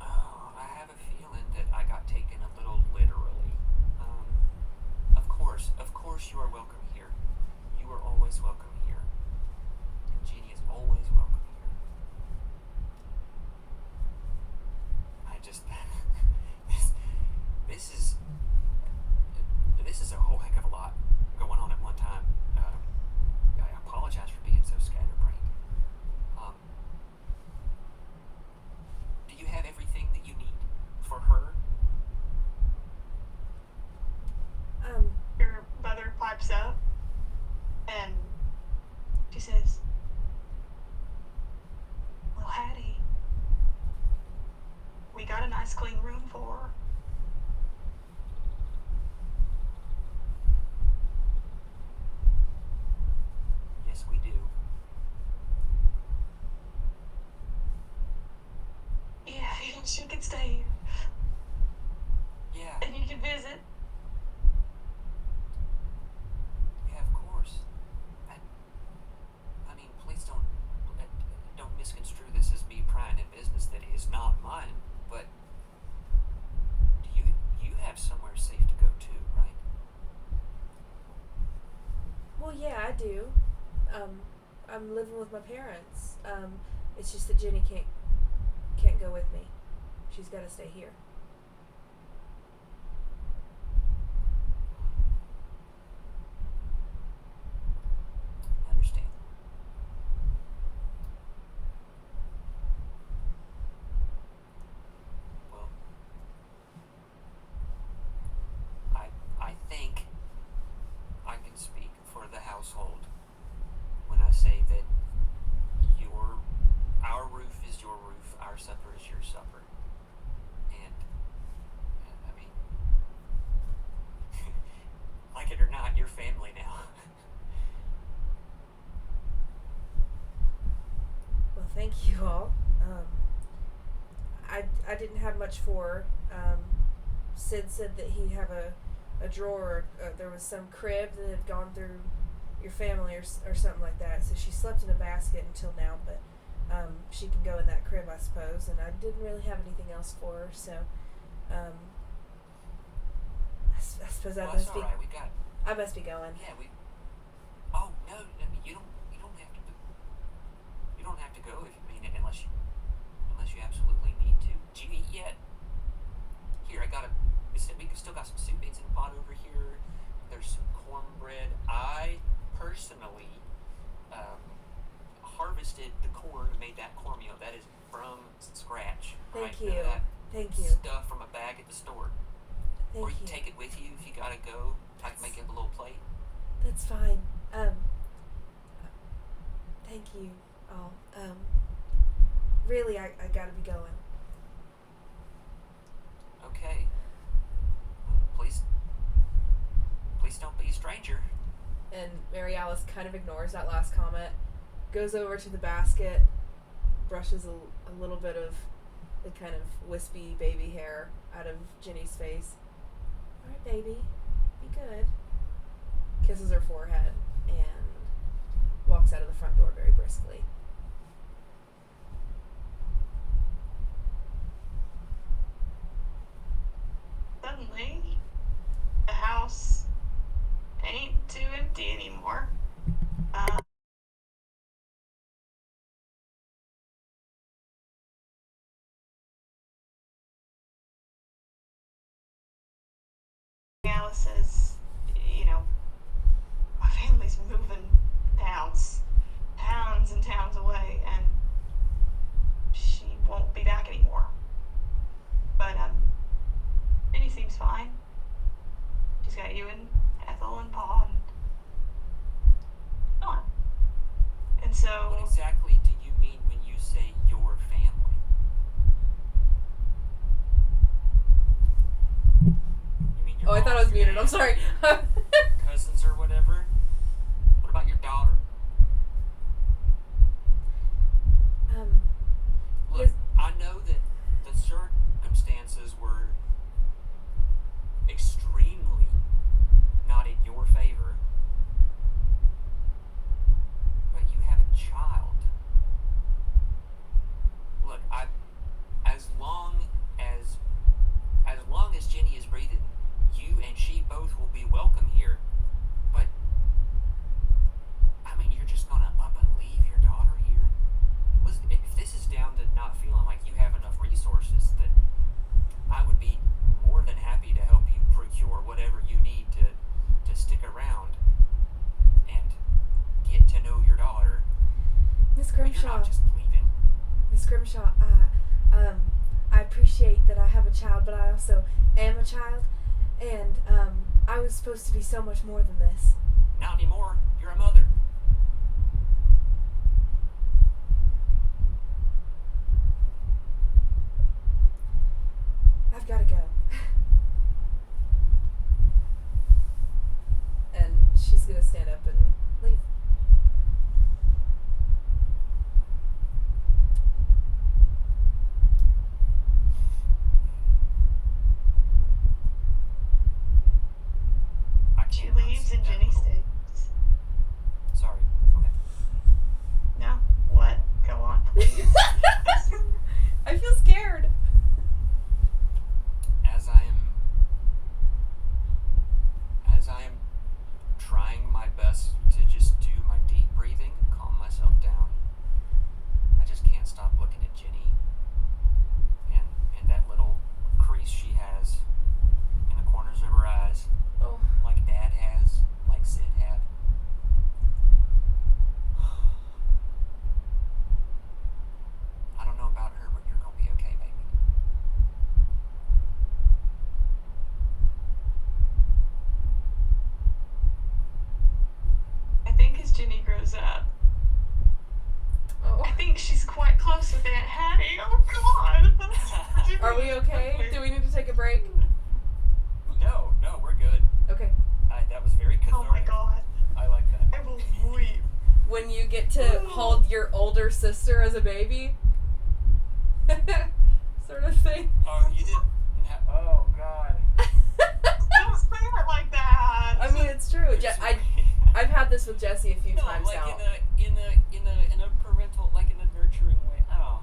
Oh, I have a feeling that I got taken a little literally. Of course you are welcome here. You are always welcome here. And Jeannie is always welcome here. I just this is a whole heck of a lot going on at one time. I apologize for being so scatterbrained. Do you have everything that you need for her? Your mother pipes up, and she says, "Well, Hattie, we got a nice clean room for her." Yes, we do. Yeah, she can stay here, Yeah, and you can visit. yeah, of course. I mean, please don't misconstrue this as me prying in business that is not mine. But you have somewhere safe to go to, right? Well, yeah, I do. I'm living with my parents. It's just that Jenny can't go with me. She's got to stay here. I understand. Well, I think I can speak for the household when I say that our roof is your roof, our supper is your supper. And thank you all. I didn't have much for. Sid said that he'd have a drawer. There was some crib that had gone through your family or something like that. So she slept in a basket until now, but she can go in that crib, I suppose. And I didn't really have anything else for her, so I suppose Well, I that's must be. all right. We got. I must be going. Yeah, we. Oh no! I mean, you don't have to. You don't have to go if you mean it, unless you absolutely need to. Did you eat yet? Here, I got a. We still got some soup beans in a pot over here. There's some cornbread. I personally harvested the corn and made that cornmeal. That is from scratch. Thank right? you. None of that Thank you. stuff from a bag at the store. Thank Or you you. can take it with you if you gotta go. I can make it a little plate. That's fine. Thank you all. Really, I gotta be going. Okay. Please don't be a stranger. And Mary Alice kind of ignores that last comment, goes over to the basket, brushes a little bit of the kind of wispy baby hair out of Ginny's face. All right, baby, be good. Kisses her forehead and walks out of the front door very briskly. Suddenly, the house ain't too empty anymore. Alice says, my family's moving towns and towns away, and she won't be back anymore. But, Jenny seems fine. She's got you and Ethel and Pa and on. And so, What exactly do you mean when you say your family? You mean your Oh, I thought I mom, was your muted. dad, I'm sorry. your cousins or whatever? What about your daughter? Look, Yes. I know that the circumstances were extremely not in your favor, but you have a child. Look, as long as Jenny is breathing, you and she both will be welcome here. But I mean, you're just gonna up and leave your daughter here? Listen, if this is down to not feeling like you have enough resources, then I would be more than happy to help you procure whatever you need to stick around and get to know your daughter. Miss But you're Grimshaw. not just leaving. Miss Grimshaw, I appreciate that I have a child, but I also am a child, and I was supposed to be so much more than this. Not anymore. You're a mother. I've got to go. And she's gonna stand up and leave. I she can't leaves unsee and that Jenny little- stays. Sorry. Okay. No? What? Go on, please. I feel scared. As I am trying my best to just do my deep breathing, calm myself down, I just can't stop looking at Jenny and that little crease she has in the corners of her eyes, Oh. like Dad has, like Sid had. I don't know about her, but you're gonna be okay, baby. I think as Jenny grows up, Oh. I think she's quite close with Aunt Hattie. Oh, God. Are we okay? Do we need to take a break? No, we're good. Okay. That was very cathartic. Oh, my God. I like that. I will weep. when you get to hold your older sister as a baby, sort of thing. Oh, you didn't. Oh God. Don't say it like that. I mean, it's true. I've had this with Jesse a few no, times like now. in a parental, like in a nurturing way. Oh.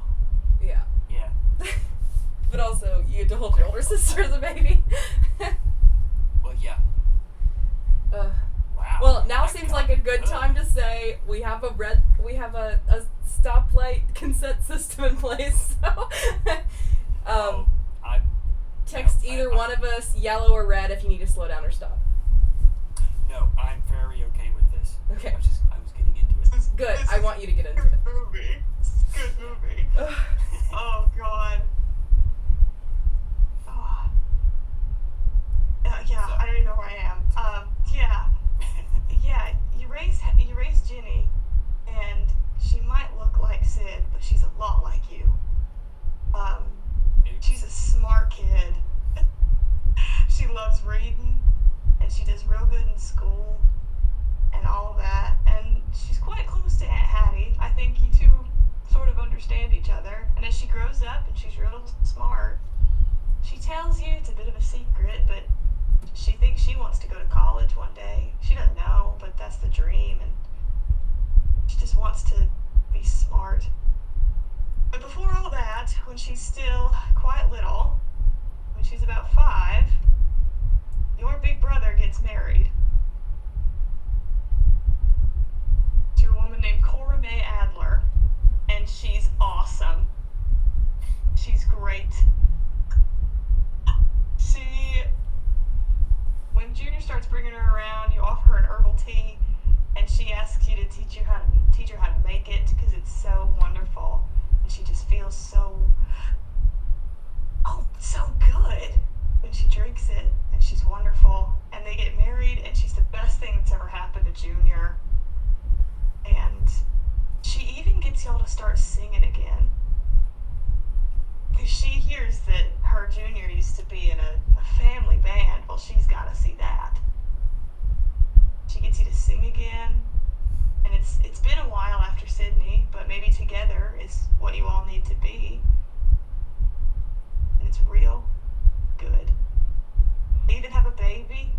Yeah. Yeah. But also, you get to hold your older sister as a baby. Well, yeah. Ugh. Wow. Well, now My seems God, like a you good could. time to say we have a stoplight consent system in place. So, Oh, I. text no, either I- one of us, yellow or red, if you need to slow down or stop. No, I'm very okay with this. Okay. I was getting into it. Good. This I is want you to get a into good it. movie. This is a good movie. Ugh. Oh God. Oh. Yeah, I don't even know where I am. Yeah. You raise Ginny, and she might look like Sid, but she's a lot like you. She's a smart kid. She loves reading, and she does real good in school, and all of that. And she's quite close to Aunt Hattie. I think you two sort of understand each other. And as she grows up and she's real smart, she tells you it's a bit of a secret, but she thinks she wants to go to college one day. She doesn't know, but that's the dream, and she just wants to be smart. But before all that, when she's still quite little, when she's about 5, your big brother gets married to a woman named Cora May Adler, and she's awesome. She's great. When Junior starts bringing her around, you offer her an herbal tea, and she asks you to teach her how to make it because it's so wonderful, and she just feels so good when she drinks it, and she's wonderful, and they get married, and she's the best thing that's ever happened to Junior, and she even gets y'all to start singing again. Because she hears that her Junior used to be in a family band. Well, she's got to see that. She gets you to sing again. And it's been a while after Sydney, but maybe together is what you all need to be. And it's real good. They even have a baby.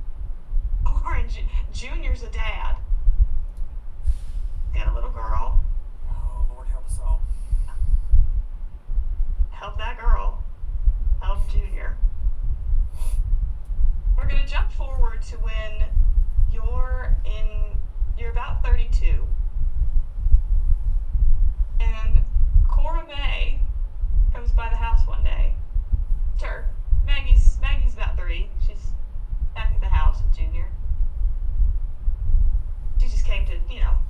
Lauren, Junior's a dad. Got a little girl. Oh, Lord help us all. Help that girl. Help Junior. We're gonna jump forward to when you're about 32. And Cora May comes by the house one day. Sure, Maggie's about 3. She's back at the house with Junior. She just came to,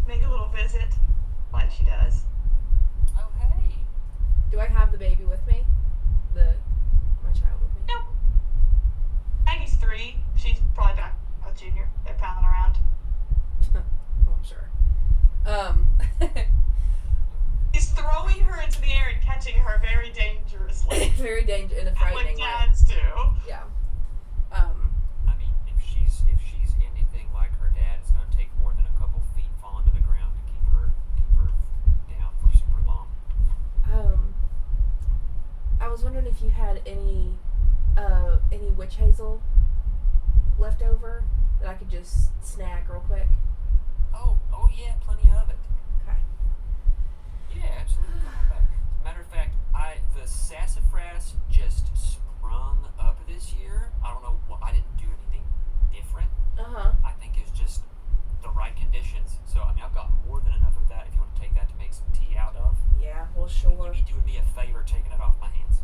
make a little visit, like she does. Oh, hey. Do I have the baby with me? My child with me? Nope. Maggie's 3. She's probably back with Junior. They're palling around. Oh, I'm sure. He's throwing her into the air and catching her very dangerously. Very dangerous in a Like frightening way. dads do. Yeah. I mean, if she's anything like her dad, it's going to take more than a couple feet falling to the ground to keep her down for super long. I was wondering if you had any witch hazel left over that I could just snag real quick. Oh yeah, plenty of it. Okay. Yeah, absolutely. Come on back. Matter of fact, the sassafras just sprung up this year. I don't know what, I didn't do anything different. Uh-huh. I think it's just the right conditions. So I mean, I've got more than enough of that if you want to take that to make some tea out of. Yeah, well, sure. You'd be doing me a favor taking it off my hands.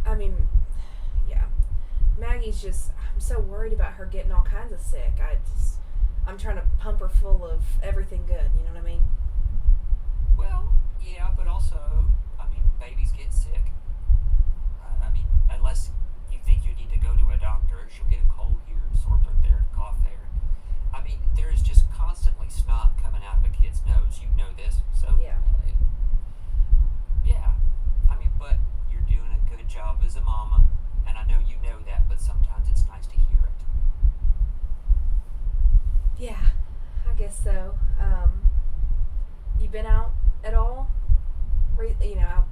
I mean, yeah. Maggie's just, I'm so worried about her getting all kinds of sick. I'm trying to pump her full of everything good, you know what I mean? Well, yeah, but also, I mean, babies get sick. I mean, unless you think you need to go to a doctor, she'll get a cold here, sore throat there, cough there. I mean, there is just constantly snot coming out of a kid's nose. You know this. So, Yeah. Yeah. I mean, but you're doing a good job as a mama, and I know you know that, but sometimes it's nice to hear it. Yeah, I guess so. you been out at all? Out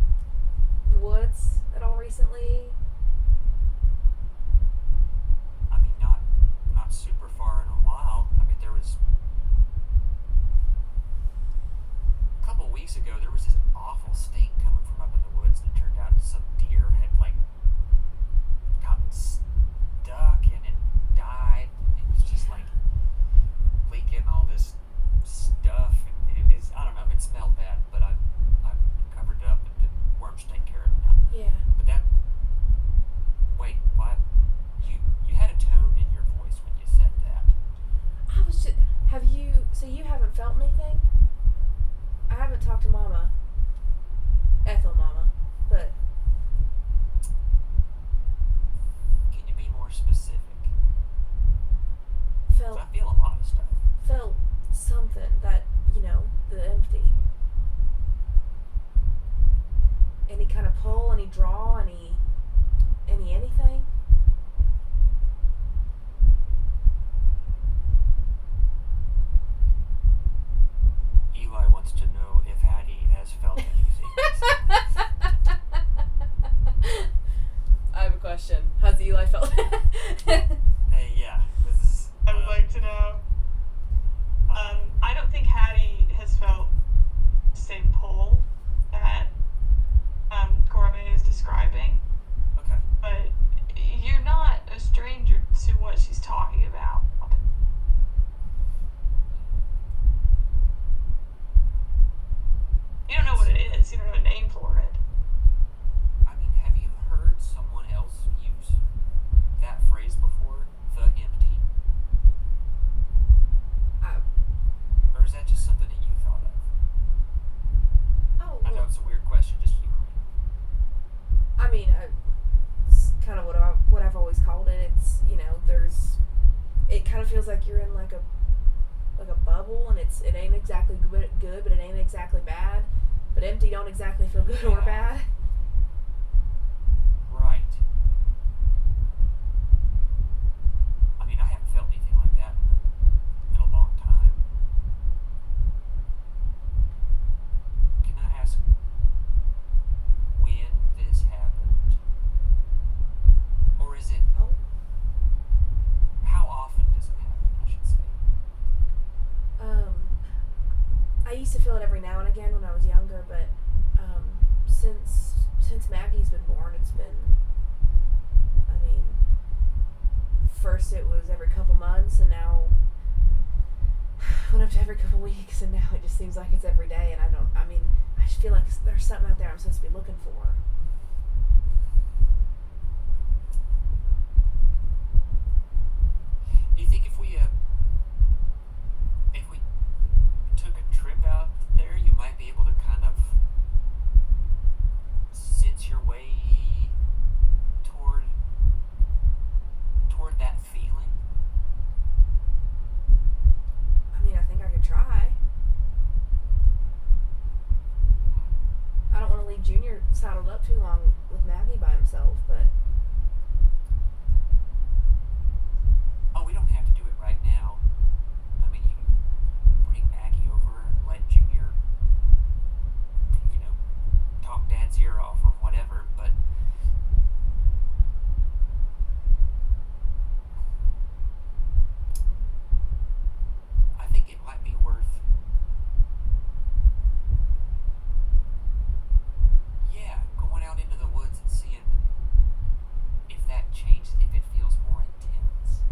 in the woods at all recently? I mean, not super far in a while. I mean, there was a couple weeks ago. There was this awful stink coming from up in the woods, and it turned out some deer had like gotten stuck and it died. It was just like leaking all this stuff, and it is, I don't know. It smelled bad, but I covered it up, and the worms take care of it now. Yeah. But that. Wait, what? You had a tone in your voice when you said that. I was just. So you haven't felt anything? I haven't talked to Mama. Ethel Mama. But. Can you be more specific? 'Cause Felt I feel a lot of stuff. something that, the empty. Any kind of pull, any draw, anything? Eli wants to know if Hattie has felt anything. I have a question. How's Eli felt? Hey, yeah. This is. I would like to know. I don't think Hattie has felt the same pull that Gourmet is describing, Okay. but you're not a stranger to what she's talking about. You don't know what it is. You don't know a name for it. I mean, have you heard someone else use that phrase before? The empty? Or is that just something that you thought of? Oh, I know well, it's a weird question, just humor me. I mean, it's kind of what I've always called it. It's, it kind of feels like you're in like a bubble, and it ain't exactly good, but it ain't exactly bad. But empty don't exactly feel good or bad. Right. I mean, I haven't felt anything like that in a long time. Can I ask when this happened? Or is it, Oh, how often does it happen, I should say? I used to feel it every now and again when I was younger, but since Maggie's been born, it's been. I mean, first it was every couple months, and now went up to every couple weeks, and now it just seems like it's every day. And I just feel like there's something out there I'm supposed to be looking for. Do you think if we took a trip out there, you might be able to kind of sense your way toward that feeling? I mean, I think I could try. I don't want to leave Junior saddled up too long with Maggie by himself, but. Oh, we don't have to do it right now. I mean, you can bring Maggie over and let Junior, talk Dad's ear off or whatever, but I think it might be worth, going out into the woods and seeing if that changes, if it feels more intense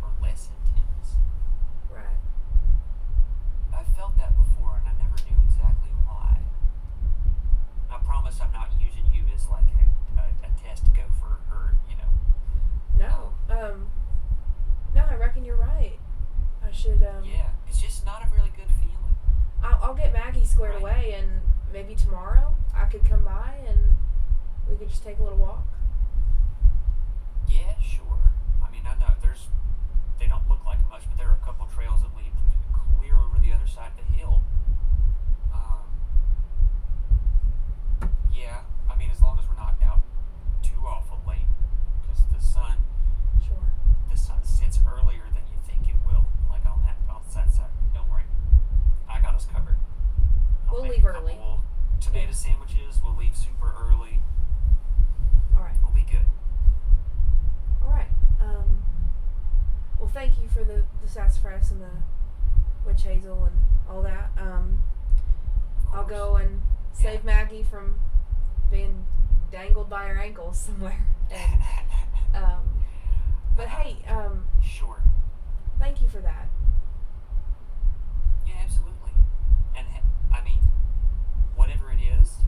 or less intense. Right. I've felt that before, and I never knew exactly why. I promise I'm not using you as like a test gopher or, No. No, I reckon you're right. I should, Yeah, it's just not a really good feeling. I'll get Maggie squared Right. away, and maybe tomorrow I could come by and we could just take a little walk. Yeah, sure. I mean, I know they don't look like much, but there are a couple trails that lead clear over the other side of the hill. Yeah, I mean, as long as we're not out too awful late, because the sun Sure. sets earlier than you think it will, like on that side. Don't worry, I got us covered. we'll make leave a early. couple tomato Yeah. sandwiches. We'll leave super early. All right. We'll be good. All right. Well, thank you for the sassafras and the witch hazel and all that. Of I'll course. go and save Yeah. Maggie from being dangled by her ankles somewhere. And but hey, Sure. thank you for that. Yeah, absolutely. And I mean, whatever it is,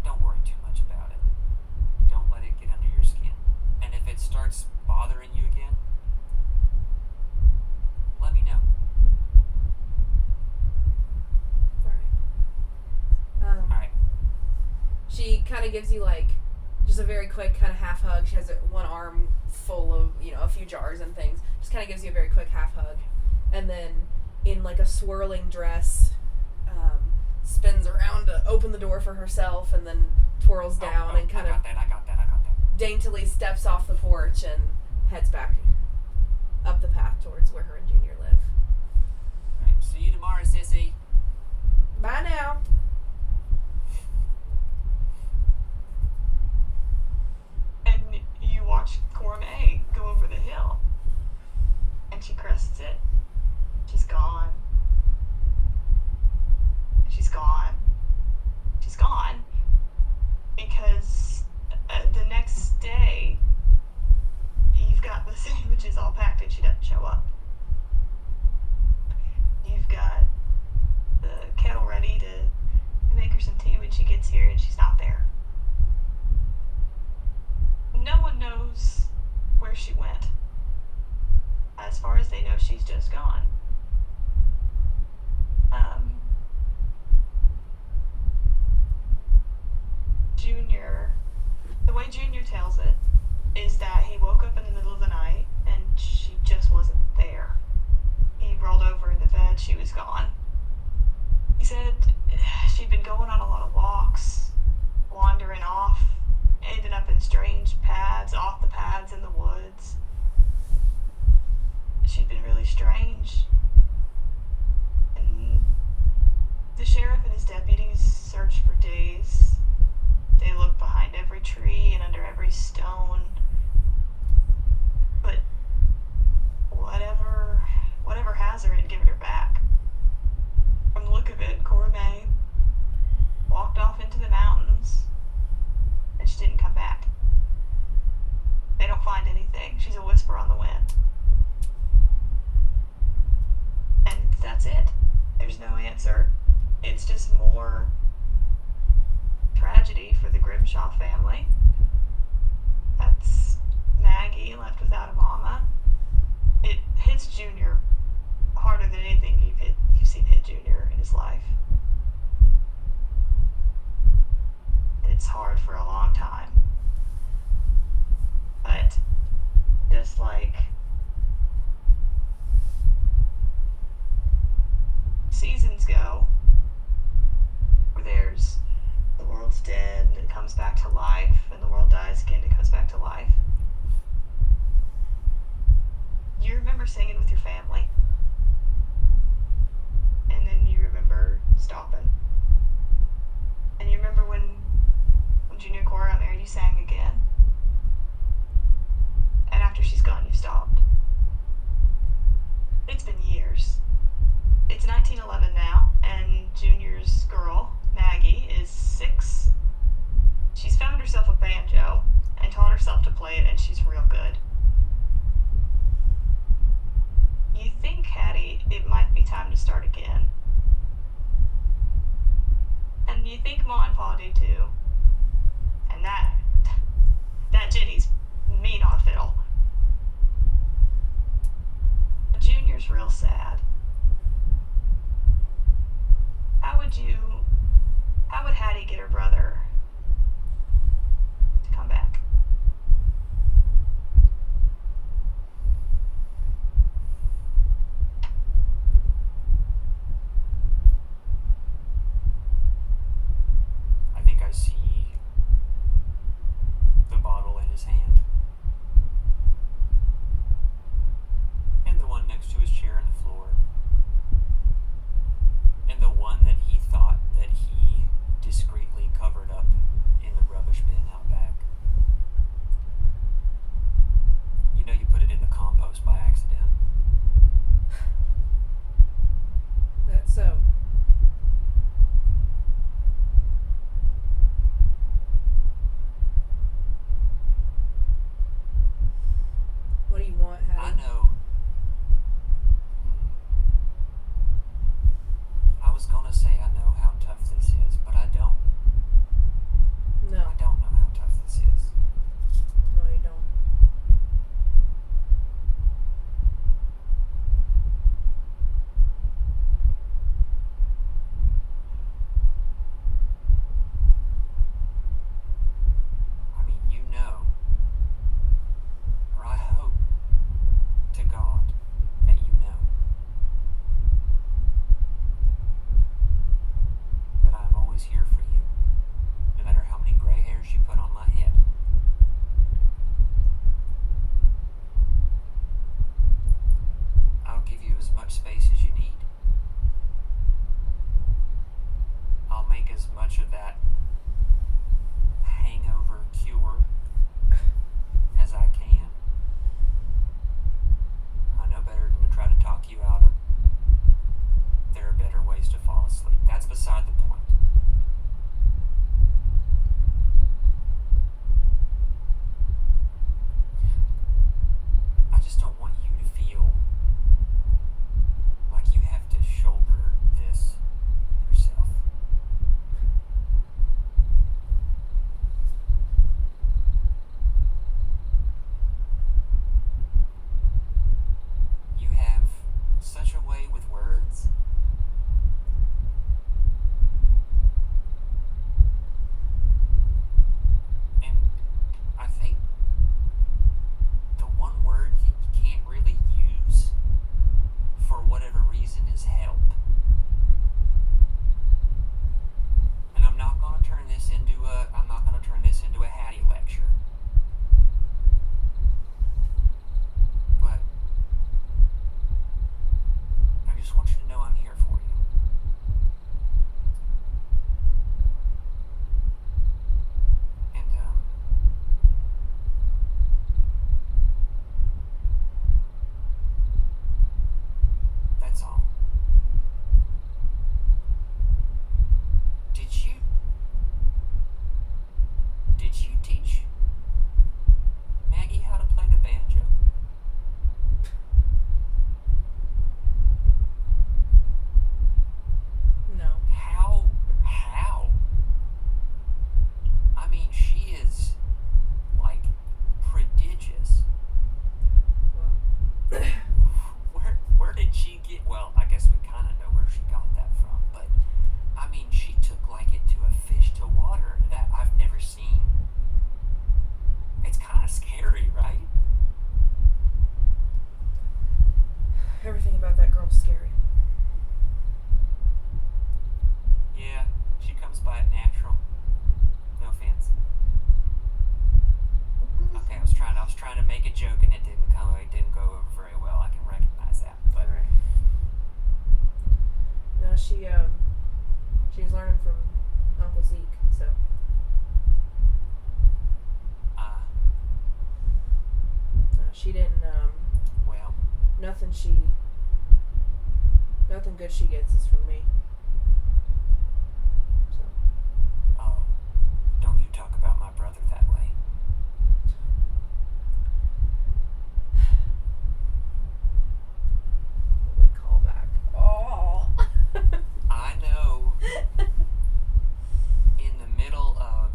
don't worry too much about it. Don't let it get under your skin. And if it starts bothering you again, let me know. All right. Alright. She kind of gives you like just a very quick kind of half hug. She has one arm full of a few jars and things. Just kind of gives you a very quick half hug, and then in like a swirling dress, spins around to open the door for herself, and then twirls down and kind I of got that. daintily steps off the porch and heads back up the path towards where her and Junior live. Alright, see you tomorrow, sissy. Bye now. And you watch Gourmet go over the hill. And she crests it. She's gone. She's gone. She's gone. Because the next day, you've got the sandwiches all packed and she doesn't show up. You've got the kettle ready to make her some tea when she gets here and she's not there. No one knows where she went. As far as they know, she's just gone. Junior, the way Junior tells it is that he woke up in the middle of the night and she just wasn't there. He rolled over in the bed, she was gone. He said she'd been going on a lot of walks, wandering off, ended up in strange paths, off the paths in the woods. She'd been really strange. And the sheriff and his deputies searched for days. They looked behind every tree and under every stone. But whatever has her ain't giving her back. From the look of it, Gourmet walked off into the mountains and she didn't come back. They don't find anything. She's a whisper on the wind. And that's it. There's no answer. It's just more tragedy for the Grimshaw family. That's Maggie left without a mama. It hits Junior harder than anything you've seen hit Junior in his life. And it's hard for a long time. But just like seasons go, where there's the world's dead and it comes back to life, and the world dies again, it comes back to life. You remember singing with your family, and then you remember stopping. And you remember when Junior and Cora got married, you sang again. And after she's gone, you stopped. It's been years. It's 1911 now, and Junior's girl, Maggie, is 6. She's found herself a banjo and taught herself to play it, and she's real good. You think, Hattie, it might be time to start again. And you think Ma and Pa do too. And that Jenny's mean on fiddle. But Junior's real sad. How would Hattie get her brother to come back? I think I see the bottle in his hand. And the one next to his chair on the floor. as much space as you need. I'll make as much of that hangover cure as I can. I know better than to try to talk you out of there are better ways to fall asleep. That's beside the point. I just don't want you to feel like you have to shoulder this yourself. You have such a way with words. And I think the one word you can't really use for whatever reason is help. And I'm not gonna turn this into a Hattie lecture. But I just want you to know I'm here for you. And that's all. Did you teach Maggie how to play the banjo? No. How? I mean, she is like prodigious. Well, Where did she get? Well, I guess we kind of know where she got that from, but I mean, she took like it to a fish to water that I've never seen. It's kind of scary, right? everything about that girl's scary. Yeah, she comes by it natural. No offense. Okay, I was trying to make a joke and it didn't go over very well. I can recognize that, but Alright. No, she's learning from Uncle Zeke, so. She didn't, well, nothing good she gets is from me. So. oh, don't you talk about my brother that way. Holy callback. Oh! I know in the middle of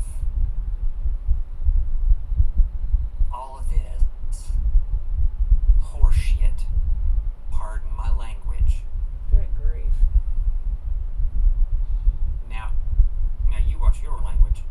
all of this horseshit, pardon my language. Good grief. Now you watch your language.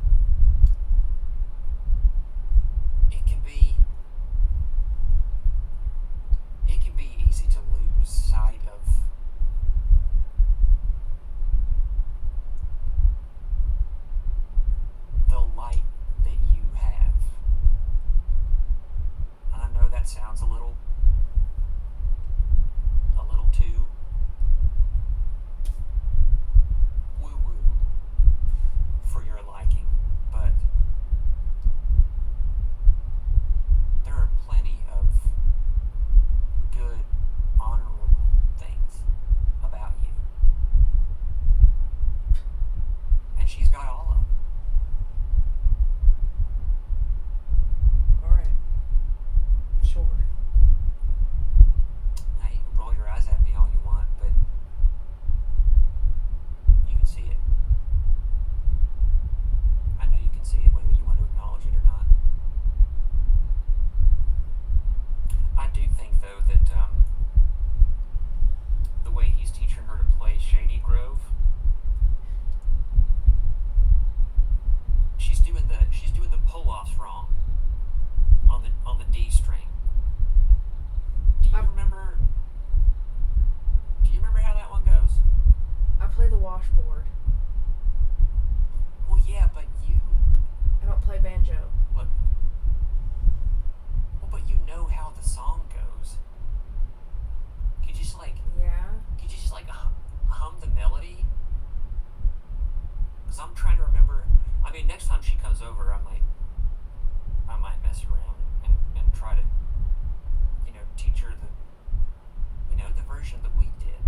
version that we did.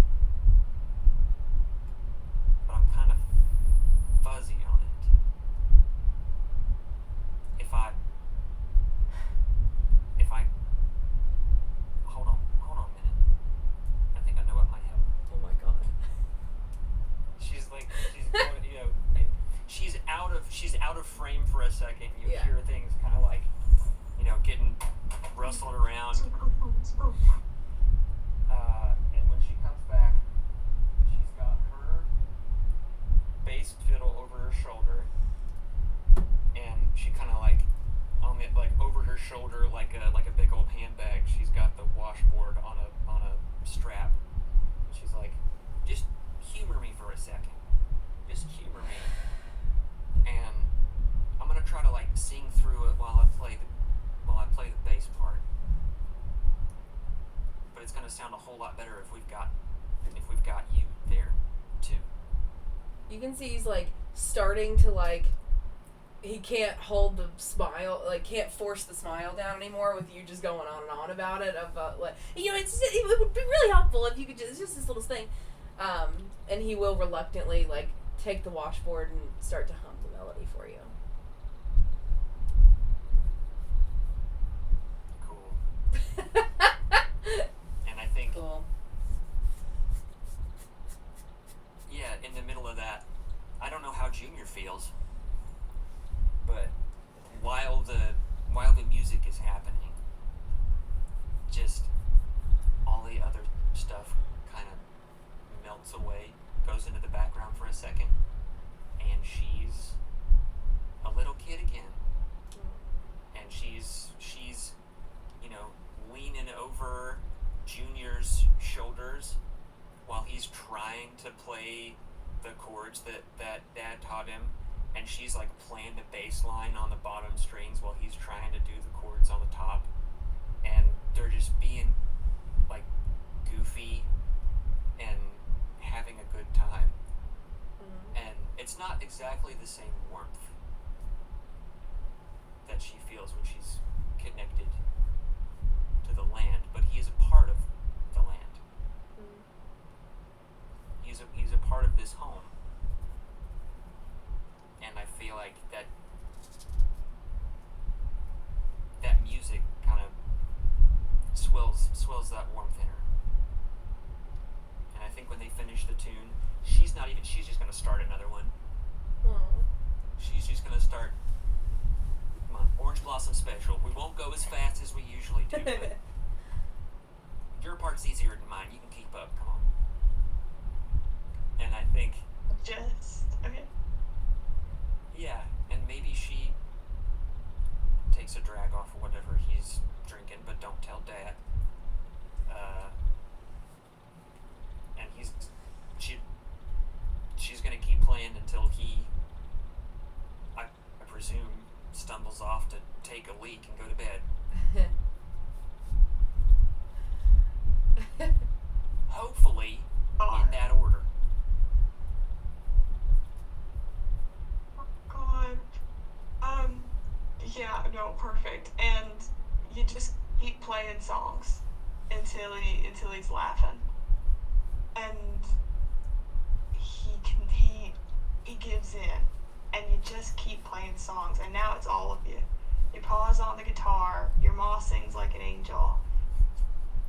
But I'm kind of fuzzy on it. If I hold on a minute. I think I know what might happen. Oh my god. She's going, she's out of frame for a second. You Yeah. hear things kind of like, getting rustling around. And when she comes back, she's got her bass fiddle over her shoulder, and she kind of like on it, like over her shoulder, like a big old handbag. She's got the washboard on a strap. She's like, just humor me for a second. Just humor me, and I'm gonna try to like sing through it while I play the bass part. But it's gonna sound a whole lot better if we've got you there too. You can see he's like starting to like, he can't hold the smile, like can't force the smile down anymore with you just going on and on about it. About like, it would be really helpful if you could just this little thing. And he will reluctantly like take the washboard and start to hum the melody for you. Cool. And I think, Cool. yeah, in the middle of that, I don't know how Junior feels, but while the music is happening, just all the other stuff kind of melts away, goes into the background for a second, and she's a little kid again. And she's leaning over Junior's shoulders while he's trying to play the chords that Dad taught him, and she's like playing the bass line on the bottom strings while he's trying to do the chords on the top, and they're just being like goofy and having a good time. And it's not exactly the same warmth that she feels when she's connected to the land, but he is a part of the land. He's a part of this home, and I feel like that music kind of swells that warmth in her. And I think when they finish the tune, she's just gonna start another one. She's just gonna start, come on, Orange Blossom Special. We won't go as fast as we usually do, but your part's easier than mine. You can keep up, come on. And I think, Okay. yeah, and maybe she takes a drag off of whatever he's drinking, but don't tell Dad. And she's gonna keep playing until he, I presume, stumbles off to take a leak and go to bed. Hopefully, in that order. God. Yeah, no, perfect. And you just keep playing songs until he's laughing. And he gives in. And you just keep playing songs. And now it's all of you. Your pa's on the guitar. Your ma sings like an angel.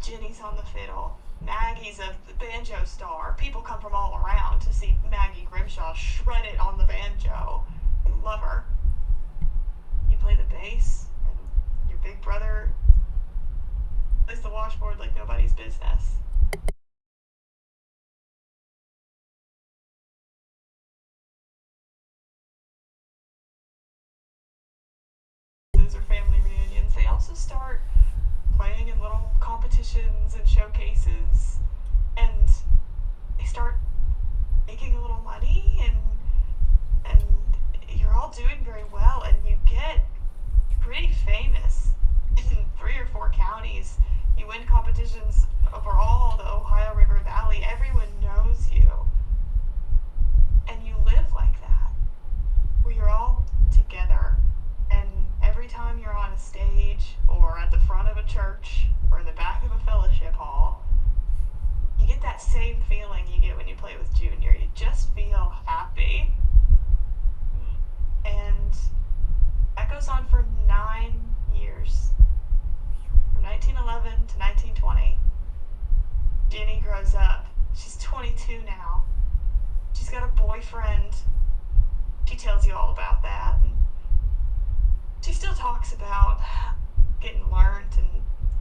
Jenny's on the fiddle. Maggie's a banjo star. People come from all around to see Maggie Grimshaw shred it on the banjo. I love her. You play the bass, and your big brother plays the washboard like nobody's business. Or family reunions, they also start playing in little competitions and showcases, and they start making a little money, and you're all doing very well, and you get pretty famous in 3 or 4 counties. You win competitions over all the Ohio River Valley. Everyone knows you, and you live like that, where you're all together. And every time you're on a stage or at the front of a church or in the back of a fellowship hall, play with Junior. You just feel happy. And that goes on for 9 years. From 1911 to 1920. Jenny grows up. She's 22 now. She's got a boyfriend. She tells you all about that. And she still talks about getting learned and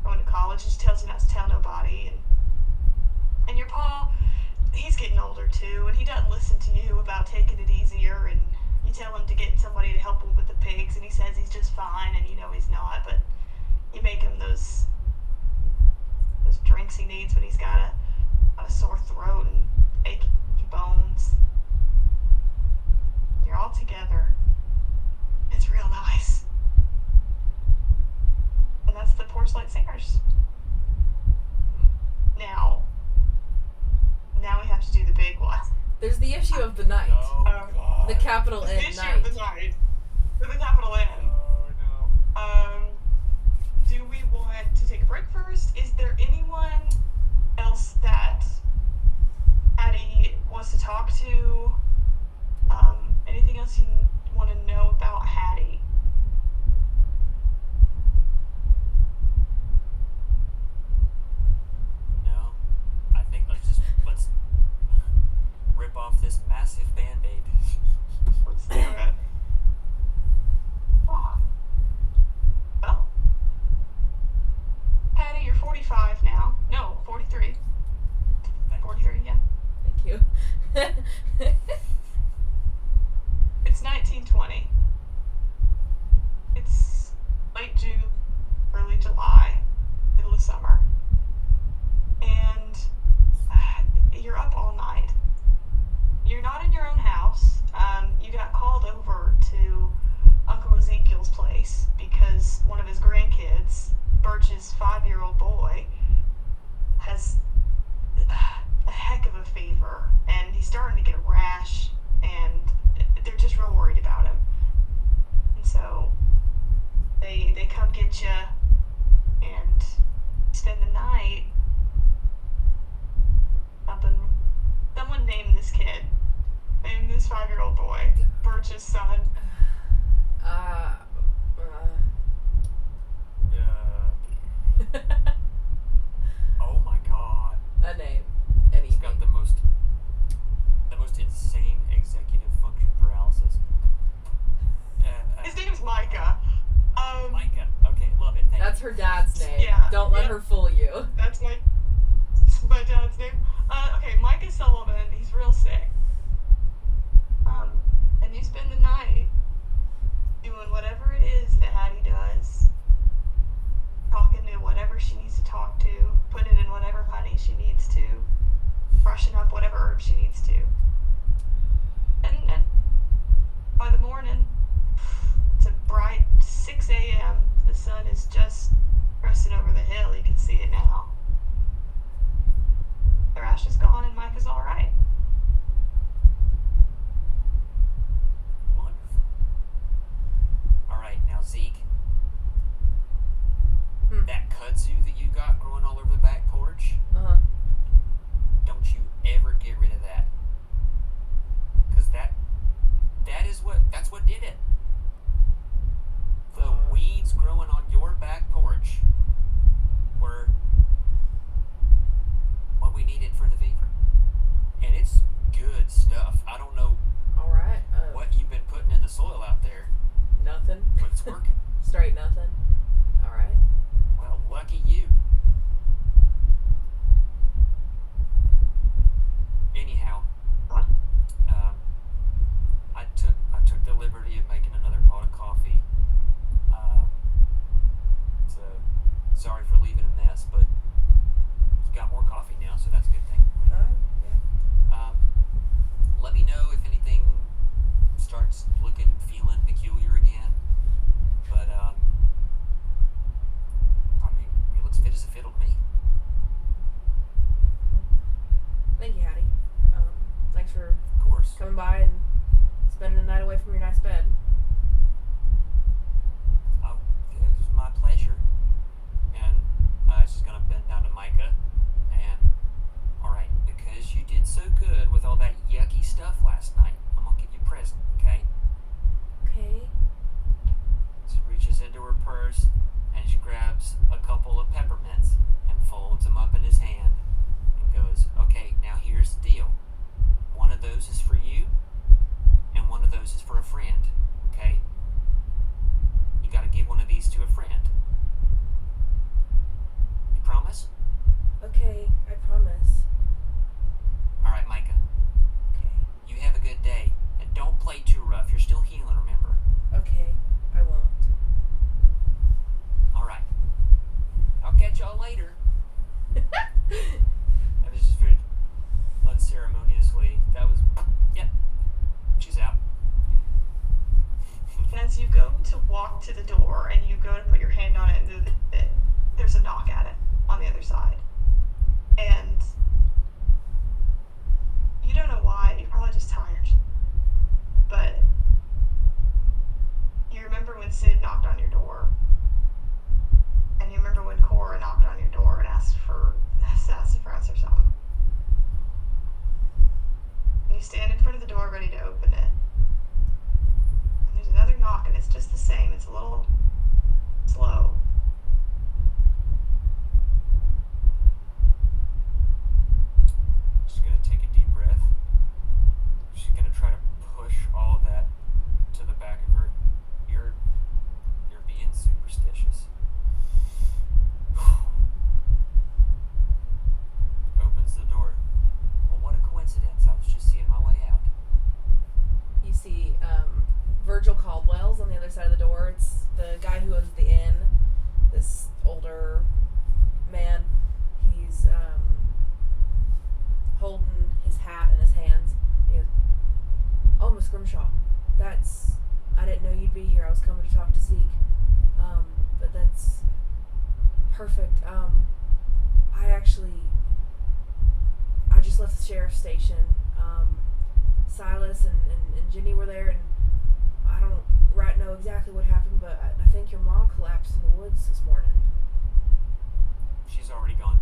going to college. And she tells you not to tell nobody. And your pa, he's getting older too, and he doesn't listen to you about taking it easier, and you tell him to get somebody to help him with the pigs, and he says he's just fine, and you know he's not, but you make him those drinks he needs when he's got a sore throat and achy bones. You're all together. It's real nice. And that's the Porchlight Singers. Now we have to do the big one. There's the issue of the night. Oh, God. The capital The N issue night. of the night. For the capital N. Oh, no. Do we want to take a break first? Is there anyone else that Hattie wants to talk to? Anything else you want to know about Hattie? No. I think let's rip off this massive Band-Aid. Let's do it. Oh. Well, Hattie, you're 45 now. No, 43. Thank 43, yeah. Thank you. It's 1920. It's late June, early July, middle of summer. And you're up all night. You're not in your own house. You got called over to Uncle Ezekiel's place because one of his grandkids, Birch's 5-year-old boy, has a heck of a fever, and he's starting to get a rash, and they're just real worried about him. And so they come get you and spend the night helping someone name this kid. Name this 5-year-old boy. Birch's son. Oh my God. A name. He's Anything. got the most insane executive function paralysis. His name's Micah. Micah. Okay, love it. Thank That's you. her dad's name. Yeah, Don't let yeah. her fool you. That's my dad's name. Okay, Micah Sullivan. He's real sick. And you spend the night doing whatever it is that Hattie does. Talking to whatever she needs to talk to. Putting in whatever honey she needs to. Brushing up whatever herbs she needs to. And by the morning, it's a bright 6 a.m. The sun is just cresting over the hill. You can see it now. The rash is gone and Micah's all right. Wonderful. All right, now Zeke. That kudzu that you got growing all over the back porch, Uh-huh. don't you ever get rid of that. Because that's what did it. The weeds growing on your back porch were what we needed for the fever. And it's good stuff. I don't know Alright. what you've been putting in the soil out there, Nothing. but it's working. Straight nothing. Alright. Well, lucky you. Anyhow, What? I took the liberty of making another pot of coffee. So sorry for leaving a mess, but you've got more coffee now, so that's a good thing. Yeah. Let me know if anything starts feeling peculiar again. But I mean, it looks fit as a fiddle to me. Thank you, Hattie. Thanks for Of course. coming by and spending the night away from your nice bed. Oh, it was my pleasure. And I was just gonna bend down to Micah and, all right, because you did so good with coincidence. I was just seeing my way out. You see Virgil Caldwell's on the other side of the door. It's the guy who owns the inn. This older man. He's holding his hat in his hands. He goes, "Oh, Miss Grimshaw, I didn't know you'd be here. I was coming to talk to Zeke. But that's perfect. I just left the sheriff's station. Silas and Jenny were there, and I don't know exactly what happened, but I think your mom collapsed in the woods this morning." She's already gone.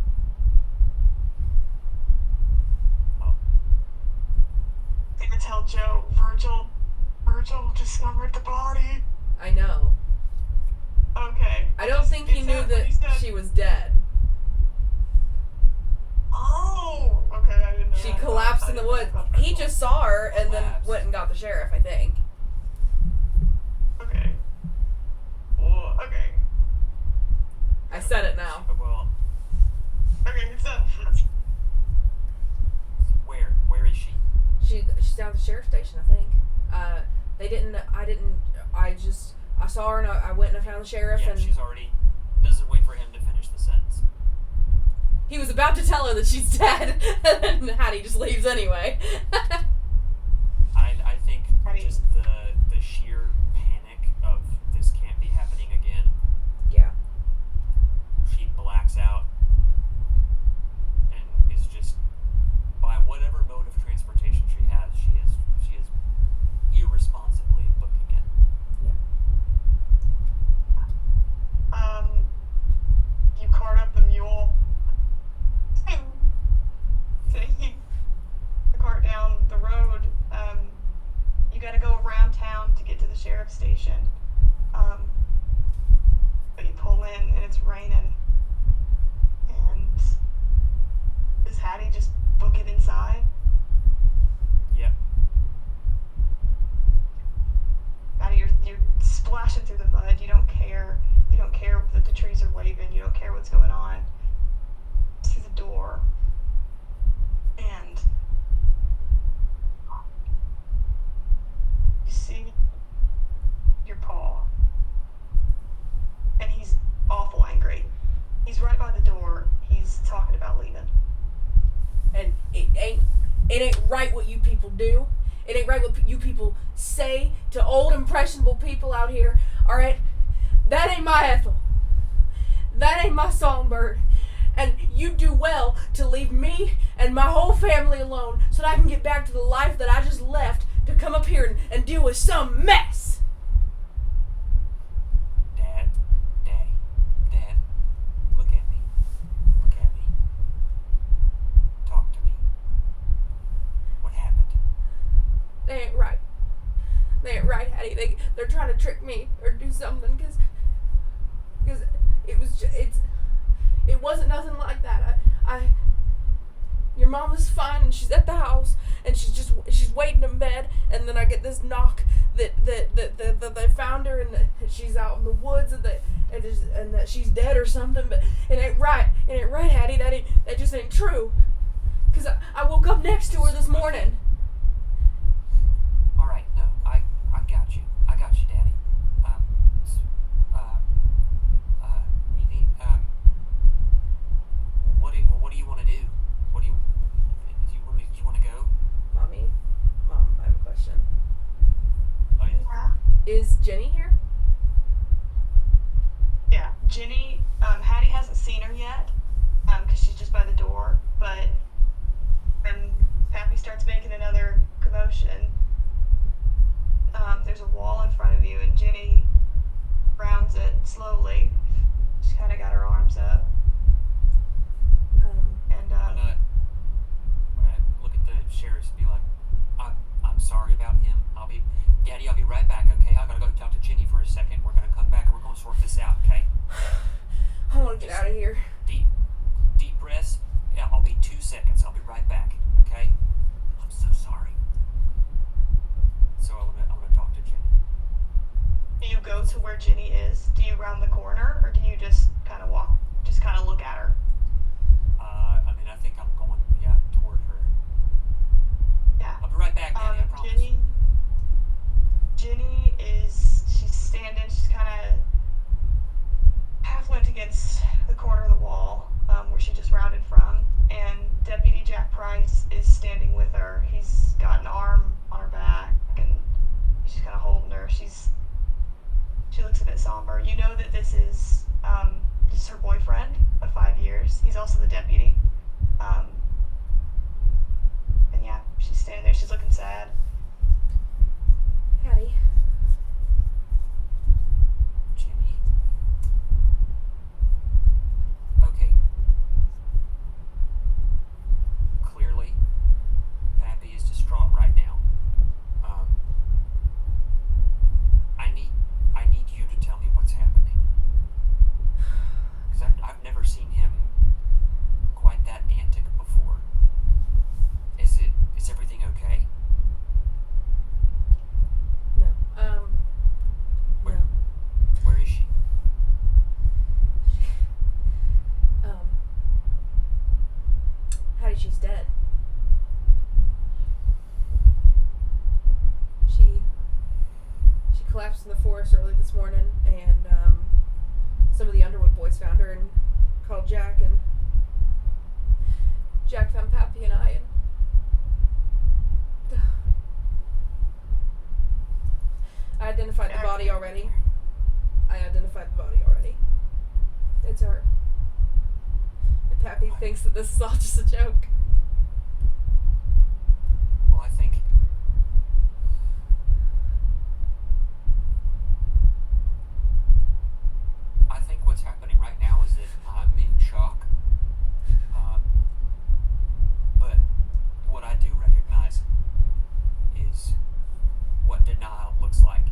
Oh. I'm gonna tell Joe, Virgil discovered the body. I know. Okay. I don't think he knew that she was dead. Oh, okay, I didn't know. She collapsed in the woods. He just saw her and then Collapsed. went and got the sheriff, I think. Okay. Well, okay. I said it now. Well, Okay, so where is she? She's down at the sheriff's station, I think. I saw her and I went and I found the sheriff, Yeah, and she's already. Doesn't wait for him to finish the sentence. he was about to tell her that she's dead, and then Hattie just leaves anyway. I think Hattie. just the sheer panic of this can't be happening again. Yeah. She blacks out and is just, by whatever mode of transportation she has, she is irresponsibly booking it. you cart up the mule. Taking the cart down the road. You gotta go around town to get to the sheriff's station. But you pull in and it's raining. And does Hattie just book it inside? Yep. Hattie, you're splashing through the mud. You don't care. You don't care that the trees are waving. You don't care what's going on. To the door. And you see your paw. And he's awful angry. He's right by the door. He's talking about leaving. And it ain't right what you people do. It ain't right what you people say to old impressionable people out here. All right, that ain't my Ethel. That ain't my songbird. And you do well to leave me and my whole family alone so that I can get back to the life that I just left to come up here and deal with some mess. Dad, look at me. Talk to me. What happened? They ain't right. They ain't right, Hattie. They're trying to trick me or do something because it wasn't nothing like that. Your mom was fine and she's at the house and she's waiting in bed, and then I get this knock that they found her and that she's out in the woods and that she's dead or something. But it ain't right. It ain't right, Hattie. That just ain't true. Cause I woke up next to her this morning. All right, no, I got you. I got you, Daddy. We need, what do you want to do? Do you want to go? Mom, I have a question. Oh yeah. Is Jenny here? Yeah, Jenny, Hattie hasn't seen her yet, because she's just by the door, but when Pappy starts making another commotion, there's a wall in front of you, and Jenny rounds it slowly. She's kind of got her arms up, and, I'm gonna look at the sheriff and be like, I'm sorry about him. Daddy, I'll be right back, okay? I gotta go talk to Jenny for a second. We're gonna come back and we're gonna sort this out, okay? I want to get out of here. Deep breaths. Yeah, I'll be 2 seconds. I'll be right back, okay? I'm so sorry. So I wanna talk to Jenny. do you go to where Jenny is? Do you round the corner, or do you just kind of walk, just kind she's dead. She collapsed in the forest early this morning, and some of the Underwood boys found her and called Jack, and Jack found Pappy and I, and I identified the body already. It's her. And Pappy thinks that this is all just a joke. Well, I think what's happening right now is that I'm in shock. But what I do recognize is what denial looks like.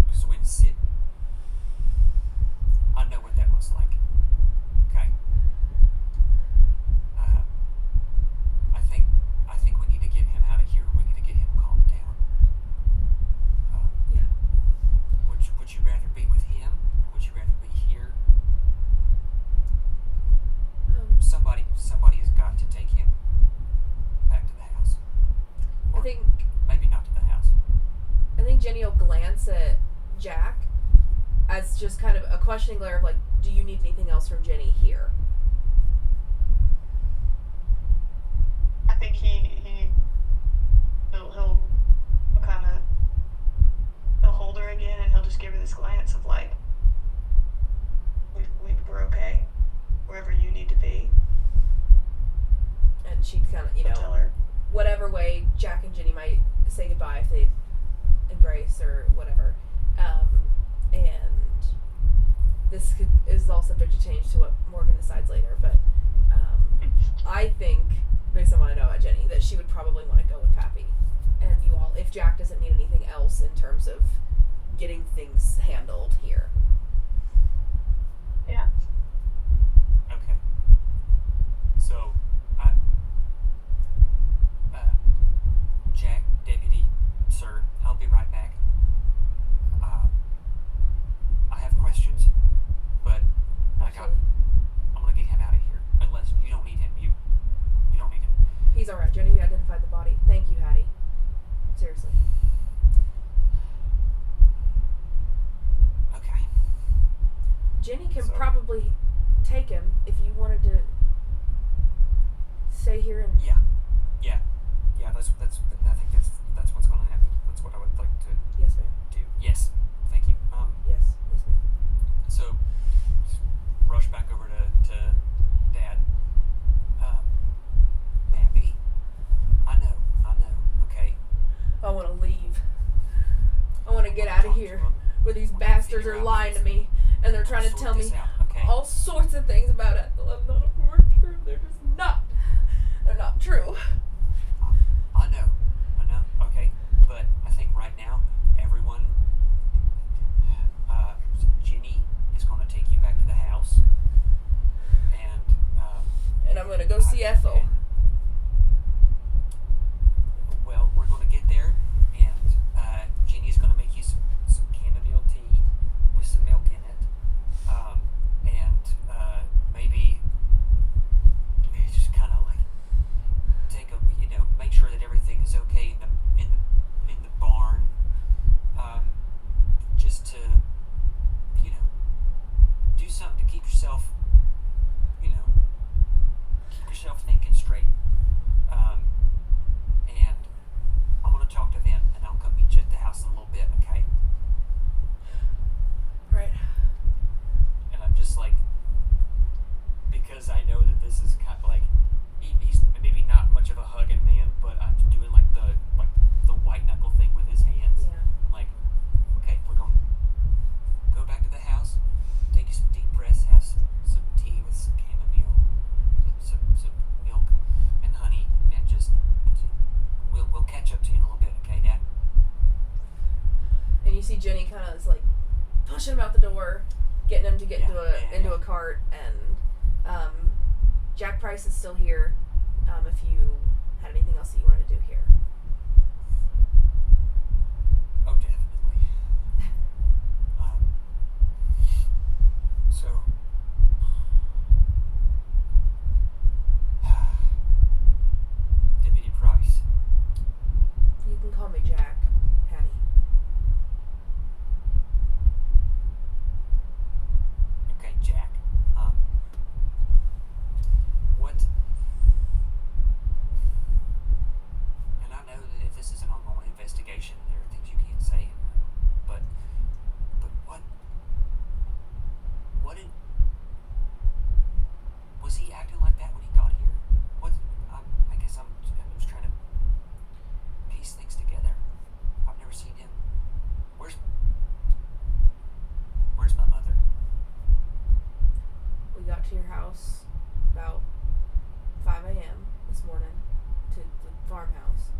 Because when I know what that looks like. Okay? I think we need to get him out of here. We need to get him calmed down. Yeah. Would you rather be with him? Or would you rather be here? Somebody has got to take him back to the house. I Or think maybe not to the house. Jenny will glance at Jack as just kind of a questioning glare of like, do you need anything else from Jenny here? I think he'll kind of he'll hold her again, and he'll just give her this glance of like, we're okay, wherever you need to be. And she'd kind of, He'll tell her. whatever way Jack and Jenny might say goodbye, if they embrace or whatever. And this is all subject to change to what Morgan decides later, but I think, based on what I know about Jenny, that she would probably want to go with Pappy. And you all, if Jack doesn't need anything else in terms of getting things handled here. Yeah. Okay. So, Jack, Deputy, Sir, I'll be right back. I have questions, but I'm gonna get him out of here. Unless you don't need him, you don't need him. He's alright. Jenny identified the body. Thank you, Hattie. Seriously. Okay. Jenny can So- probably take him if you wanted to stay here and... Yeah. I think that's what's gonna happen. That's what I would like to Yes, ma'am. do. Yes. Thank you. Yes, ma'am. So, rush back over to Dad. Pappy, I know, okay? I want to leave. I want to get out of here where these bastards are lying to me and they're trying to tell me all sorts of things about Ethel. None of them are true. They're not true. I know, okay? But I think right now, everyone, Jenny is going to take you back to the house. And I'm going to go see Ethel. Well, we're going to get there, and Jenny's going to make you some chamomile tea with some milk in it. Maybe just kind of like take make sure that everything is okay in the barn. Just to, do something to keep yourself thinking straight. And I'm gonna talk to them, and I'll come meet you at the house in a little bit, okay? Right. And I'm just like, because I know that this is kind of like, he's maybe not much of a hugging man, but I'm doing like the white knuckle thing with his hands. Yeah. I'm like, okay, we're gonna go back to the house, take you some deep breaths, have some tea with some chamomile, some milk and honey, and just we'll catch up to you in a little bit, okay, Dad? And you see Jenny kind of is like pushing him out the door, getting him to get into a cart, and Jack Price is still here. If you had anything else that you wanted to do here. Oh, definitely. So, about 5 a.m. this morning to the farmhouse,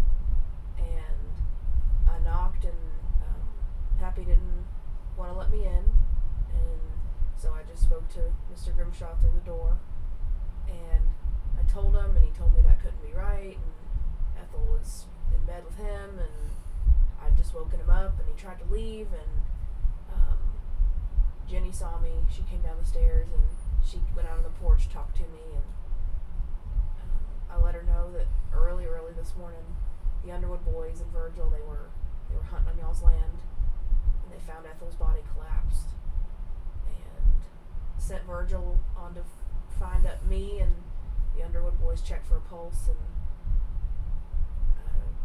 and I knocked, and Pappy didn't want to let me in, and so I just spoke to Mr. Grimshaw through the door, and I told him, and he told me that couldn't be right, and Ethel was in bed with him, and I'd just woken him up, and he tried to leave, and Jenny saw me. She came down the stairs, and she went out on the porch, talked to me, and I let her know that early this morning, the Underwood boys and Virgil, they were hunting on y'all's land, and they found Ethel's body collapsed, and sent Virgil on to find up me, and the Underwood boys checked for a pulse, and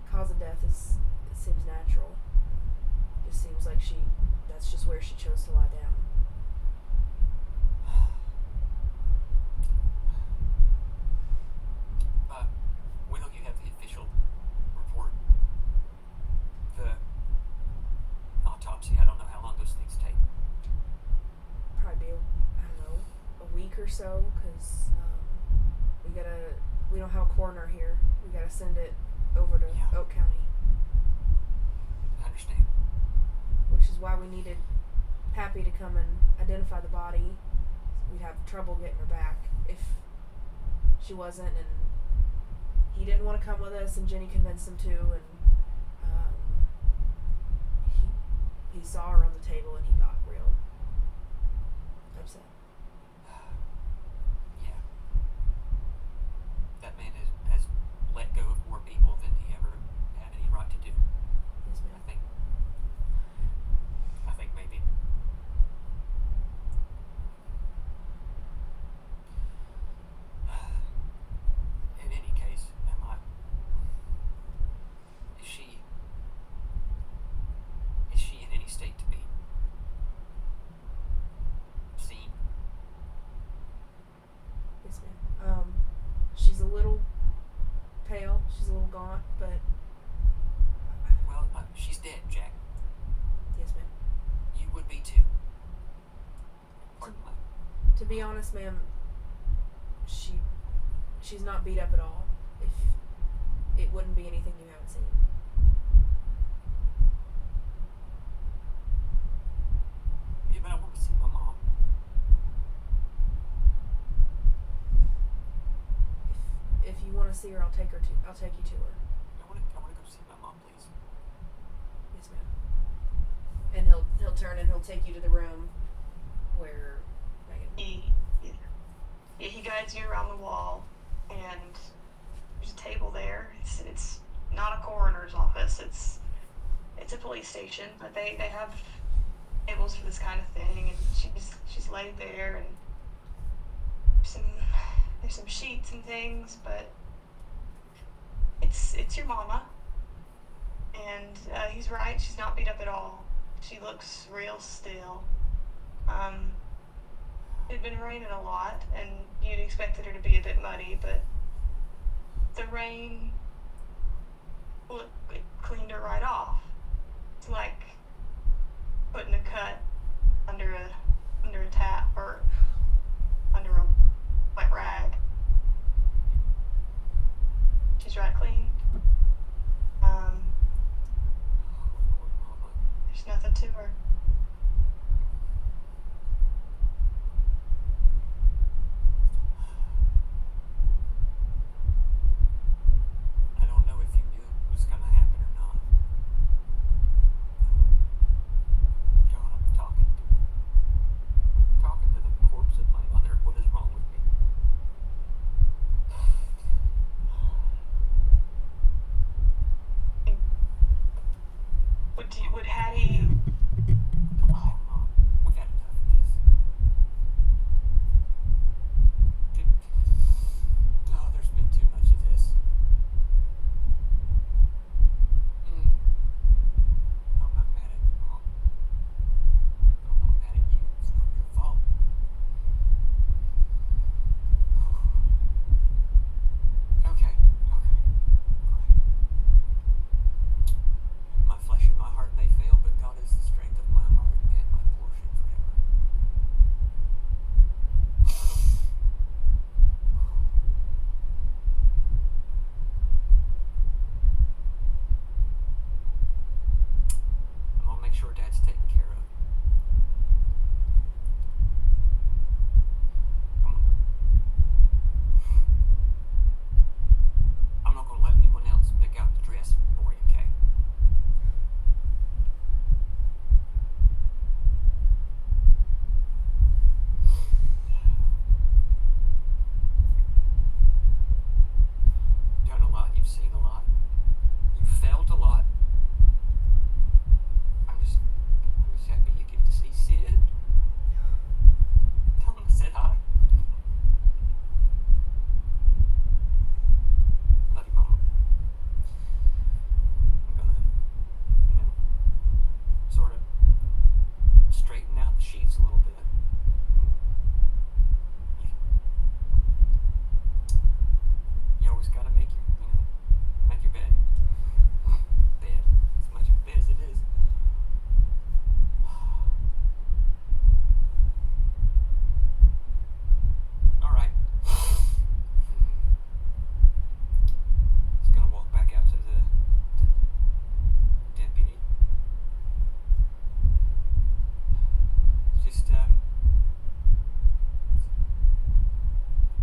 cause of death it seems natural. Just seems like that's just where she chose to lie down. When will you have the official report? The autopsy. I don't know how long those things take. Probably be, I don't know, a week or so, because we don't have a coroner here. We gotta send it over to Oak County. I understand. Which is why we needed Pappy to come and identify the body. We'd have trouble getting her back if she wasn't, and he didn't want to come with us, and Jenny convinced him to, and he saw her on the table, and he got real upset. Yeah. That man has let go of more people than he ever had any right to do. Yes, ma'am. I think maybe. In any case, is she in any state to be seen? Yes, ma'am. She's a little pale. She's a little gaunt, but Well, she's dead, Jack. yes, ma'am. You would be too. Pardon my. To be honest, ma'am, she's not beat up at all. If it wouldn't be anything you haven't seen. Yeah, but I want to see my mom. If you want to see her, I'll take you to her. I want to go see my mom, please. Yes, ma'am. And he'll turn and he'll take you to the room where Megan. He guides you around the wall, and there's a table there. It's not a coroner's office. It's a police station, but they have tables for this kind of thing, and she's laid there, and there's some sheets and things, but it's your mama, and he's right. She's not beat up at all. She looks real still. It had been raining a lot, and you'd expected her to be a bit muddy, but the rain it cleaned her right off. It's like putting a cut under a tap or under a wet rag. She's right clean. There's nothing to her. I don't know if you knew it was going to happen or not. God, I'm talking to the corpse of my mother. What is wrong with me? Would Hattie just gotta make your bed. Bed. As much of a bed as it is. Alright. Just gonna walk back out to the deputy. Just,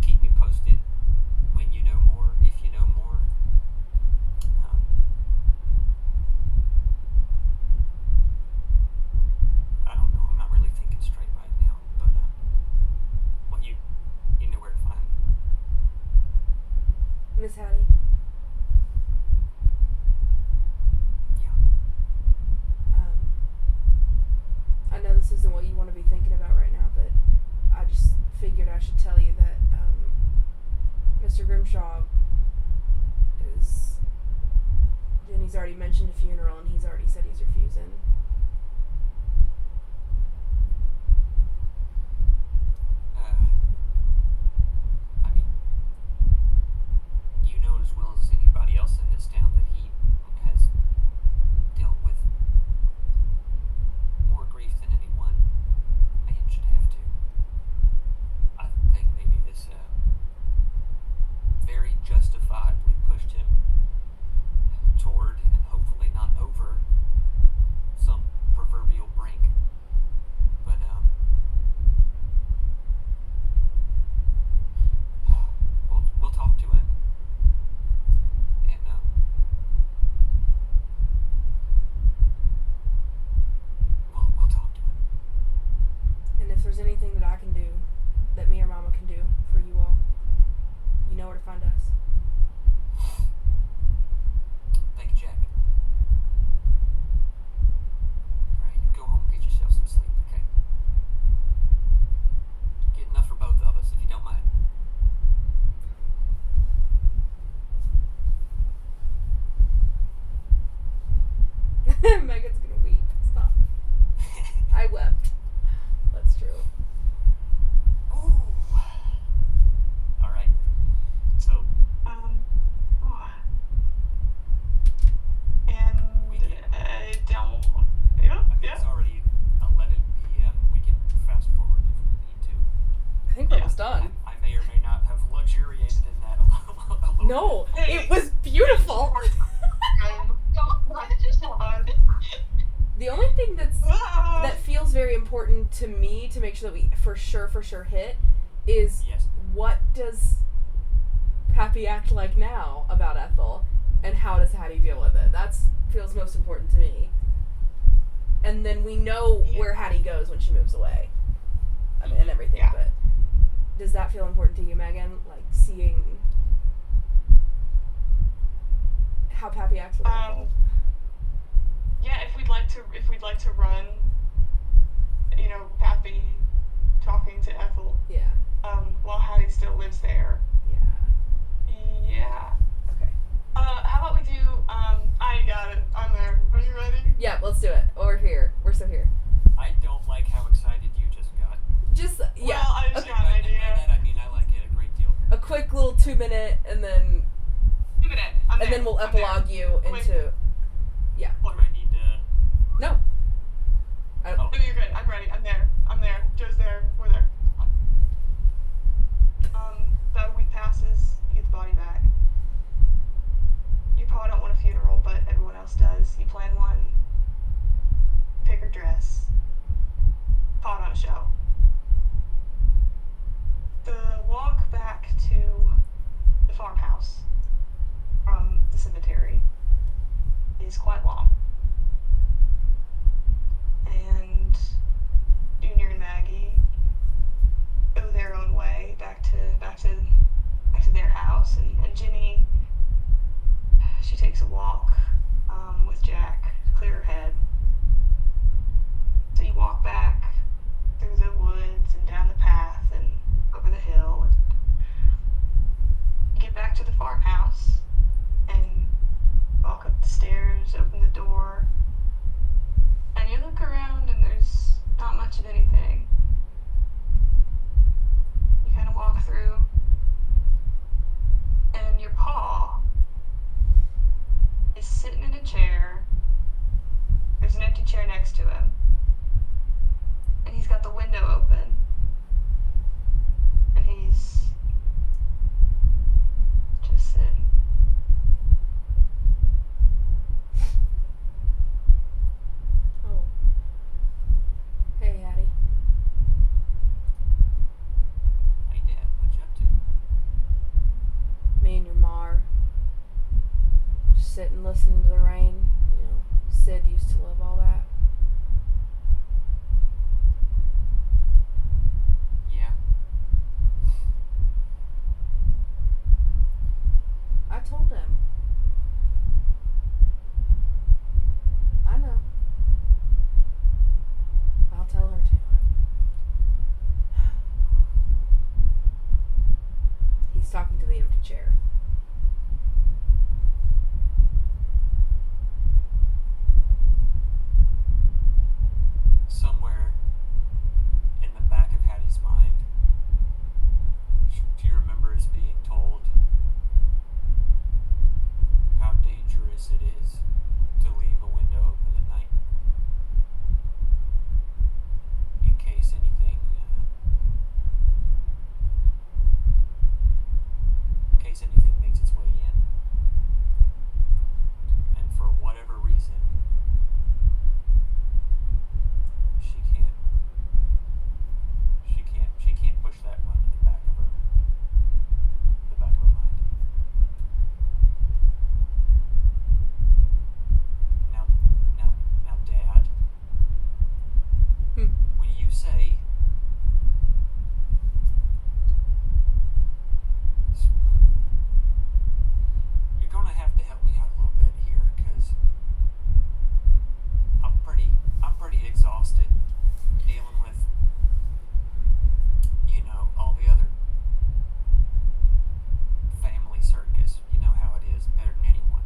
keep me posted when you know more, if you know more. I don't know, I'm not really thinking straight right now, but, well, you know where to find me. Miss Hattie. Yeah. I know this isn't what you want to be thinking about right now, but I just figured I should tell you that Mr. Grimshaw is. Jenny's already mentioned a funeral, and he's already said he's refusing. I mean, you know as well as anybody else in this town that he has dealt with more grief than any one man should have to. I think maybe this very justifiably pushed him toward, and hopefully not over, some proverbial brink. But, we'll talk to him. And, we'll talk to him. And if there's anything that I can do, that me or Mama can do for you all, you know where to find us. Thank you, Jack. Alright, you go home and get yourself some sleep, okay? Get enough for both of us, if you don't mind. Megan's gonna weep. Stop. I wept. That's true. Ooh. Alright. So, And We can- I don't. Yeah, I mean, yeah. it's already 11 p.m. We can fast forward if we need to. I think we're almost done. I may or may not have luxuriated in that a little No, bit. it was beautiful. The only thing that feels very important to me to make sure that we for sure hit is Yes. what does Pappy act like now about Ethel, and how does Hattie deal with it? That feels most important to me. And then we know where Hattie goes when she moves away, I mean, and everything. Yeah. But does that feel important to you, Megan? Like seeing how Pappy acts with Ethel? Yeah, if we'd like to run, Pappy talking to Ethel, Yeah. while Hattie still lives there. Yeah. Yeah. Okay. How about we do, I got it. I'm there. Are you ready? Yeah, let's do it. We're here. We're still here. I don't like how excited you just got. Just, yeah. Well, I just Okay. got an And by idea. that I mean I like it a great deal. A quick little 2-minute, and then 2 minutes. and then we'll epilogue you Wait. into. Do I need to... No. I, Oh. No, you're good. I'm ready. I'm there. Joe's there. We're there. About a week passes. You get the body back. You probably don't want a funeral, but everyone else does. You plan one. Pick her dress. Pot on a show. The walk back to the farmhouse from the cemetery is quite long. And Junior and Maggie sit and listen to the rain. You know, Sid used to love all that. Yeah. I told him. I know. I'll tell her to. He's talking to the empty chair. Somewhere in the back of Hattie's mind, she remembers being told how dangerous it is to leave a window open at night in case anything makes its way in. And for whatever reason, she can't push that one to the back of her mind. Now, Dad, when you say you're gonna have to help me out a little bit here, because I'm pretty exhausted dealing with, you know, all the other family circus. You know how it is better than anyone.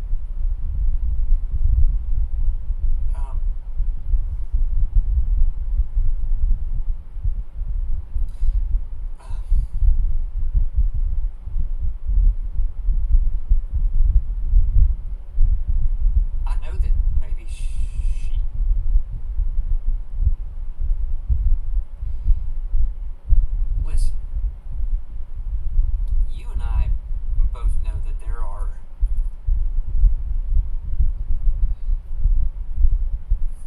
I know that maybe listen, you and I both know that there are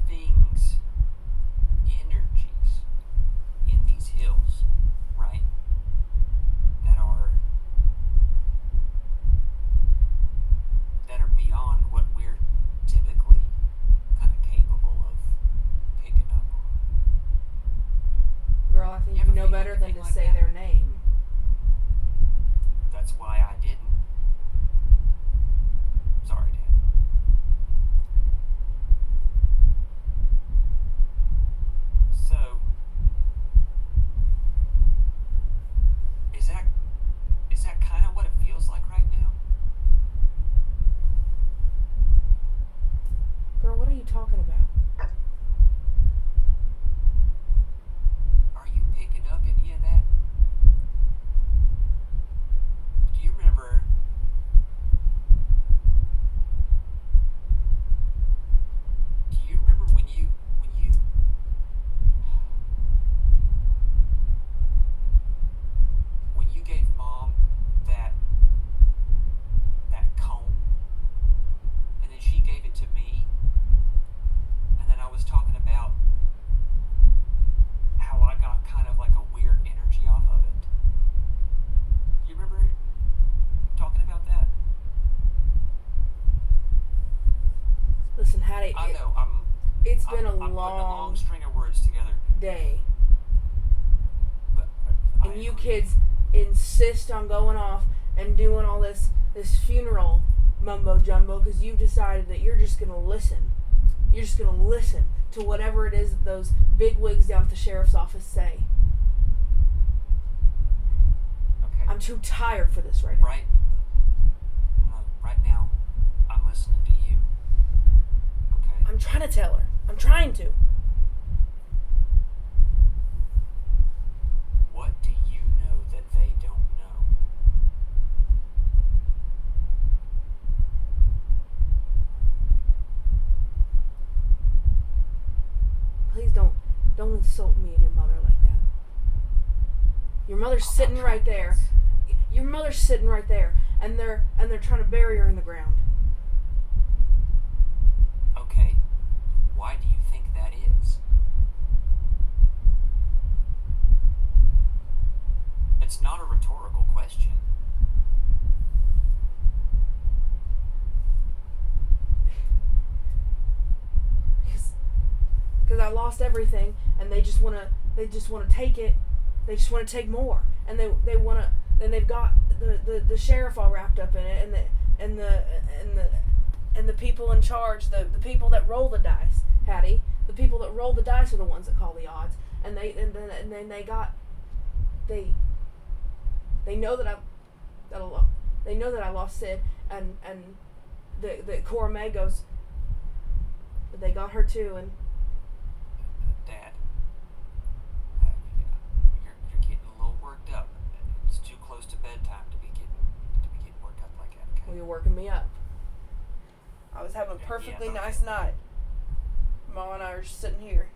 things, energies in these hills, right? That are beyond what we're typically kind of capable of picking up on. Girl, I think You you ever know feel better than anything to like say that? their name. That's why I didn't. Sorry, Dad. So, is that kind of what it feels like right now? Girl, what are you talking about? Are you picking up any of that? Do you remember? Do you remember when you gave Mom that comb, and then she gave it to me, and then I was talking about how I got kind of like a weird energy off of it? You remember talking about that? Listen, Hattie, I know, it's been I'm a putting a long long string of words together, day. but I And you agree. kids insist on going off and doing all this funeral mumbo jumbo because you've decided that you're just going to listen. You're just going to listen to whatever it is that those big wigs down at the sheriff's office say. Okay. I'm too tired for this right now. Right? No, right now, I'm listening to you. Okay? I'm trying to tell her. I'm trying to. What do you know that they don't know? Please don't insult me and your mother like that. Your mother's I'm not sitting trying right to there. Your mother's sitting right there, and they're trying to bury her in the ground. Okay. Why do you think that is? It's not a rhetorical question. I lost everything, and they just want to take it. They just want to take more, and they want to. Then they've got the sheriff all wrapped up in it, and the people in charge, the people that roll the dice, Hattie. The people that roll the dice are the ones that call the odds, and then they know that they know that I lost Sid, and the Cora May goes. They got her too, and Dad, you're getting a little worked up. It's too close to bedtime to be getting worked up like that. Okay? well, you're working me up. I was having a perfectly Yeah, but- nice night. Ma and I are just sitting here.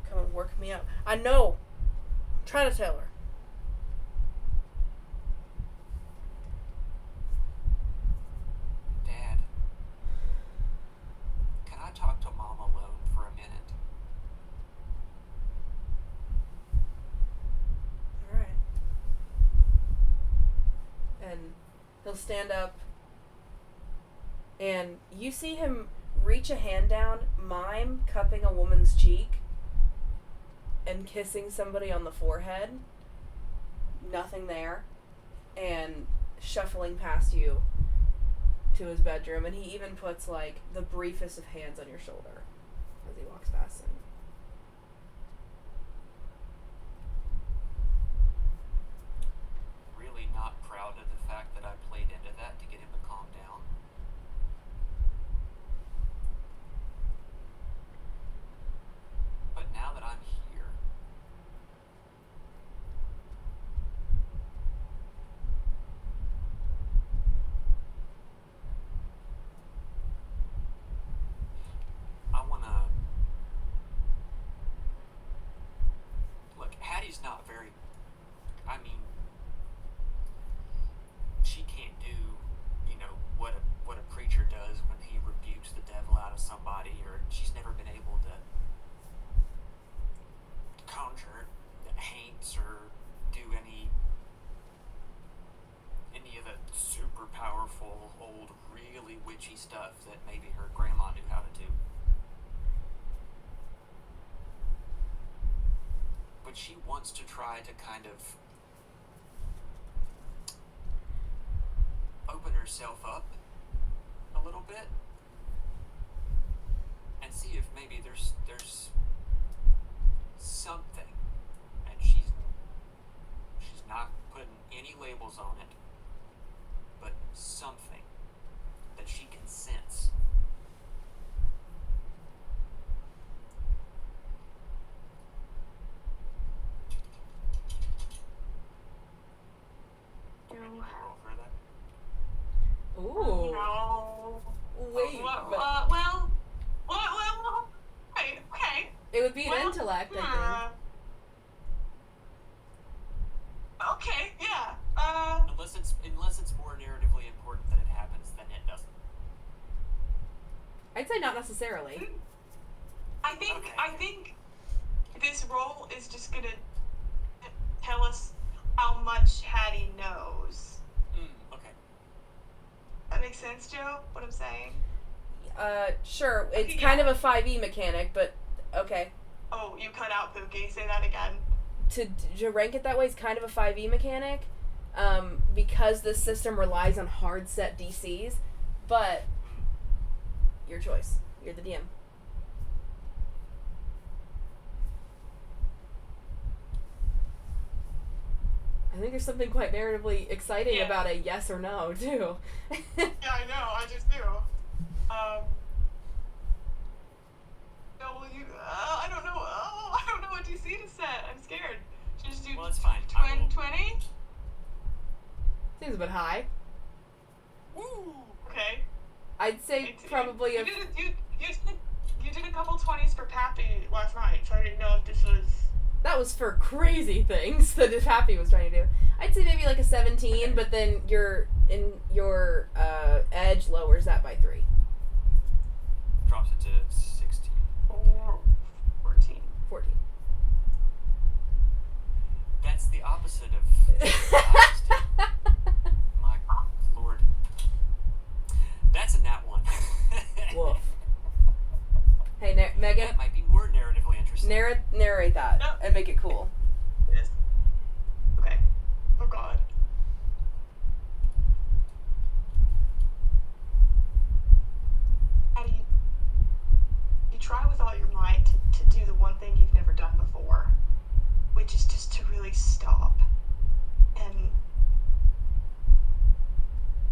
Come and work me up. I know. I'm trying to tell her. Dad, can I talk to Mom alone for a minute? Alright. And he'll stand up, and you see him reach a hand down, mime cupping a woman's cheek, and kissing somebody on the forehead. Nothing there. And shuffling past you to his bedroom, and he even puts, like, the briefest of hands on your shoulder as he walks past him. Really not proud of the fact that I played into that to get him to calm down. But now that I'm here, I wanna look. Hattie's not very. I mean, she can't do, what a preacher does when he rebukes the devil out of somebody, or she's never been able to conjure the haints or do any of the super powerful old really witchy stuff that maybe her grandma knew how to do. But she wants to try to kind of open herself up a little bit and see if maybe there's something, and she's not putting any labels on it, but something that she can sense. Do you want me to roll for that? Ooh. No. Wait. Well. Okay. It would be an Well, intellect, I think. Okay, yeah. Unless it's more narratively important that it happens, then it doesn't. I'd say not necessarily. I think Okay. I think this role is just gonna tell us how much Hattie knows. Okay. That makes sense, Joe? What I'm saying? Sure. It's Okay, kind yeah. of a 5e mechanic, but okay. Oh, you cut out Pookie. Say that again. To rank it that way is kind of a 5e mechanic, because this system relies on hard set DCs, but your choice. You're the DM. I think there's something quite narratively exciting Yeah. about a yes or no, too. Yeah, I know. I just do. No, will you? I don't know. Oh, I don't know what DC to set. I'm scared. Should I just do Well, it's fine. I will- 20? Seems a bit high. Woo. Okay. I'd say probably you did a couple 20s for Pappy last night, so I didn't know if this was. that was for crazy things that if Happy was trying to do. I'd say maybe like a 17, but then your edge lowers that by 3. Drops it to 16. Or 14. 14. That's the opposite of honesty. My lord. That's a nat one. Woof. Hey, Megan. That might be more narrate that No. and make it cool. Yes. Okay. Oh God. How do you try with all your might to do the one thing you've never done before, which is just to really stop and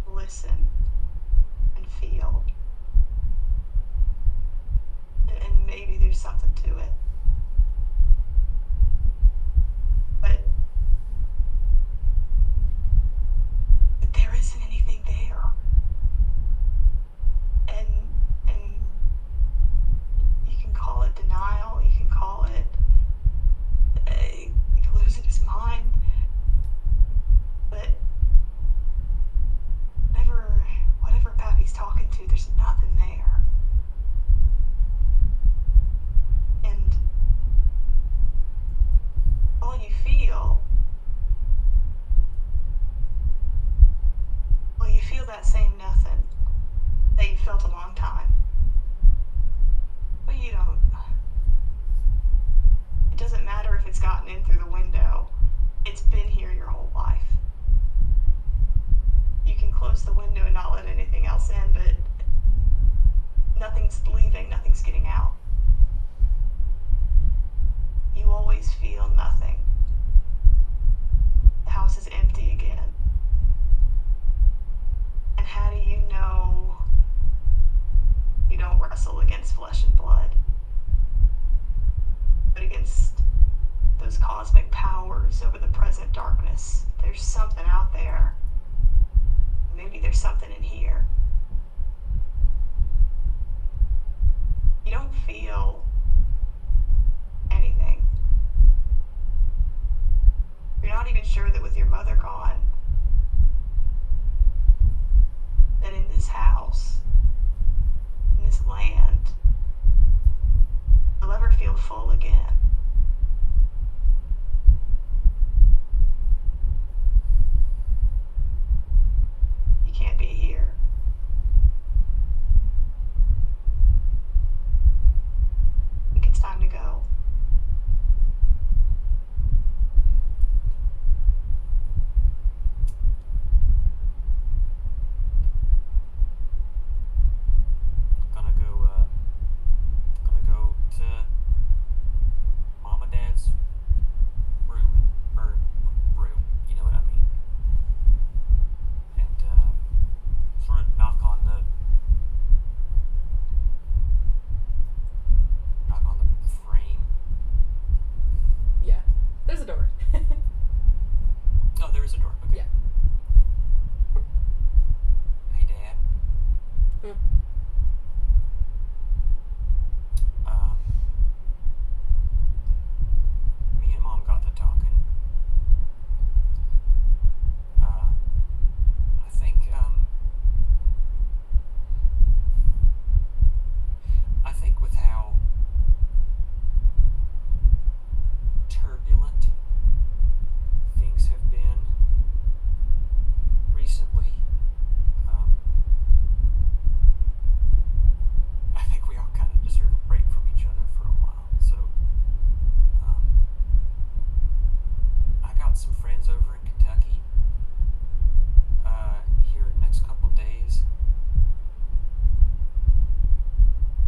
listen and feel. And maybe there's something to it. But there isn't anything there. And you can call it denial, you can call it losing his mind. But whatever Pappy's talking to, there's nothing there. And all you feel, well, you feel that same nothing that you felt a long time. But you don't. It doesn't matter if it's gotten in through the window. It's been here your whole life. You can close the window and not let anything else in, but nothing's leaving, nothing's getting out. You always feel nothing. The house is empty again. And how do you know you don't wrestle against flesh and blood, but against those cosmic powers over the present darkness? There's something out there. Maybe there's something in here. You don't feel anything. You're not even sure that with your mother gone, that in this house, in this land, you'll ever feel full again. You can't be here. I think it's time to go. Gonna go to Mom and Dad's room, or room, you know what I mean, and sort of knock on the frame. Yeah. There's a door. Oh, there is a door. Okay. Yeah. Hey, Dad. Hmm. Me and Mom got to talking. I think with how turbulent things have been recently, I think we all kind of deserve a break from each other for a while. So, I got some friends over in Kentucky. Here in the next couple days.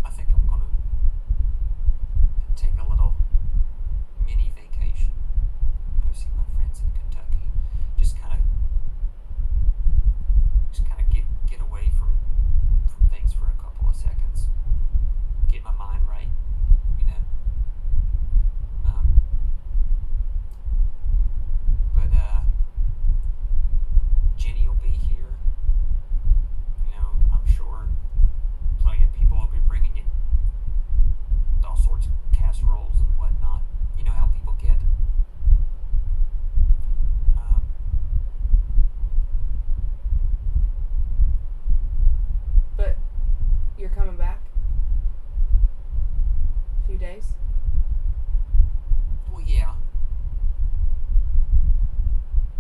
I think I'm gonna take a little mini vacation. Go see my friends in Kentucky. Just kind of get away from things for a couple of seconds. Get my mind right, you know. But Jenny will be here. You know, I'm sure plenty of people will be bringing you all sorts of casseroles and whatnot. You know how people get. But you're coming back? A few days? Well, yeah.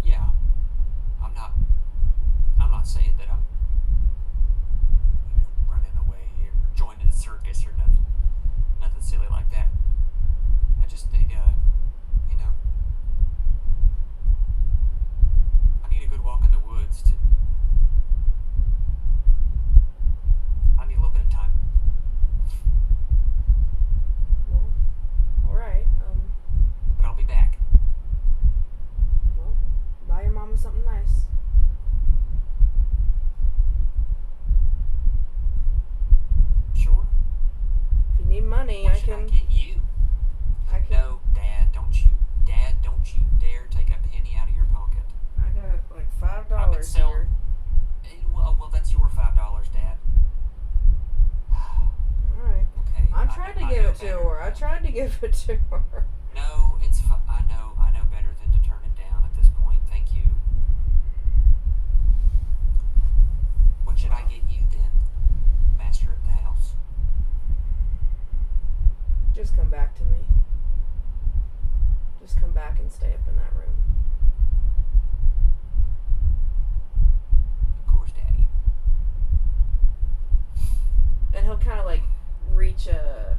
Yeah. I'm not saying that I'm, you know, running away or joining the circus or nothing silly like that. just need you know, I need a good walk in the woods to. I need a little bit of time. Well, all right. But I'll be back. Well, buy your mama something nice. Sure. If you need money, What I should can. I get you? I can. No, Dad, don't you dare take a penny out of your pocket. I got like I've been $5 selling. here. Well, that's your $5, Dad. All right. Okay. I tried to give know it to better. her. I tried to give it to her. No, it's I know better than to turn it down at this point. Thank you. What should I get you then, master of the house? Just come back to me. Just come back and stay up in that room. Of course, Daddy. And he'll kind of like reach a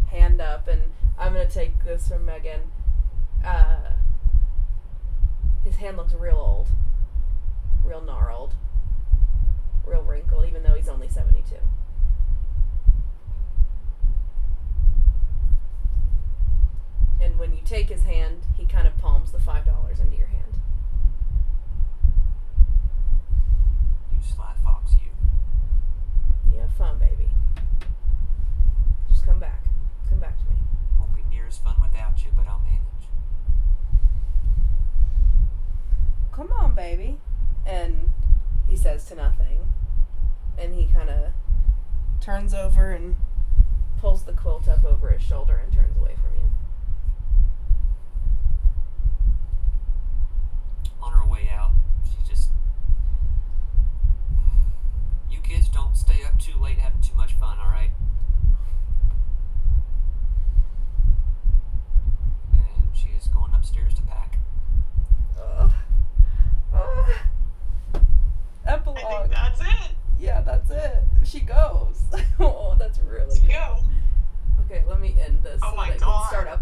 hand up, and I'm gonna take this from Megan. His hand looks real old, real gnarled, real wrinkled, even though he's only 72. And when you take his hand, he kind of palms the $5 into your hand. You sly fox, you. You have fun, baby. Just come back. Come back to me. Won't be near as fun without you, but I'll manage. Come on, baby. And he says to nothing. And he kind of turns over and pulls the quilt up over his shoulder and turns away from you. On her way out, she just. You kids don't stay up too late having too much fun, alright? And she is going upstairs to pack. Epilogue. I think that's it. Yeah, that's it. She goes. Oh, that's really Let's good. go. Okay, let me end this Oh so my that I can God. start uploading.